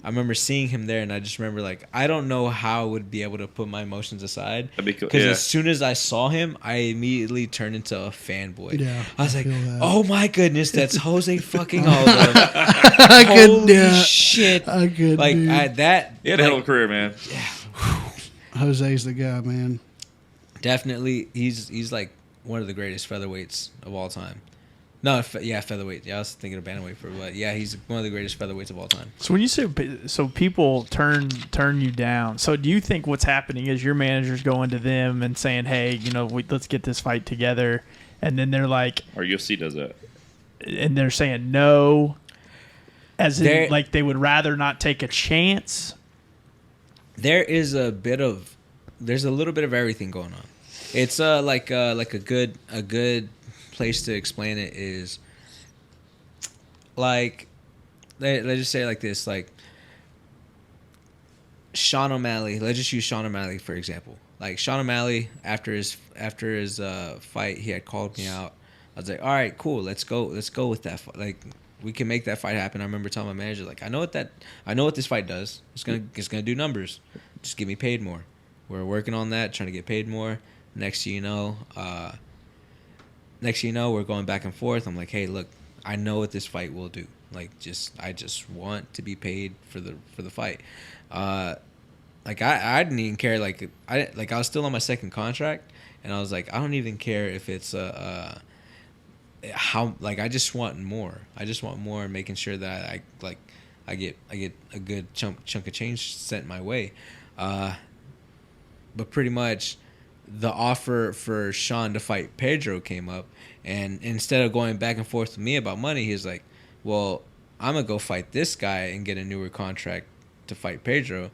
I remember seeing him there, and I just remember like I don't know how I would be able to put my emotions aside That'd be cool. because Yeah. as soon as I saw him, I immediately turned into a fanboy. Yeah, I was like, feel that. "Oh my goodness, that's Jose fucking Aldo! I could, Holy yeah, shit!" I could. Like dude. He had a hell of a career, man. Jose's the guy, man. Definitely, he's like one of the greatest featherweights of all time. No, featherweight. Yeah, I was thinking of bantamweight but yeah, he's one of the greatest featherweights of all time. So when you say people turn you down, so do you think what's happening is your manager's going to them and saying, "Hey, let's get this fight together," and then they're like, Or UFC does that. and they're saying no, as in They're- like they would rather not take a chance. There's a little bit of everything going on. It's like a good place to explain it is like let's just say it like this, like Sean O'Malley. Let's just use Sean O'Malley for example. Like Sean O'Malley after his fight, he had called me out. I was like, all right, cool, let's go with that fight. Like we can make that fight happen. I remember telling my manager, like, I know what this fight does. It's gonna do numbers. Just get me paid more. We're working on that, trying to get paid more. Next thing you know, we're going back and forth. I'm like, hey, look, I know what this fight will do. Like, I just want to be paid for the fight. Like I didn't even care. Like I was still on my second contract, and I was like, I don't even care if it's how, like, I just want more. I just want more, making sure that I get a good chunk of change sent my way. But pretty much the offer for Sean to fight Pedro came up, and instead of going back and forth with me about money, he was like, well, I'm going to go fight this guy and get a newer contract to fight Pedro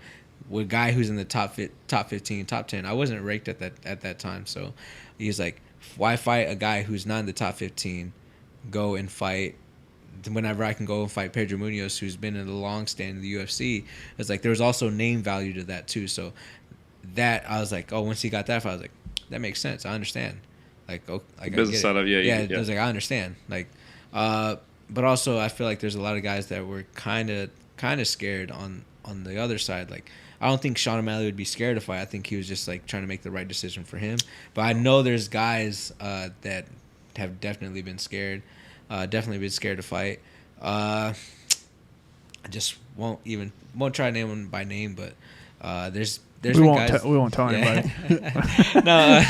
with a guy who's in the top 15, top 10. I wasn't ranked at that time, so he's like, why fight a guy who's not in the top 15? Go and fight whenever I can go and fight Pedro Munoz, who's been in the long stand in the UFC. It's like there was also name value to that too. So that I was like, oh, once he got that fight, I was like, that makes sense. I understand. Like, oh, like Business I side of I was like, I understand. Like, but also I feel like there's a lot of guys that were kind of scared on the other side. Like, I don't think Sean O'Malley would be scared to fight. I think he was just like trying to make the right decision for him. But I know there's guys that have definitely been scared. To fight. I just won't try to name them by name, but there's We been won't guys. we won't tell anybody. No,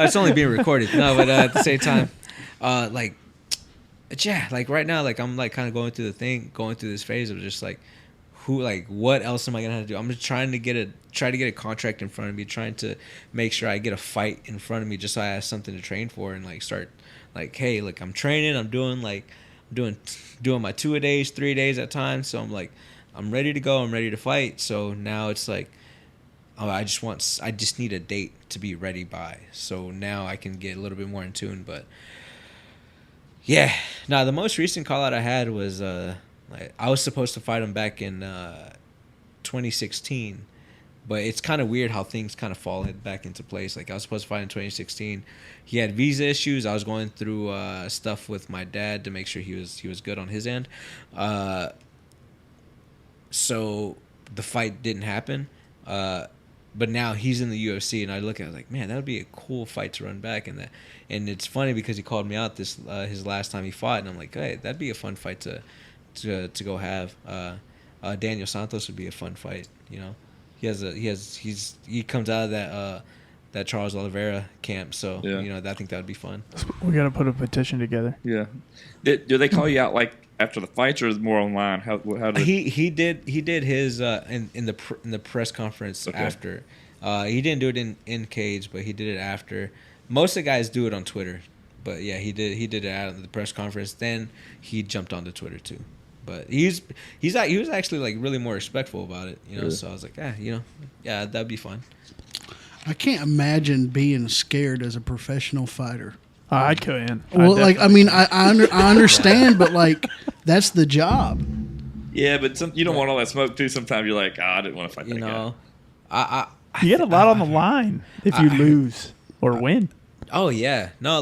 it's only being recorded. No, but at the same time, like right now, like I'm like kind of going through this phase of just like, what else am I gonna have to do? I'm just trying to get a contract in front of me, trying to make sure I get a fight in front of me, just so I have something to train for and like start, like, hey, look, I'm training, I'm doing my 2-a-days, 3 days at times, so I'm like, I'm ready to go, I'm ready to fight. So now it's like, oh, I just need a date to be ready by, so now I can get a little bit more in tune. But yeah, now the most recent call out I had was I was supposed to fight him back in 2016, but it's kind of weird how things kind of fall back into place. Like, I was supposed to fight in 2016. He had visa issues. I was going through stuff with my dad to make sure he was good on his end. So the fight didn't happen. But now he's in the UFC, and I look at it, I was like, man, that would be a cool fight to run back. And it's funny because he called me out his last time he fought, and I'm like, hey, that'd be a fun fight to go have. Daniel Santos would be a fun fight. You know, he comes out of Charles Oliveira camp. So Yeah. I think that would be fun. We got to put a petition together. Yeah. Do they call you out like after the fights, or is it more online? How did He did his in the press conference after. He didn't do it in cage, but he did it after. Most of the guys do it on Twitter, but yeah, he did it at the press conference. Then he jumped onto Twitter too. But he was actually like really more respectful about it, Yeah. So I was like, yeah, that'd be fun. I can't imagine being scared as a professional fighter. I couldn't. Well, I understand, but like that's the job. Yeah, but you don't want all that smoke too. Sometimes you're like, I didn't want to fight that guy. You get a lot on the line if you lose or win. Oh yeah, no,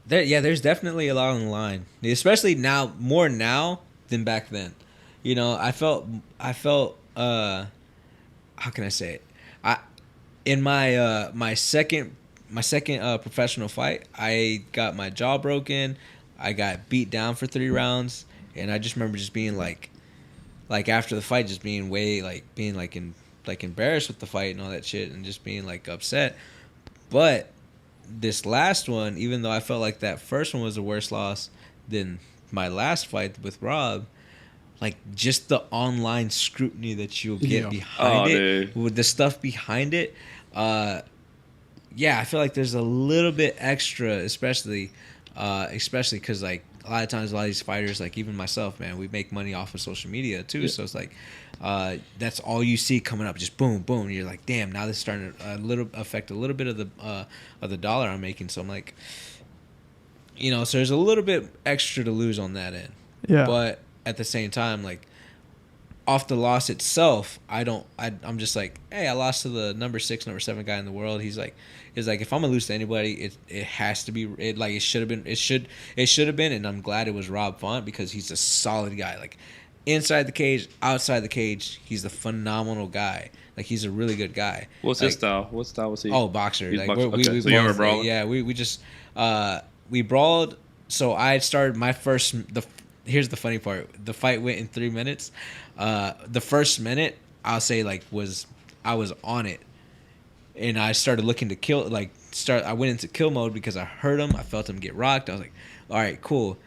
there's definitely a lot on the line, especially more now than back then. I felt how can I say it? In my second professional fight, I got my jaw broken. I got beat down for 3 rounds, and I just remember just being like after the fight, just being embarrassed with the fight and all that shit, and just being like upset. But this last one, even though I felt like that first one was a worse loss than my last fight with Rob, like just the online scrutiny that you'll get behind it, with the stuff behind it, I feel like there's a little bit extra, especially because like a lot of times a lot of these fighters, like even myself, man, we make money off of social media too. Yeah. So it's like that's all you see coming up, just boom, boom. And you're like, damn, now this is starting to affect a little bit of the dollar I'm making. So I'm like, so there's a little bit extra to lose on that end. Yeah. But at the same time, like off the loss itself, I'm just like, hey, I lost to the number 6, number 7 guy in the world. He's like, if I'm gonna lose to anybody, it has to be it should have been, and I'm glad it was Rob Font because he's a solid guy. Like inside the cage, outside the cage, he's a phenomenal guy. Like he's a really good guy. What's his style? What style was he? Oh, boxer. He's Like boxer. we So you were brawling? Yeah, we just we brawled. So I started my first. Here's the funny part. The fight went in 3 minutes. The first minute, I'll say I was on it, and I started looking to kill. I went into kill mode because I heard him. I felt him get rocked. I was like, all right, cool.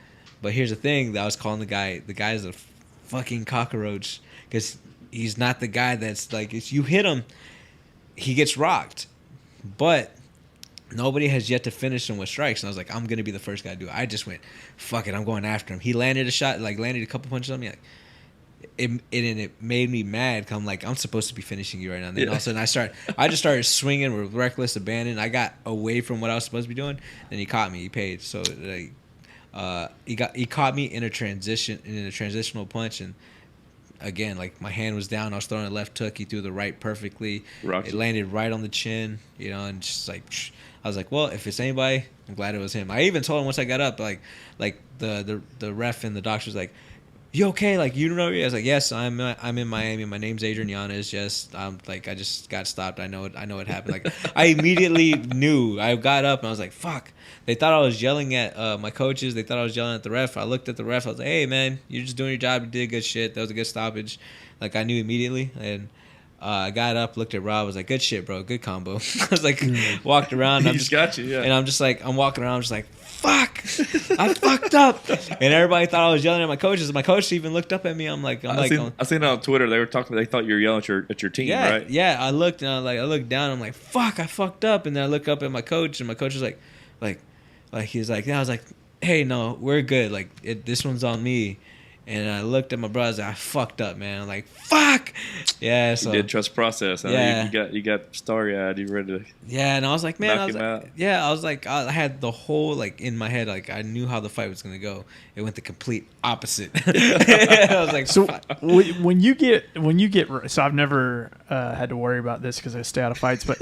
But here's the thing that I was calling the guy. The guy's a fucking cockroach because he's not the guy that's like if you hit him, he gets rocked, but nobody has yet to finish him with strikes. And I was like, I'm gonna be the first guy to do it. I just went, fuck it, I'm going after him. He landed a shot, landed a couple punches on me. Like, it made me mad. I'm like, I'm supposed to be finishing you right now. And then all of a sudden I just started swinging with reckless abandon. I got away from what I was supposed to be doing. Then he caught me. He paid. So he caught me in a transitional punch, and again, like my hand was down. I was throwing a left hook. He threw the right perfectly. It landed right on the chin, and just like I was like, well, if it's anybody, I'm glad it was him. I even told him once I got up, like the ref and the doctor was like, you okay? Like, you know me? I was like, yes, I'm in Miami. My name's Adrian Yanez. Yes, I just got stopped. I know it happened. Like, I immediately knew. I got up and I was like, fuck. They thought I was yelling at my coaches. They thought I was yelling at the ref. I looked at the ref. I was like, hey, man, you're just doing your job. You did good shit. That was a good stoppage. Like, I knew immediately. And I got up, looked at Rob. I was like, good shit, bro. Good combo. I was like, walked around. He just got you, yeah. And I'm just like, I'm walking around. I'm just like, fuck, I fucked up. And everybody thought I was yelling at my coaches. My coach even looked up at me. I seen it on Twitter. They were talking. They thought you were yelling at your team, yeah, right? Yeah. I looked and I looked down. I'm like, fuck, I fucked up. And then I look up at my coach, and my coach was like he was like, yeah. I was like, hey, no, we're good. Like this one's on me. And I looked at my brother. I was like, I fucked up, man. I'm like, fuck. Yeah. So you did trust process. Yeah. You got starry eyed. You ready to? Yeah. And I was like, man, I was like, I had the whole in my head, I knew how the fight was gonna go. It went the complete opposite. I was like, so when you get, so I've never had to worry about this because I stay out of fights. But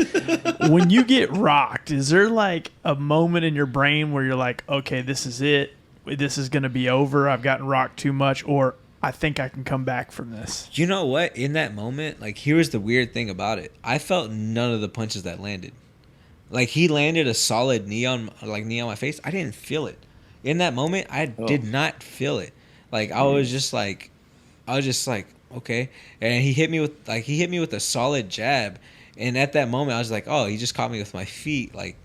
when you get rocked, is there like a moment in your brain where you're like, okay, this is it. This is going to be over. I've gotten rocked too much, or I think I can come back from this. You know what? In that moment, here's the weird thing about it. I felt none of the punches that landed. Like, he landed a solid knee on my face. I didn't feel it. In that moment, I did not feel it. Like, I was just like, okay. And he hit me with a solid jab. And at that moment, I was like, oh, he just caught me with my feet, like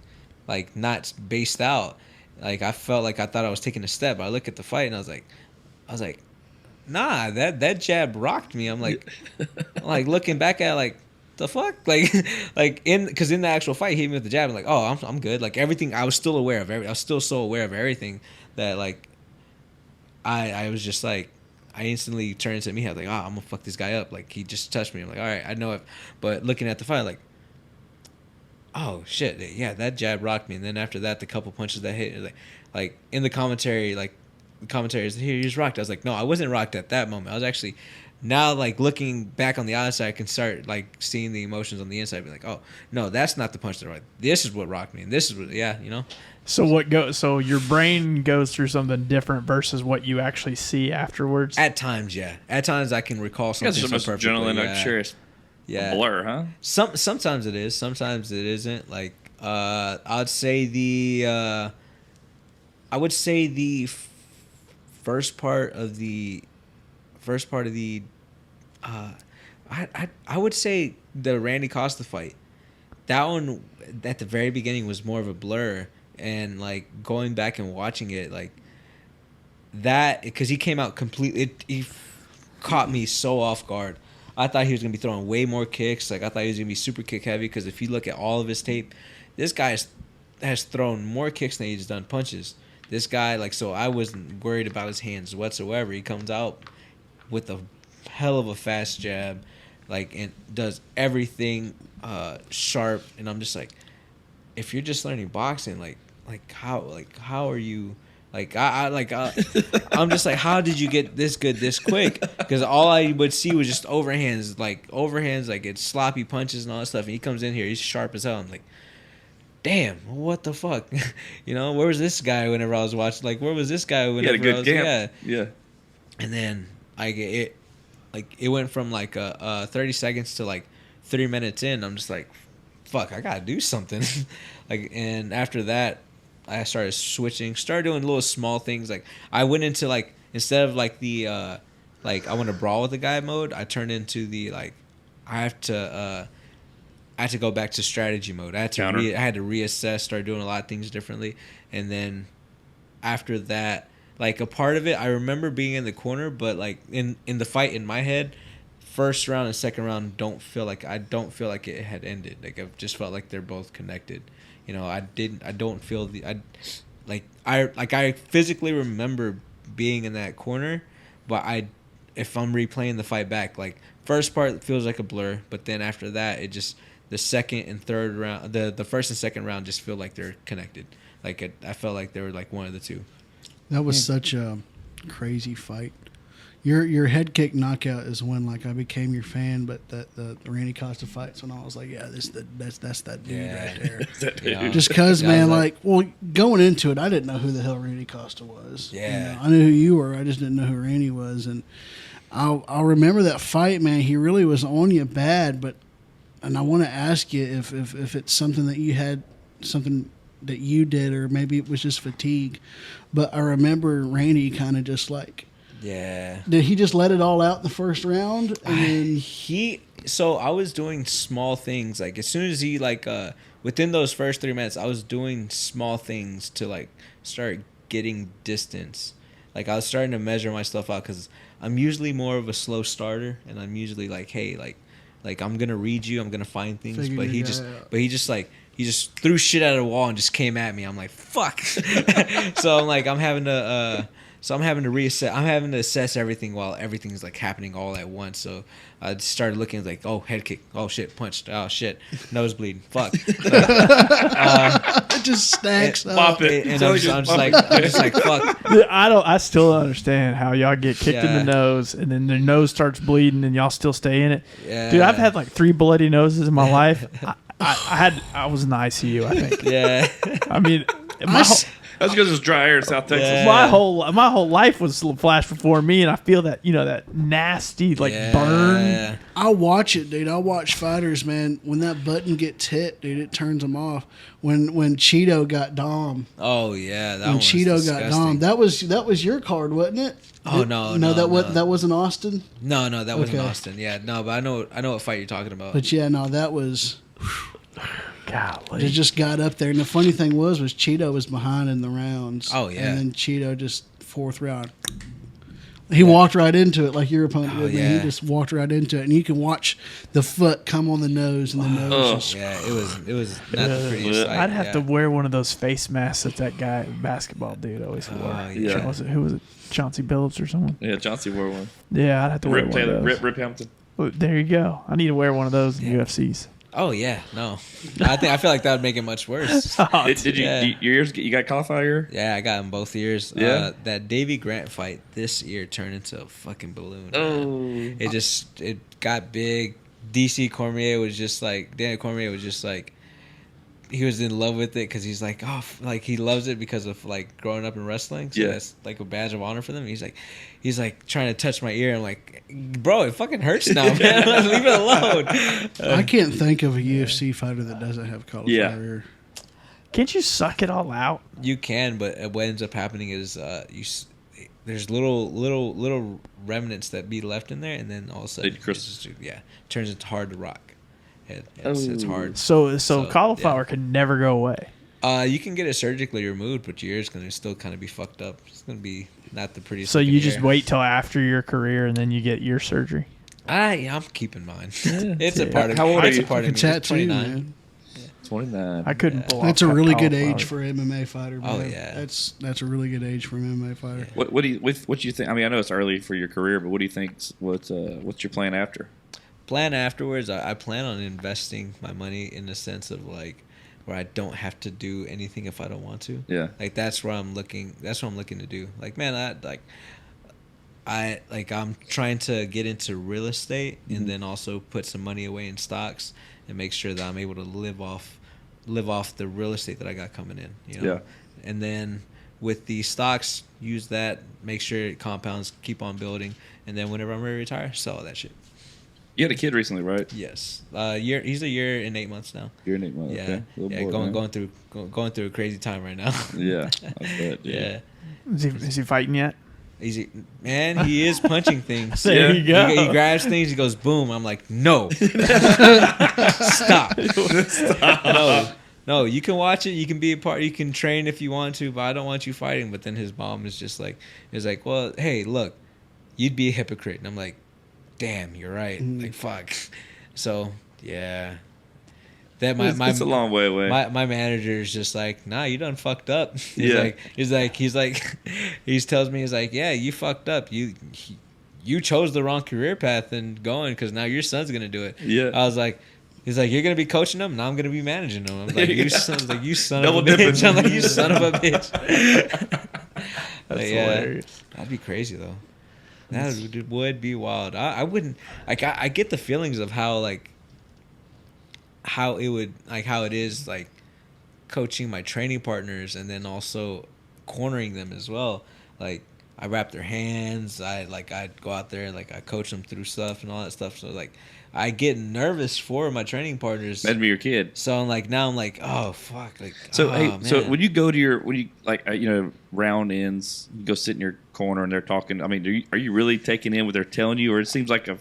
not based out. Like I felt like I thought I was taking a step. But I look at the fight and I was like, nah, that jab rocked me. I'm like looking back at it, like the fuck, because in the actual fight, he hit me with the jab. I'm like, oh, I'm good. Like everything, I was still aware of I was still so aware of everything that like I was just like. I instantly turned to me. I was like, I'm going to fuck this guy up. Like, he just touched me. I'm like, all right, I know it. But looking at the fight, like, oh, shit. Yeah, that jab rocked me. And then after that, the couple punches that hit, like in the commentary, the commentary is, here, he's rocked. I was like, no, I wasn't rocked at that moment. I was actually, now, like, looking back on the outside, I can start, like, seeing the emotions on the inside. Be like, oh, no, that's not the punch that rocked. This is what rocked me. And this is what, you know? So your brain goes through something different versus what you actually see afterwards. At times, yeah. At times, I can recall something so perfectly. Adrenaline, I'm sure it's a blur, huh? Sometimes it is. Sometimes it isn't. Like, I would say the first part of the. I would say the Randy Costa fight. That one at the very beginning was more of a blur. And like going back and watching it, like that, because he came out completely. He caught me so off guard. I thought he was gonna be throwing way more kicks. Like I thought he was gonna be super kick heavy. Because if you look at all of his tape, this guy has thrown more kicks than he's done punches. This guy, like, so I wasn't worried about his hands whatsoever. He comes out with a hell of a fast jab, like, and does everything sharp. And I'm just like, if you're just learning boxing, like how are you, I'm just like, how did you get this good this quick? Because all I would see was just overhands, like it's sloppy punches and all that stuff. And he comes in here, he's sharp as hell. I'm like, damn, what the fuck? You know, where was this guy whenever I was watching? Like, where was this guy whenever I was? Yeah. And then it went from like 30 seconds to like 3 minutes in. I'm just like, fuck, I gotta do something. Like, and after that, I started switching, started doing little small things. Like I went into like, instead of like the like I want to brawl with the guy mode, I turned into the like I had to go back to strategy mode. I had to reassess, start doing a lot of things differently. And then after that, like a part of it, I remember being in the corner, but like in the fight in my head, first round and second round don't feel like it had ended. Like I just felt like they're both connected. You know, I physically remember being in that corner, but if I'm replaying the fight back, like first part feels like a blur, but then after that, it just, the second and third round, the first and second round just feel like they're connected. Like I felt like they were like one of the two. That was such a crazy fight. Your head kick knockout is when like I became your fan, but the Randy Costa fights when I was like, yeah, that's that dude right there. Just because, man, like, well, going into it, I didn't know who the hell Randy Costa was. Yeah, you know, I knew who you were. I just didn't know who Randy was, and I'll remember that fight, man. He really was on you bad, and I want to ask you if it's something that you had, something that you did, or maybe it was just fatigue. But I remember Randy kind of just like. Yeah. Did he just let it all out in the first round? And then So I was doing small things. Like as soon as he within those first 3 minutes, I was doing small things to like start getting distance. Like I was starting to measure myself out because I'm usually more of a slow starter, and I'm usually like, hey, like I'm gonna read you, I'm gonna find things. But he just threw shit at a wall and just came at me. I'm like, fuck. So I'm having to reassess. I'm having to assess everything while everything's like happening all at once. So I started looking like, oh, head kick. Oh shit, punched. Oh shit, nose bleeding. Fuck. It just stacks up. Pop it. And I'm just like, fuck. I still don't understand how y'all get kicked in the nose and then their nose starts bleeding and y'all still stay in it. Yeah. Dude, I've had like 3 bloody noses in my life. I was in the ICU, I think. Yeah. I mean, That's because it's dry air in South Texas. Yeah. My whole life was flashed before me, and I feel that that nasty burn. I watch it, dude. I watch fighters, man. When that button gets hit, dude, it turns them off. When Cheeto got Dom. Oh yeah, that When one Cheeto was got disgusting. Dom, that was your card, wasn't it? Oh, no, that wasn't Austin. No, that wasn't Okay. Austin. Yeah, no, but I know what fight you're talking about. But yeah, no, that was. Golly. It just got up there, and the funny thing was Cheeto was behind in the rounds. Oh, yeah. and then Cheeto just fourth round. He walked right into it like your opponent did. Man. yeah. He just walked right into it, and you can watch the foot come on the nose, and the nose. Just, Yeah, it was not the prettiest sight. I'd have to wear one of those face masks that guy basketball dude always wore. yeah. Who was it? Chauncey Billups or someone? Yeah, Chauncey wore one. Yeah, I'd have to wear Rip one Taylor, of those. Rip Hamilton. Oh, there you go. I need to wear one of those in UFCs. Oh yeah, no. I feel like that would make it much worse. Did you Yeah. your ears? You got cauliflower ear? Yeah, I got him both ears. Yeah. That Davy Grant fight this year turned into a fucking balloon. Oh. It got big. DC Cormier was just like Daniel Cormier was just like he was in love with it because he's like like he loves it because of like growing up in wrestling. So Yeah. that's like a badge of honor for them. He's like trying to touch my ear. I'm like, bro, it fucking hurts now, man. Leave it alone. I can't think of a UFC fighter that doesn't have cauliflower Yeah. ear. Can't you suck it all out? You can, but what ends up happening is there's little remnants that be left in there, and then all of a sudden, It crystals. turns into hard to rock. It's hard. So cauliflower can never go away. You can get it surgically removed, but your ear's gonna still kind of be fucked up. It's gonna be not the prettiest. So looking you just ear. wait till after your career and then you get ear surgery. I'm keeping mine. It's a Yeah. part of How old are it's you? a part of me. It's Tattoo, 29. man. 29. I couldn't pull That's off a that really good cauliflower. age for an MMA fighter. Man. Oh, yeah. that's a really good age for an MMA fighter. What do you think? I mean, I know it's early for your career, but what do you think? What's your plan after? Plan afterwards. I plan on investing my money in the sense of like where I don't have to do anything if I don't want to. Yeah. Like that's where I'm looking. That's what I'm looking to do. Like man, I'm trying to get into real estate and then also put some money away in stocks and make sure that I'm able to live off the real estate that I got coming in. You know? Yeah. And then with the stocks, use that, make sure it compounds, keep on building, and then whenever I'm ready to retire, sell all that shit. You had a kid recently, right? Yes. He's a year and 8 months now. You're an 8 months. Yeah. Okay. Little Yeah. boy, man. Going through a crazy time right now. Yeah. I bet, dude. Yeah. Is he fighting yet? Man, he is punching things. There you go. He grabs things. He goes boom. I'm like, no, stop. No. You can watch it. You can be a part. You can train if you want to, but I don't want you fighting. But then his mom is just like, well, hey, look, you'd be a hypocrite. And I'm like, damn, you're right. Like fuck. So yeah. That It's a long way away. My manager is just like, nah, you done fucked up. He tells me, he's like, yeah, you fucked up. You chose the wrong career path and going because now your son's gonna do it. Yeah. I was like, he's like, you're gonna be coaching him, now I'm gonna be managing him. I'm like, you son Double of a dipping. bitch. I'm like, you son of a bitch. That's Yeah. hilarious. That'd be crazy though. That would be wild. I wouldn't like. I get the feelings of how it is like coaching my training partners and then also cornering them as well. Like I wrap their hands. I'd go out there and like I coach them through stuff and all that stuff. So like I get nervous for my training partners. Made me your kid. So I'm like oh fuck. Like So oh, hey, man. so when you go to round ends, you go sit in your corner and they're talking. I mean, are you really taking in what they're telling you, or it seems like a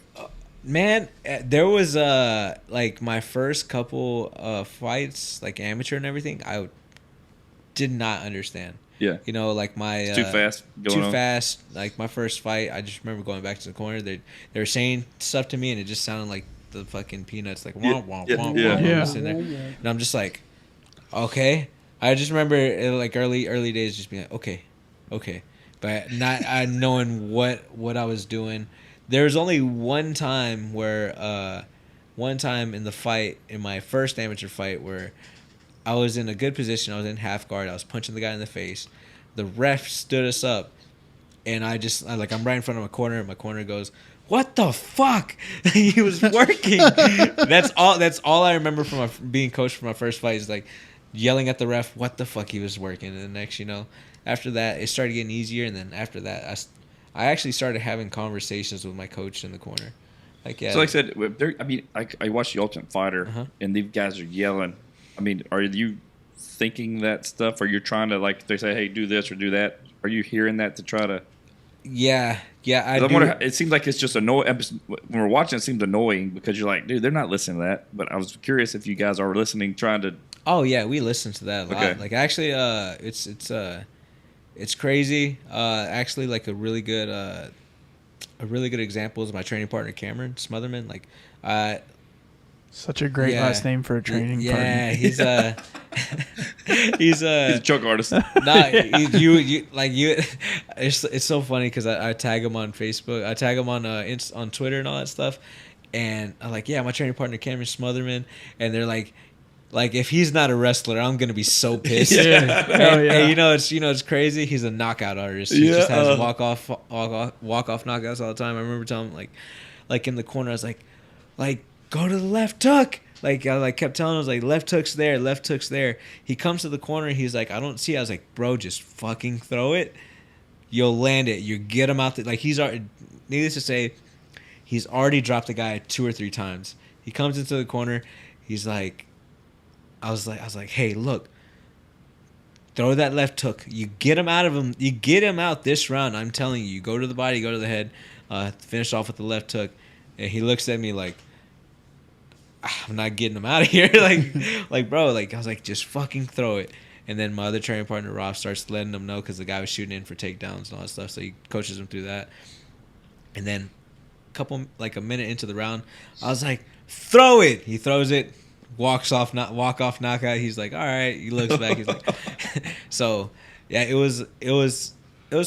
Man, there was like my first couple fights, like amateur and everything. I did not understand. yeah. You know, like my It's too fast going on. fast. Like my first fight, I just remember going back to the corner. They were saying stuff to me, and it just sounded like the fucking peanuts, like womp womp Yeah, womp yeah. womp. Yeah. I'm sitting there, and I'm just like, okay. I just remember like early days, just being like, okay, but not knowing what I was doing. There was only one time where, in the fight, in my first amateur fight, where I was in a good position. I was in half guard. I was punching the guy in the face. The ref stood us up, and I'm right in front of my corner, and my corner goes, "What the fuck?" He was working. That's all I remember from being coached for my first fight. Is like, yelling at the ref what the fuck he was working. And the next, after that, it started getting easier. And then after that, I actually started having conversations with my coach in the corner. Like, yeah. So like I said, I watched The Ultimate Fighter, and these guys are yelling. I mean, are you thinking that stuff, or you're trying to, like, they say, hey, do this or do that? Are you hearing that to try to? Yeah, I do. It seems like it's just annoying. When we're watching, it seems annoying because you're like, dude, they're not listening to that. But I was curious if you guys are listening, trying to. Oh yeah, we listen to that a lot. Okay. Like actually, it's crazy. Actually, like a really good example is my training partner Cameron Smotherman. Like, Such a great last name for a training partner. Yeah, he's a joke artist. It's so funny because I tag him on Facebook, I tag him on Twitter and all that stuff, and I'm like, yeah, my training partner Cameron Smotherman, and they're like if he's not a wrestler, I'm gonna be so pissed. And it's crazy. He's a knockout artist. He just has walk off knockouts all the time. I remember telling him like in the corner, I was like go to the left hook. Like I kept telling him, I was like, left hook's there. He comes to the corner, he's like, I don't see it. I was like, bro, just fucking throw it. You'll land it. You get him out there. Like, he's already, needless to say, he's already dropped the guy 2 or 3 times. He comes into the corner, he's like, I was like, hey, look, throw that left hook. You get him out of him. You get him out this round. I'm telling you, go to the body, go to the head, finish off with the left hook. And he looks at me like, I'm not getting him out of here. like, bro, like, I was like, just fucking throw it. And then my other training partner, Rob, starts letting him know because the guy was shooting in for takedowns and all that stuff. So he coaches him through that. And then a minute into the round, I was like, throw it. He throws it, walk off knockout. He's like, all right. He looks back. He's like, so yeah, it was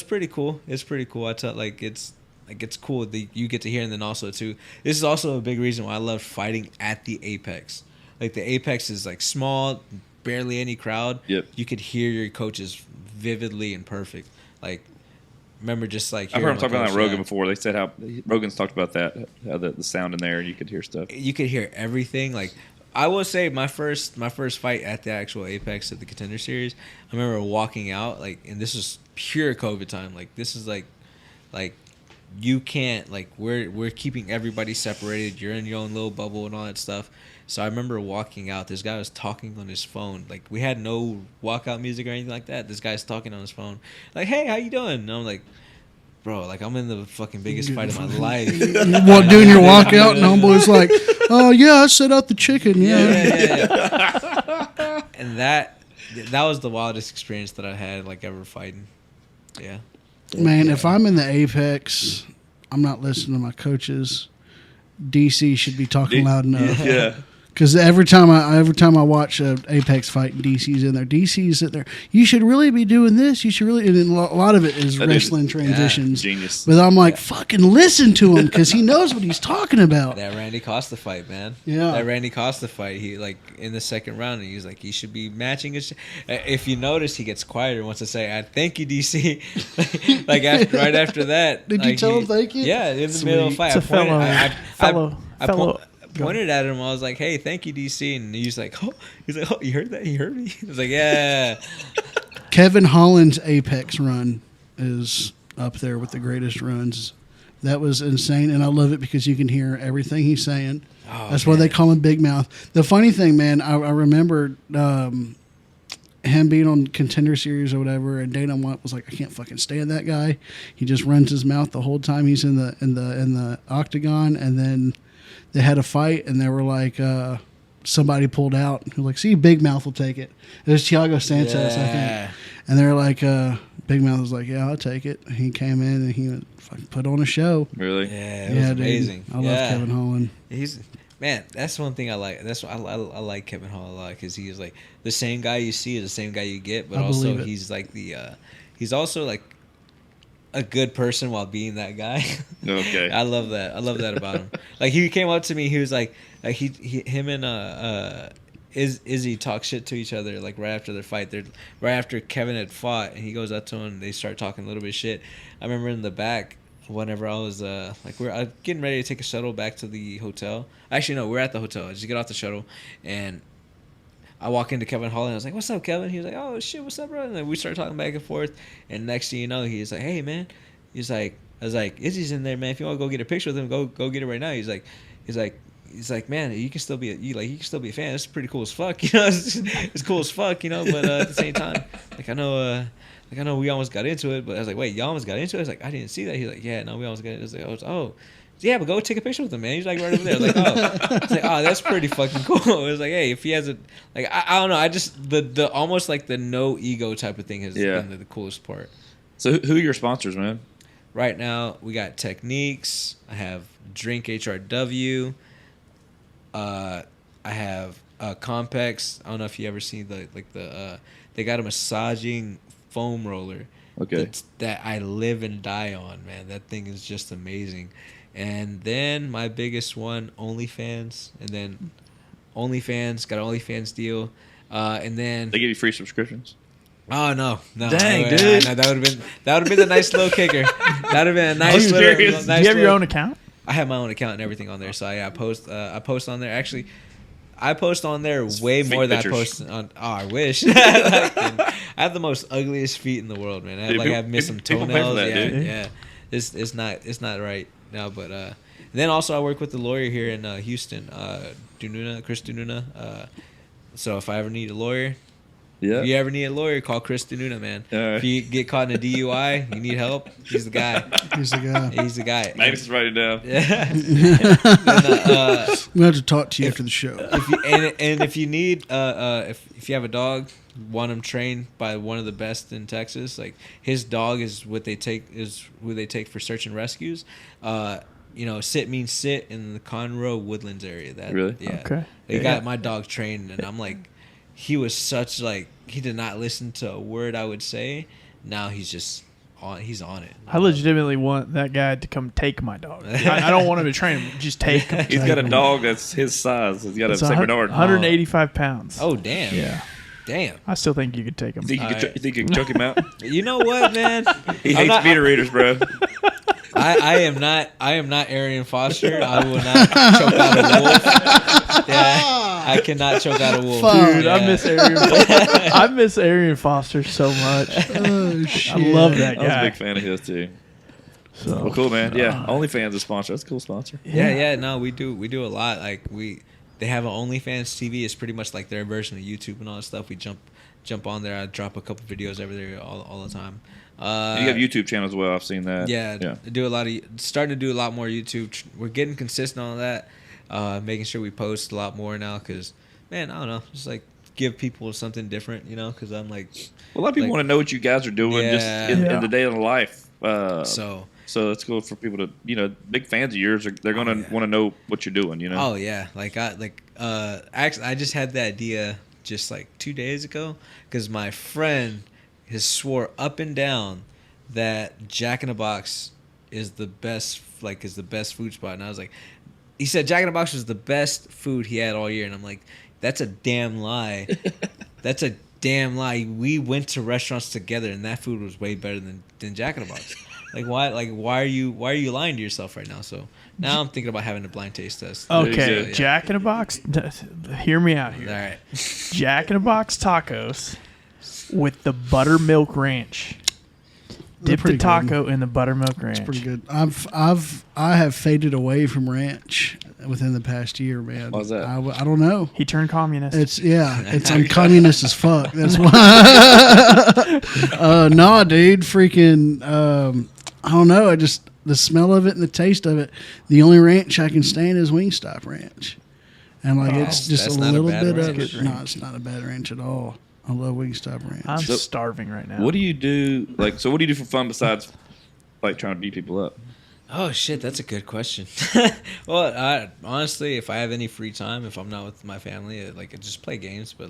pretty cool. It's pretty cool. I tell it's cool that you get to hear, and then also too, this is also a big reason why I love fighting at the Apex. Like, the Apex is like small, barely any crowd. Yep. You could hear your coaches vividly and perfect. Like, remember just like I've heard him talk about that Rogan before. They said how Rogan's talked about that, how the sound in there, you could hear stuff. You could hear everything. Like, I will say my first fight at the actual Apex at the Contender Series, I remember walking out, like, and this was pure COVID time. Like, this is like you can't, like, we're keeping everybody separated. You're in your own little bubble and all that stuff. So I remember walking out. This guy was talking on his phone. Like, we had no walkout music or anything like that. This guy's talking on his phone. Like, hey, how you doing? And I'm like, bro, like, I'm in the fucking biggest fight of my life. Doing your walkout, and homeboy's like, oh, yeah, I set out the chicken. Yeah. And that was the wildest experience that I had, like, ever fighting. Yeah. Man, if I'm in the Apex, I'm not listening to my coaches. DC should be talking loud enough. Yeah. Because every time I watch an Apex fight and DC's in there, DC's in there. You should really be doing this. You should really. And then a lot of it is wrestling transitions. Genius. But I'm like, fucking listen to him because he knows what he's talking about. That Randy Costa fight, man. Yeah. That Randy Costa fight. He, like, in the second round, he's like, he should be matching his. If you notice, he gets quieter and wants to say, "I thank you, DC." Like, right after that. Did you tell him thank you? Yeah, in the middle of the fight. It's I pointed at him. I was like, "Hey, thank you, DC." And he's like, "Oh, you heard that? He heard me." I was like, "Yeah." Kevin Holland's Apex run is up there with the greatest runs. That was insane, and I love it because you can hear everything he's saying. Oh, that's why they call him Big Mouth. The funny thing, man, I remember him being on Contender Series or whatever, and Dana White was like, "I can't fucking stand that guy. He just runs his mouth the whole time he's in the octagon." And then they had a fight, and they were like, somebody pulled out. He was like, "See, Big Mouth will take it." It was Thiago Santos, I think. And they were like, Big Mouth was like, "Yeah, I'll take it." And he came in, and he fucking put on a show. Really? Yeah, it was amazing. I love Kevin Holland. Man, that's one thing I like. That's why I like Kevin Holland a lot, because he is like the same guy you see is the same guy you get, but also he's like he's also like a good person while being that guy. Okay. I love that. I love that about him. Like, he came up to me, he was like him and Izzy talk shit to each other, like, right after their fight. Right after Kevin had fought, and he goes up to him, and they start talking a little bit of shit. I remember in the back, whenever I was we're getting ready to take a shuttle back to the hotel. Actually, no, we're at the hotel. I just get off the shuttle, and I walk into Kevin Hall and I was like, "What's up, Kevin?" He was like, "Oh shit, what's up, bro?" And then we started talking back and forth. And next thing you know, he's like, "Hey, man," he's like, "I was like, Izzy's in there, man. If you want to go get a picture with him, go get it right now." He's like, "Man, you can still be you can still be a fan. It's pretty cool as fuck, you know. It's cool as fuck, you know. But at the same time, like I know we almost got into it, but I was like, wait, y'all almost got into it? I was like, I didn't see that. He's like, yeah, no, we almost got into it. I was like, oh, yeah, but go take a picture with him, man. He's like right over there. I was like, oh, it's like, oh, that's pretty fucking cool. It was like, hey, if he has a like, I don't know, I just the almost like the no ego type of thing has been the coolest part. So who are your sponsors, man? Right now, we got Techniques. I have Drink HRW. I have Compex. I don't know if you ever seen they got a massaging foam roller. Okay. That I live and die on, man. That thing is just amazing. And then my biggest one, OnlyFans. And then OnlyFans, got an OnlyFans deal. And then They give you free subscriptions. oh no. Dang, no, dude. no, that would have been the nice little kicker. That would have been a nice I'm little, serious. nice Do you have your little- own account? I have my own account and everything on there. So I post on there. Actually, I post on there way feet more than pictures. I post on. Oh, I wish. I have the most ugliest feet in the world, man. Dude, I've missed some people pay for toenails. that, Yeah, dude. yeah. It's not right now. But then also I work with the lawyer here in Houston, Chris Dununa. So if I ever need a lawyer, Yeah. if you ever need a lawyer, call Chris Dununa, man. All right. If you get caught in a DUI, you need help, he's the guy. He's the guy. He's the guy. Maybe just write it down. Yeah. And, We'll have to talk to you after the show. if you and if you need if you have a dog, want them trained by one of the best in Texas, like his dog is who they take for search and rescues. Sit means sit in the Conroe Woodlands area. That Really? yeah. Okay. They Yeah. got my dog trained, and I'm like, he was such like he did not listen to a word I would say. Now he's just on. He's on it. I legitimately want that guy to come take my dog. I don't want him to train him. Just take him. He's got a dog that's his size. He's got a It's Saint Bernard. 185 pounds. Oh damn. Yeah. Damn. I still think you could take him. You think you Alright. can choke him out? You know what, man? He I'm hates not- meter readers, bro. I am not Arian Foster. I will not choke out a wolf. Yeah, I cannot choke out a wolf. Fuck. Dude, Yeah. I miss Arian Foster so much. Oh, shit. I love that I was a guy. big fan of his too. So, Well, cool, man. Yeah, OnlyFans is a sponsor. That's a cool sponsor. Yeah. No, we do a lot. Like they have an OnlyFans TV. It's pretty much like their version of YouTube and all that stuff. We jump on there. I drop a couple videos over there all the time. You have YouTube channel as well. I've seen that. Yeah, Yeah. do a lot of starting to do a lot more YouTube. We're getting consistent on that. Making sure we post a lot more now because, man, I don't know, just like give people something different, you know? Because I'm like, A lot of people Like- want to know what you guys are doing Yeah. just in the day of life. so. So it's cool for people to, big fans of yours. They're gonna want to know what you're doing. Oh yeah, actually, I just had the idea just like 2 days ago because my friend has swore up and down that Jack in the Box is the best food spot, and I was like, he said Jack in the Box was the best food he had all year, and I'm like, that's a damn lie. That's a damn lie. We went to restaurants together, and that food was way better than Jack in the Box. Why are you lying to yourself right now? So now I'm thinking about having a blind taste test. Okay, Yeah. Jack in a Box. Hear me out All here. right. Jack in a Box tacos with the buttermilk ranch. They're Dip the pretty good. taco in the buttermilk ranch. It's pretty good. I have faded away from ranch win the past year, man. Why's that? I don't know. He turned communist. I'm communist as fuck. That's why. Nah, dude, freaking. I don't know. I just the smell of it and the taste of it. The only ranch I can stand is Wingstop Ranch, and it's just that's a not a little bad bit ranch. of it. No, it's not a bad ranch at all. I love Wingstop Ranch. I'm So- starving right now. What do you do? What do you do for fun besides trying to beat people up? Oh shit, that's a good question. Well, honestly, if I have any free time, if I'm not with my family, I just play games. But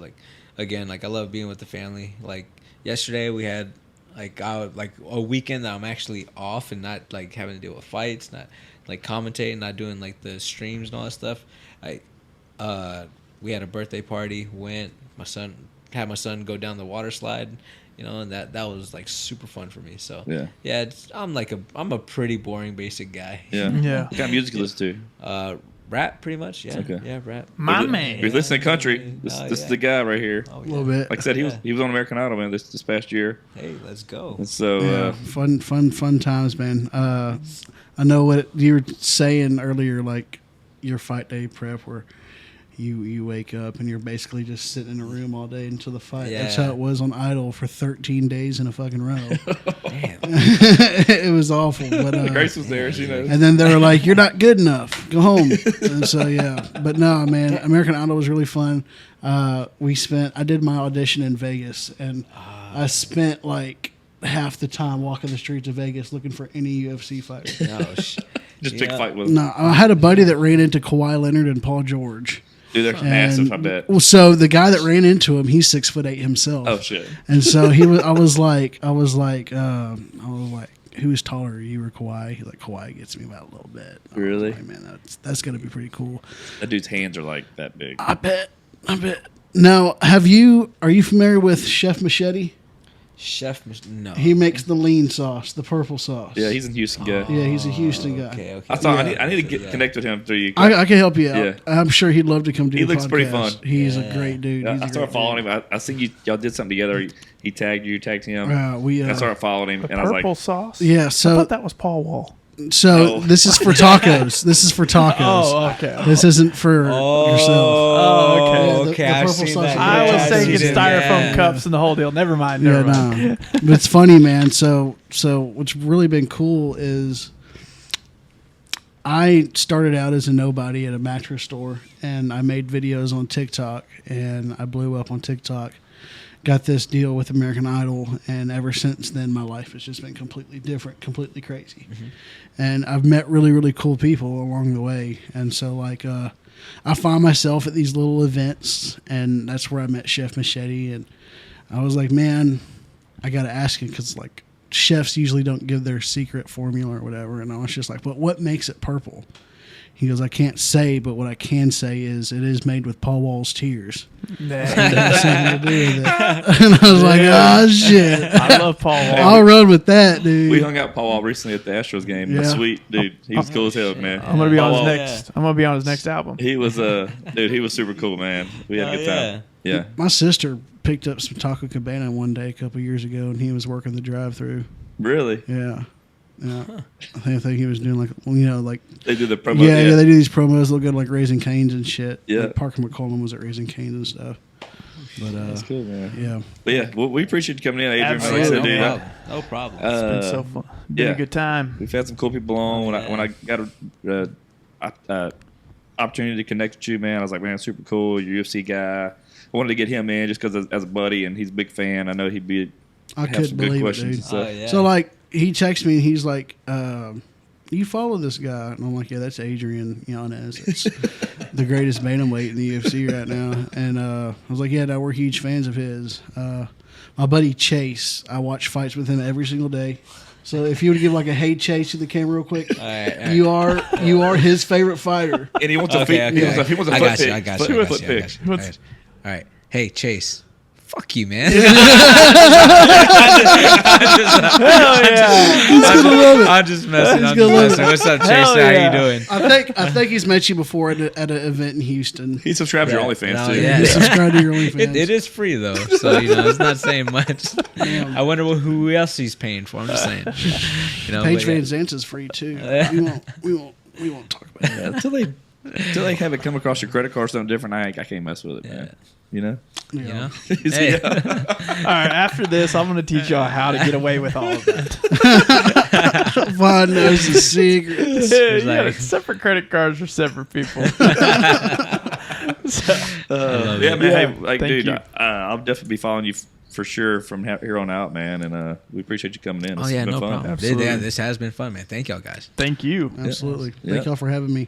again, I love being with the family. Like yesterday, we had a weekend that I'm actually off and not having to deal with fights, not commentating, not doing the streams and all that stuff. We had a birthday party. Had my son go down the water slide. And that was super fun for me. So Yeah. I'm a pretty boring basic guy. Yeah. Yeah. What kind of music you listen to? Rap, pretty much. Yeah. Okay. Yeah, rap. My If man. you're listening to country, this is the guy right here. Oh, A little bit. Like I said, he was on American Idol, man, this past year. Hey, let's go. And so Yeah, fun times, man. I know what you were saying earlier, like your fight day prep, where you wake up and you're basically just sitting in a room all day until the fight. Yeah. That's how it was on Idol for 13 days in a fucking row. Damn. It was awful, but Grace was there, she knows. and then they were like, "You're not good enough. Go home." And so yeah, but no, man, American Idol was really fun. I did my audition in Vegas, and I spent like half the time walking the streets of Vegas looking for any UFC fighter. No, Just pick a fight with him. No, I had a buddy that ran into Kawhi Leonard and Paul George. Dude, they're massive, I bet. Well, so the guy that ran into him, he's 6'8" himself. Oh, shit. And so he was. I was like, who's taller, you or Kawhi? He's like, Kawhi gets me about a little bit. I was Really? like, man, that's gonna be pretty cool. That dude's hands are like that big. I bet. Now, are you familiar with Chef Machete? No. He makes the lean sauce, the purple sauce. Yeah, he's in Houston guy. Yeah, he's a Houston guy. Okay. I saw. Yeah. I need to get connect with him through you. I can help you out. Yeah. I'm sure he'd love to come do. He the looks pretty podcast. fun. He's a great dude. Yeah, He's a I started great following dude. him. I seen y'all did something together. He tagged you, tagged him. We I started following him, The and I was purple like, sauce? yeah. I So thought that was Paul Wall. No. this is for tacos. This is for tacos. Oh, okay. This isn't for yourself. Oh, okay. Yeah, the Okay, I've purple seen sauce that. is I Yeah, was I've thinking seen it. styrofoam cups and the whole deal. Never mind. Yeah, Never mind. no. But it's funny, man. So what's really been cool is I started out as a nobody at a mattress store, and I made videos on TikTok, and I blew up on TikTok. Got this deal with American Idol, and ever since then, my life has just been completely different, completely crazy. Mm-hmm. And I've met really, really cool people along the way. And so, like, I find myself at these little events, and that's where I met Chef Machete. And I was like, man, I got to ask you, because, like, chefs usually don't give their secret formula or whatever. And I was just like, but what makes it purple? He goes, I can't say, but what I can say is it is made with Paul Wall's tears. Nah. That's something to do with it. And I was like, oh, shit. I love Paul Wall. I'll run with that, dude. we hung out with Paul Wall recently at the Astros game. Yeah. Sweet dude, he was cool as hell, man. I'm gonna be on Paul his Wall, next. I'm gonna be on his next album. He was dude. He was super cool, man. We had a good time. Yeah. My sister picked up some Taco Cabana one day a couple years ago, and he was working the drive-through. Really? Yeah. Yeah. I think he was doing like They do the promo. yeah, they do these promos. They'll go to like Raising Cane's and shit. Yeah. Like Parker McCollum was at Raising Cane's and stuff. But That's cool, man. yeah. But yeah, well, we appreciate you coming in, Adrian. Like I Absolutely. said, dude, No problem. It's been so fun. Been yeah. a good time. we've had some cool people on. When I got a opportunity to connect with you, man, I was like, man, super cool. You're a UFC guy. I wanted to get him in just because as a buddy, and he's a big fan. I know he'd be I have couldn't some good believe it, questions. dude. and stuff. yeah. So like he texts me and he's like, you follow this guy? And I'm like, yeah, that's Adrian Yanez. It's the greatest bantamweight in the UFC right now. And I was like, yeah, no, we're huge fans of his. My buddy Chase, I watch fights with him every single day. So if you were to give like a hey Chase to the camera real quick, All right. you are his favorite fighter. And he wants a Okay, feet. okay. He wants a I foot got you. pick. I got Foot- you. I foot got you. I pick. got you. All right. Hey, Chase. Fuck you, man. I'm just messing. I'm just messing. What's up, Chase? Hell How yeah. you doing? I think he's met you before at an event in Houston. He subscribes to your Yeah. OnlyFans No, too. yeah. You subscribe to your OnlyFans. It is free though, so it's not saying much. Damn. I wonder who else he's paying for. I'm just saying. Paige but Van yeah. Zant's free too. We won't talk about that. Yeah, until they have it come across your credit card or something different, I can't mess with it, man. You know? You know? Yeah. Hey. All right, after this, I'm going to teach y'all how to get away with all of that. Vaughn knows the secrets. Dude, like- yeah, separate credit cards for separate people. So, Yeah, man. Yeah, Hey, like, thank dude, you. I'll definitely be following you for sure from here on out, man. And we appreciate you coming in. Oh It's yeah, been no fun. problem. Absolutely. Yeah, this has been fun, man. Thank y'all guys. thank you. Absolutely. Yeah. Thank y'all for having me.